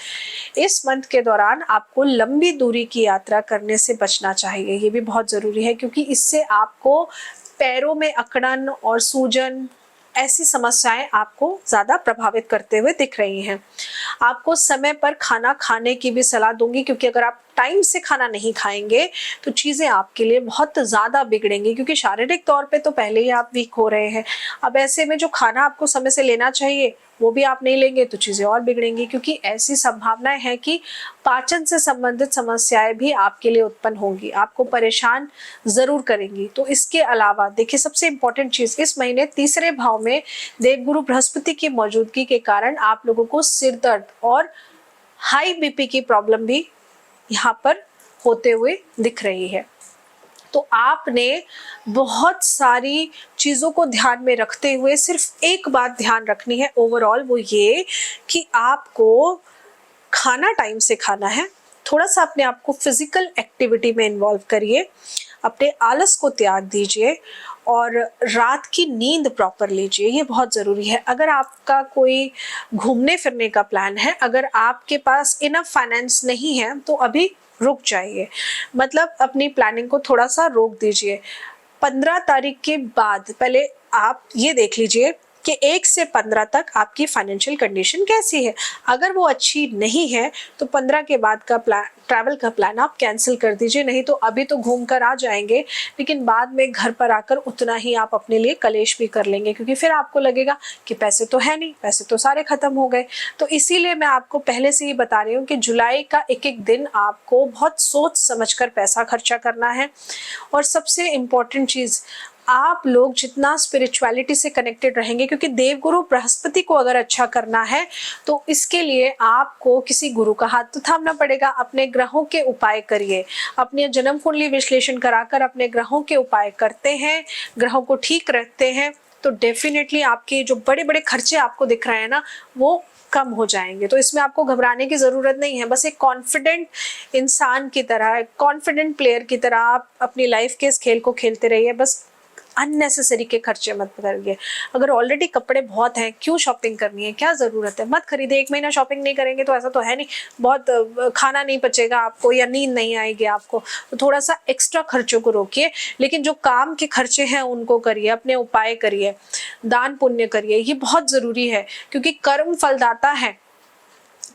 इस मंथ के दौरान आपको लंबी दूरी की यात्रा करने से बचना चाहिए, ये भी बहुत जरूरी है, क्योंकि इससे आपको पैरों में अकड़न और सूजन ऐसी समस्याएं आपको ज्यादा प्रभावित करते हुए दिख रही हैं। आपको समय पर खाना खाने की भी सलाह दूंगी, क्योंकि अगर आप टाइम से खाना नहीं खाएंगे तो चीजें आपके लिए बहुत ज्यादा बिगड़ेंगी, क्योंकि शारीरिक तौर पे तो पहले ही आप वीक हो रहे हैं। अब ऐसे में जो खाना आपको समय से लेना चाहिए वो भी आप नहीं लेंगे तो चीजें और बिगड़ेंगी, क्योंकि ऐसी संभावनाएं हैं कि पाचन से संबंधित समस्याएं भी आपके लिए उत्पन्न होंगी, आपको परेशान जरूर करेंगी। तो इसके अलावा देखिए, सबसे इंपॉर्टेंट चीज, इस महीने तीसरे भाव में देवगुरु बृहस्पति की मौजूदगी के कारण आप लोगों को सिर दर्द और हाई बीपी की प्रॉब्लम भी यहाँ पर होते हुए दिख रही है। तो आपने बहुत सारी चीजों को ध्यान में रखते हुए सिर्फ एक बात ध्यान रखनी है ओवरऑल, वो ये कि आपको खाना टाइम से खाना है। थोड़ा सा अपने आप को फिजिकल एक्टिविटी में इन्वॉल्व करिए, अपने आलस को त्याग दीजिए और रात की नींद प्रॉपर लीजिए, ये बहुत ज़रूरी है। अगर आपका कोई घूमने फिरने का प्लान है, अगर आपके पास इनफ फाइनेंस नहीं है तो अभी रुक जाइए, मतलब अपनी प्लानिंग को थोड़ा सा रोक दीजिए। 15 तारीख के बाद पहले आप ये देख लीजिए कि 1 से 15 तक आपकी फाइनेंशियल कंडीशन कैसी है। अगर वो अच्छी नहीं है तो 15 के बाद का ट्रैवल का प्लान आप कैंसिल कर दीजिए। नहीं तो अभी तो घूम कर आ जाएंगे, लेकिन बाद में घर पर आकर उतना ही आप अपने लिए कलेश भी कर लेंगे, क्योंकि फिर आपको लगेगा कि पैसे तो है नहीं, पैसे तो सारे खत्म हो गए। तो इसीलिए मैं आपको पहले से ही बता रही हूँ कि जुलाई का एक एक दिन आपको बहुत सोच समझकर पैसा खर्चा करना है। और सबसे इम्पोर्टेंट चीज़, आप लोग जितना स्पिरिचुअलिटी से कनेक्टेड रहेंगे, क्योंकि देवगुरु बृहस्पति को अगर अच्छा करना है तो इसके लिए आपको किसी गुरु का हाथ तो थामना पड़ेगा। अपने ग्रहों के उपाय करिए, अपने जन्म कुंडली विश्लेषण कराकर अपने ग्रहों के उपाय करते हैं, ग्रहों को ठीक रखते हैं, तो डेफिनेटली आपके जो बड़े बड़े खर्चे आपको दिख रहे हैं ना, वो कम हो जाएंगे। तो इसमें आपको घबराने की जरूरत नहीं है। बस एक कॉन्फिडेंट इंसान की तरह, कॉन्फिडेंट प्लेयर की तरह आप अपनी लाइफ के इस खेल को खेलते रहिए। बस अननेसेसरी के खर्चे मत करिए। अगर ऑलरेडी कपड़े बहुत हैं, क्यों शॉपिंग करनी है, क्या ज़रूरत है, मत खरीदे। 1 महीना शॉपिंग नहीं करेंगे तो ऐसा तो है नहीं बहुत खाना नहीं पचेगा आपको या नींद नहीं आएगी आपको, तो थोड़ा सा एक्स्ट्रा खर्चों को रोकिए। लेकिन जो काम के खर्चे हैं उनको करिए, अपने उपाय करिए, दान पुण्य करिए, ये बहुत ज़रूरी है क्योंकि कर्म फलदाता है।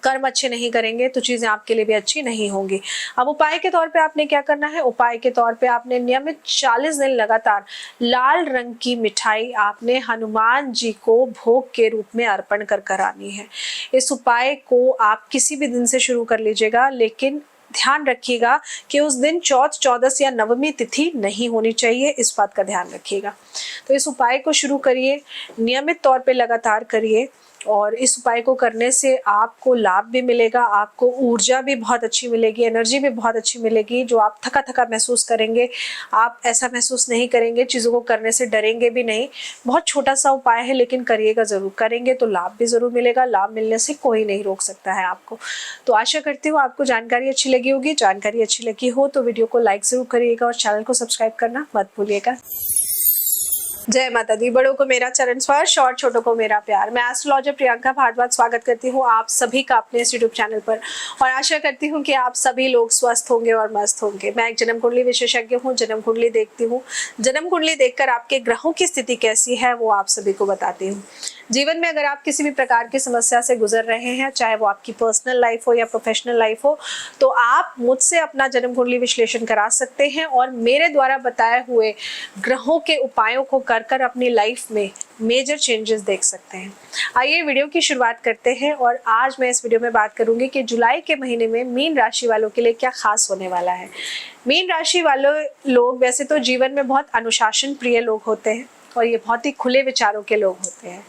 कर्म अच्छे नहीं करेंगे तो चीजें आपके लिए भी अच्छी नहीं होंगी। अब उपाय के तौर पे आपने क्या करना है, उपाय के तौर पे आपने नियमित 40 दिन लगातार लाल रंग की मिठाई आपने हनुमान जी को भोग के रूप में अर्पण कर करानी है। इस उपाय को आप किसी भी दिन से शुरू कर लीजिएगा, लेकिन ध्यान रखिएगा कि उस दिन चौथ, चौदस या नवमी तिथि नहीं होनी चाहिए, इस बात का ध्यान रखिएगा। तो इस उपाय को शुरू करिए, नियमित तौर पे लगातार करिए और इस उपाय को करने से आपको लाभ भी मिलेगा, आपको ऊर्जा भी बहुत अच्छी मिलेगी, एनर्जी भी बहुत अच्छी मिलेगी। जो आप थका थका महसूस करेंगे, आप ऐसा महसूस नहीं करेंगे, चीज़ों को करने से डरेंगे भी नहीं। बहुत छोटा सा उपाय है लेकिन करिएगा ज़रूर, करेंगे तो लाभ भी ज़रूर मिलेगा। लाभ मिलने से कोई नहीं रोक सकता है आपको। तो आशा करती हूँ आपको जानकारी अच्छी लगी होगी। जानकारी अच्छी लगी हो तो वीडियो को लाइक ज़रूर करिएगा और चैनल को सब्सक्राइब करना मत भूलिएगा। जय माता दी। बड़ों को मेरा चरण स्पर्श और छोटों को मेरा प्यार। मैं एस्ट्रोलॉजर प्रियंका भारद्वाज स्वागत करती हूँ आप सभी का अपने इस यूट्यूब चैनल पर और आशा करती हूँ कि आप सभी लोग स्वस्थ होंगे और मस्त होंगे। मैं एक जन्म कुंडली विशेषज्ञ हूँ, जन्म कुंडली देखती हूँ। जन्म कुंडली देखकर आपके ग्रहों की स्थिति कैसी है वो आप सभी को बताती हूँ। जीवन में अगर आप किसी भी प्रकार की समस्या से गुजर रहे हैं, चाहे वो आपकी पर्सनल लाइफ हो या प्रोफेशनल लाइफ हो, तो आप मुझसे अपना जन्म कुंडली विश्लेषण करा सकते हैं और मेरे द्वारा बताए हुए ग्रहों के उपायों को कर अपनी लाइफ में मेजर चेंजेस देख सकते हैं। आइए वीडियो की शुरुआत करते हैं और आज मैं इस वीडियो में बात करूंगी कि जुलाई के महीने में मीन राशि वालों के लिए क्या खास होने वाला है। मीन राशि वाले लोग वैसे तो जीवन में बहुत अनुशासन प्रिय लोग होते हैं और ये बहुत ही खुले विचारों के लोग होते हैं।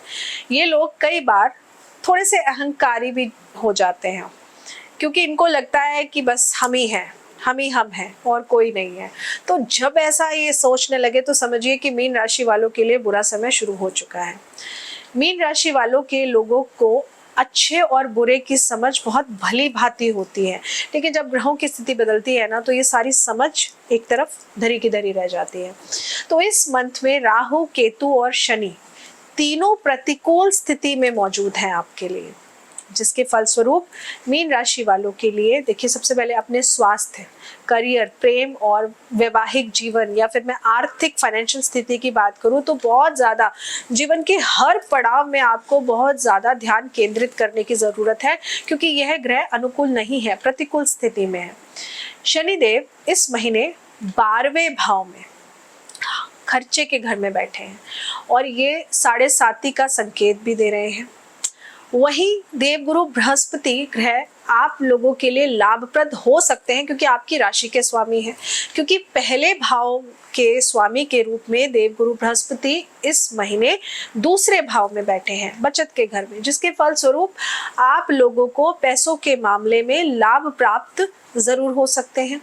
ये लोग कई बार थोड़े से अहंकारी भी हो जाते हैं क्योंकि इनको लगता है कि बस हम ही हम हैं और कोई नहीं है। तो जब ऐसा ये सोचने लगे तो समझिए कि मीन राशि वालों के लिए बुरा समय शुरू हो चुका है। मीन राशि वालों के लोगों को अच्छे और बुरे की समझ बहुत भली भांति होती है, लेकिन जब ग्रहों की स्थिति बदलती है ना तो ये सारी समझ एक तरफ धरी की धरी रह जाती है। तो इस मंथ में राहु, केतु और शनि तीनों प्रतिकूल स्थिति में मौजूद हैं आपके लिए, जिसके फलस्वरूप मीन राशि वालों के लिए देखिए सबसे पहले अपने स्वास्थ्य, करियर, प्रेम और वैवाहिक जीवन या फिर मैं आर्थिक फाइनेंशियल स्थिति की बात करूं तो बहुत ज़्यादा जीवन के हर पड़ाव में आपको बहुत ज़्यादा ध्यान केंद्रित करने की ज़रूरत है क्योंकि यह ग्रह अनुकूल नहीं है, प्रतिकूल स्थिति में है। शनिदेव इस महीने 12वें भाव में खर्चे के घर में बैठे हैं और ये 7.5 का संकेत भी दे रहे हैं। वहीं देवगुरु बृहस्पति ग्रह आप लोगों के लिए लाभप्रद हो सकते हैं क्योंकि आपकी राशि के स्वामी हैं, क्योंकि पहले भाव के स्वामी के रूप में देवगुरु बृहस्पति इस महीने दूसरे भाव में बैठे हैं, बचत के घर में, जिसके फलस्वरूप आप लोगों को पैसों के मामले में लाभ प्राप्त जरूर हो सकते हैं।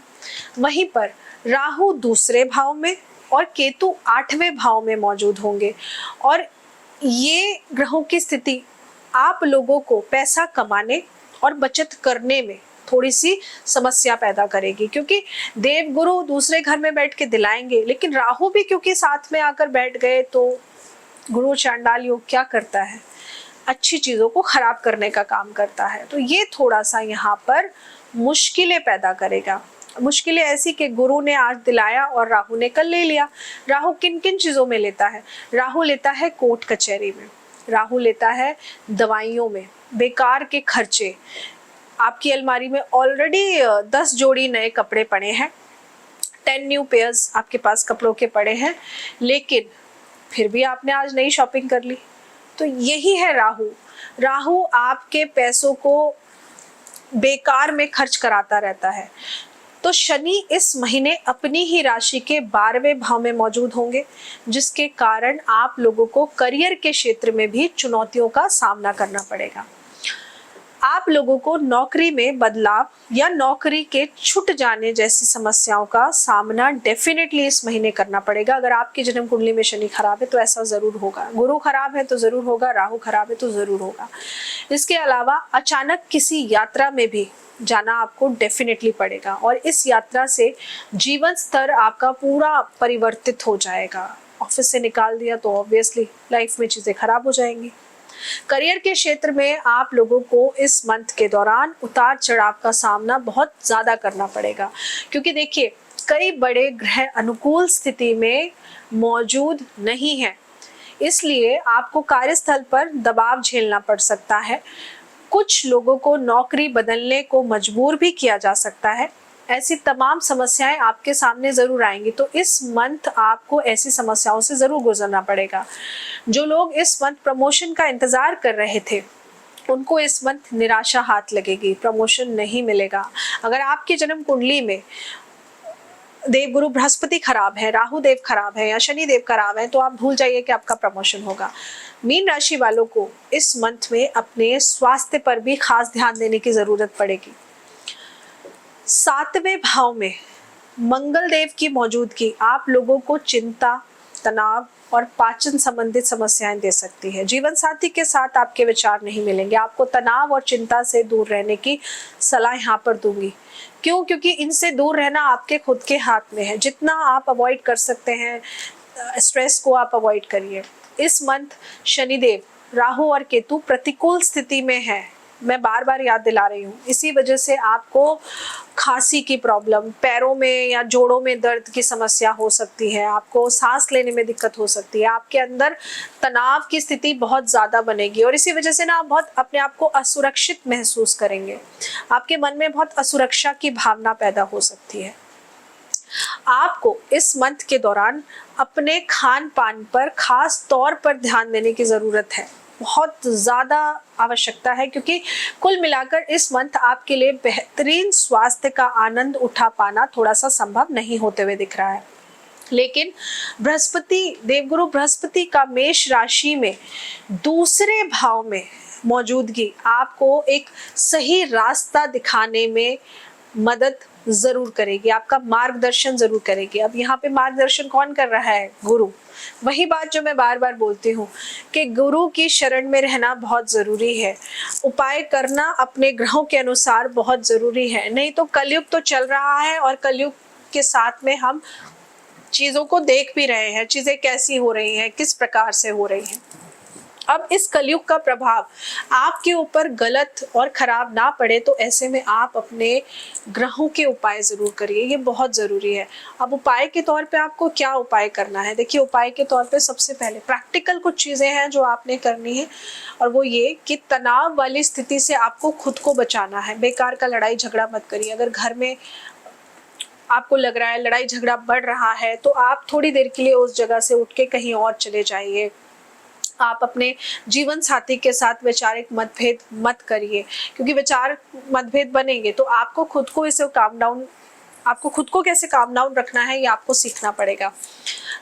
वहीं पर राहु दूसरे भाव में और केतु 8वें भाव में मौजूद होंगे और ये ग्रहों की स्थिति आप लोगों को पैसा कमाने और बचत करने में थोड़ी सी समस्या पैदा करेगी क्योंकि देवगुरु दूसरे घर में बैठ के दिलाएंगे, लेकिन राहु भी क्योंकि साथ में आकर बैठ गए तो गुरु चांडाल योग क्या करता है, अच्छी चीजों को खराब करने का काम करता है। तो ये थोड़ा सा यहाँ पर मुश्किलें पैदा करेगा। मुश्किलें ऐसी कि गुरु ने आज दिलाया और राहु ने कल ले लिया। राहु किन किन चीजों में लेता है? राहु लेता है कोर्ट कचहरी में, राहु लेता है दवाइयों में, बेकार के खर्चे। आपकी अलमारी में ऑलरेडी 10 जोड़ी नए कपड़े पड़े हैं, 10 न्यू पेयर्स आपके पास कपड़ों के पड़े हैं, लेकिन फिर भी आपने आज नई शॉपिंग कर ली। तो यही है राहु। राहु आपके पैसों को बेकार में खर्च कराता रहता है। तो शनि इस महीने अपनी ही राशि के 12वें भाव में मौजूद होंगे, जिसके कारण आप लोगों को करियर के क्षेत्र में भी चुनौतियों का सामना करना पड़ेगा। आप लोगों को नौकरी में बदलाव या नौकरी के छूट जाने जैसी समस्याओं का सामना डेफिनेटली इस महीने करना पड़ेगा। अगर आपकी जन्म कुंडली में शनि खराब है तो ऐसा जरूर होगा, गुरु खराब है तो जरूर होगा, राहु खराब है तो जरूर होगा। इसके अलावा अचानक किसी यात्रा में भी जाना आपको डेफिनेटली पड़ेगा और इस यात्रा से जीवन स्तर आपका पूरा परिवर्तित हो जाएगा। ऑफिस से निकाल दिया तो ऑब्वियसली लाइफ में चीज़ें खराब हो जाएंगी। करियर के क्षेत्र में आप लोगों को इस मंथ के दौरान उतार चढ़ाव का सामना बहुत ज़्यादा करना पड़ेगा, क्योंकि देखिए कई बड़े ग्रह अनुकूल स्थिति में मौजूद नहीं है, इसलिए आपको कार्यस्थल पर दबाव झेलना पड़ सकता है। कुछ लोगों को नौकरी बदलने को मजबूर भी किया जा सकता है। ऐसी तमाम समस्याएं आपके सामने ज़रूर आएंगी, तो इस मंथ आपको ऐसी समस्याओं से ज़रूर गुजरना पड़ेगा। जो लोग इस मंथ प्रमोशन का इंतज़ार कर रहे थे उनको इस मंथ निराशा हाथ लगेगी, प्रमोशन नहीं मिलेगा। अगर आपकी जन्म कुंडली में देवगुरु बृहस्पति खराब है, राहु देव खराब है या शनि देव खराब है तो आप भूल जाइए कि आपका प्रमोशन होगा। मीन राशि वालों को इस मंथ में अपने स्वास्थ्य पर भी खास ध्यान देने की जरूरत पड़ेगी। 7वें भाव में मंगल देव की मौजूदगी आप लोगों को चिंता, तनाव और पाचन संबंधित समस्याएं दे सकती है। जीवन साथी के साथ आपके विचार नहीं मिलेंगे। आपको तनाव और चिंता से दूर रहने की सलाह यहाँ पर दूंगी। क्यों? क्योंकि इनसे दूर रहना आपके खुद के हाथ में है। जितना आप अवॉइड कर सकते हैं स्ट्रेस को आप अवॉइड करिए। इस मंथ शनिदेव, राहु और केतु प्रतिकूल स्थिति में है। मैं बार बार याद दिला रही हूँ। इसी वजह से आपको खांसी की प्रॉब्लम, पैरों में या जोड़ों में दर्द की समस्या हो सकती है, आपको सांस लेने में दिक्कत हो सकती है, आपके अंदर तनाव की स्थिति बहुत ज़्यादा बनेगी और इसी वजह से ना आप बहुत अपने आप को असुरक्षित महसूस करेंगे। आपके मन में बहुत असुरक्षा की भावना पैदा हो सकती है। आपको इस मंथ के दौरान अपने खान पान पर खास तौर पर ध्यान देने की ज़रूरत है, बहुत ज़्यादा आवश्यकता है, क्योंकि कुल मिलाकर इस मंथ आपके लिए बेहतरीन स्वास्थ्य का आनंद उठा पाना थोड़ा सा संभव नहीं होते हुए दिख रहा है। लेकिन बृहस्पति, देवगुरु बृहस्पति का मेष राशि में दूसरे भाव में मौजूदगी आपको एक सही रास्ता दिखाने में मदद जरूर करेगी, आपका मार्गदर्शन जरूर करेगी। अब यहाँ पे मार्गदर्शन कौन कर रहा है? गुरु। वही बात जो मैं बार बार बोलती हूँ कि गुरु की शरण में रहना बहुत जरूरी है। उपाय करना अपने ग्रहों के अनुसार बहुत जरूरी है, नहीं तो कलयुग तो चल रहा है और कलयुग के साथ में हम चीजों को देख भी रहे हैं, चीजें कैसी हो रही हैं, किस प्रकार से हो रही हैं। अब इस कलयुग का प्रभाव आपके ऊपर गलत और खराब ना पड़े, तो ऐसे में आप अपने ग्रहों के उपाय जरूर करिए, ये बहुत जरूरी है। अब उपाय के तौर पे आपको क्या उपाय करना है? देखिए, उपाय के तौर पे सबसे पहले प्रैक्टिकल कुछ चीजें हैं जो आपने करनी है, और वो ये कि तनाव वाली स्थिति से आपको खुद को बचाना है। बेकार का लड़ाई झगड़ा मत करिए। अगर घर में आपको लग रहा है लड़ाई झगड़ा बढ़ रहा है तो आप थोड़ी देर के लिए उस जगह से उठ के कहीं और चले जाइए। आप अपने जीवन साथी के साथ वैचारिक मतभेद मत करिए, क्योंकि विचार मतभेद बनेंगे तो आपको खुद को इसे आपको खुद को कैसे काम डाउन रखना है ये आपको सीखना पड़ेगा।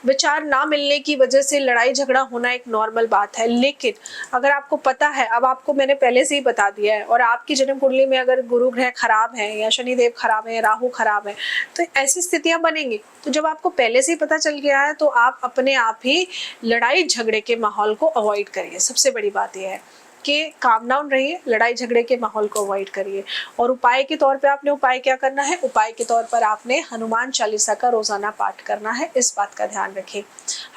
विचार ना मिलने की वजह से लड़ाई झगड़ा होना एक नॉर्मल बात है, लेकिन अगर आपको पता है, अब आपको मैंने पहले से ही बता दिया है, और आपकी जन्म कुंडली में अगर गुरु ग्रह खराब है या शनिदेव खराब है, राहु खराब है, तो ऐसी स्थितियां बनेंगी। तो जब आपको पहले से ही पता चल गया है तो आप अपने आप ही लड़ाई झगड़े के माहौल को अवॉइड करिए। सबसे बड़ी बात यह है कि काम डाउन रहिए, लड़ाई झगड़े के माहौल को अवॉइड करिए। और उपाय के तौर पे आपने उपाय क्या करना है? उपाय के तौर पर आपने हनुमान चालीसा का रोजाना पाठ करना है। इस बात का ध्यान रखिए।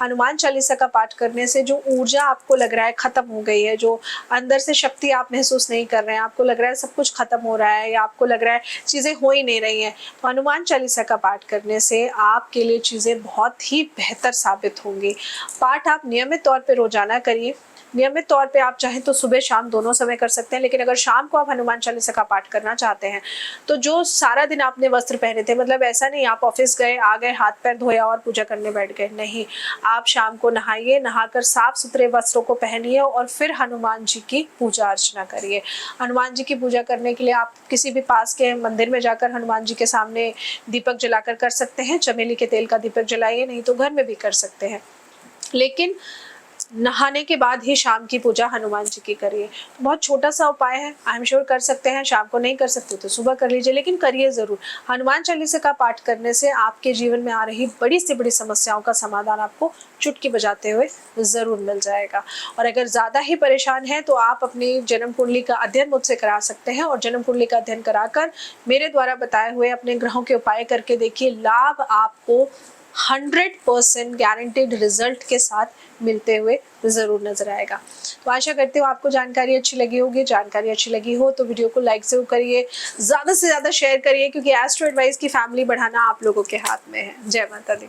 हनुमान चालीसा का पाठ करने से जो ऊर्जा आपको लग रहा है खत्म हो गई है, जो अंदर से शक्ति आप महसूस नहीं कर रहे हैं, आपको लग रहा है सब कुछ खत्म हो रहा है या आपको लग रहा है चीजें हो ही नहीं रही हैं, तो हनुमान चालीसा का पाठ करने से आपके लिए चीजें बहुत ही बेहतर साबित होंगी। पाठ आप नियमित तौर पर रोजाना करिए। नियमित तौर पे आप चाहें तो सुबह शाम दोनों समय कर सकते हैं, लेकिन अगर शाम को आप हनुमान चालीसा का पाठ करना चाहते हैं तो जो सारा दिन आपने वस्त्र पहने थे, मतलब ऐसा नहीं आप ऑफिस गए, आ गए, हाथ पैर धोया और पूजा करने बैठ गए, नहीं, आप शाम को नहाइए, नहाकर साफ सुथरे वस्त्रों को पहनिए और फिर हनुमान जी की पूजा अर्चना करिए। हनुमान जी की पूजा करने के लिए आप किसी भी पास के मंदिर में जाकर हनुमान जी के सामने दीपक जलाकर कर सकते हैं। चमेली के तेल का दीपक जलाइए, नहीं तो घर में भी कर सकते हैं, लेकिन नहाने के बाद ही शाम की पूजा हनुमान जी की करिए। बहुत छोटा सा उपाय है, आई एम श्योर कर सकते हैं। शाम को नहीं कर सकते तो सुबह कर लीजिए, लेकिन करिए जरूर। हनुमान चालीसा का पाठ करने से आपके जीवन में आ रही बड़ी से बड़ी समस्याओं का समाधान आपको चुटकी बजाते हुए जरूर मिल जाएगा। और अगर ज्यादा ही परेशान है तो आप अपनी जन्म कुंडली का अध्ययन मुझसे करा सकते हैं, और जन्म कुंडली का अध्ययन कराकर मेरे द्वारा बताए हुए अपने ग्रहों के उपाय करके देखिए, लाभ आपको 100% गारंटेड रिजल्ट के साथ मिलते हुए ज़रूर नजर आएगा। तो आशा करती हूँ आपको जानकारी अच्छी लगी होगी। जानकारी अच्छी लगी हो तो वीडियो को लाइक जरूर करिए, ज़्यादा से ज़्यादा शेयर करिए, क्योंकि एस्ट्रो एडवाइस की फैमिली बढ़ाना आप लोगों के हाथ में है। जय माता दी।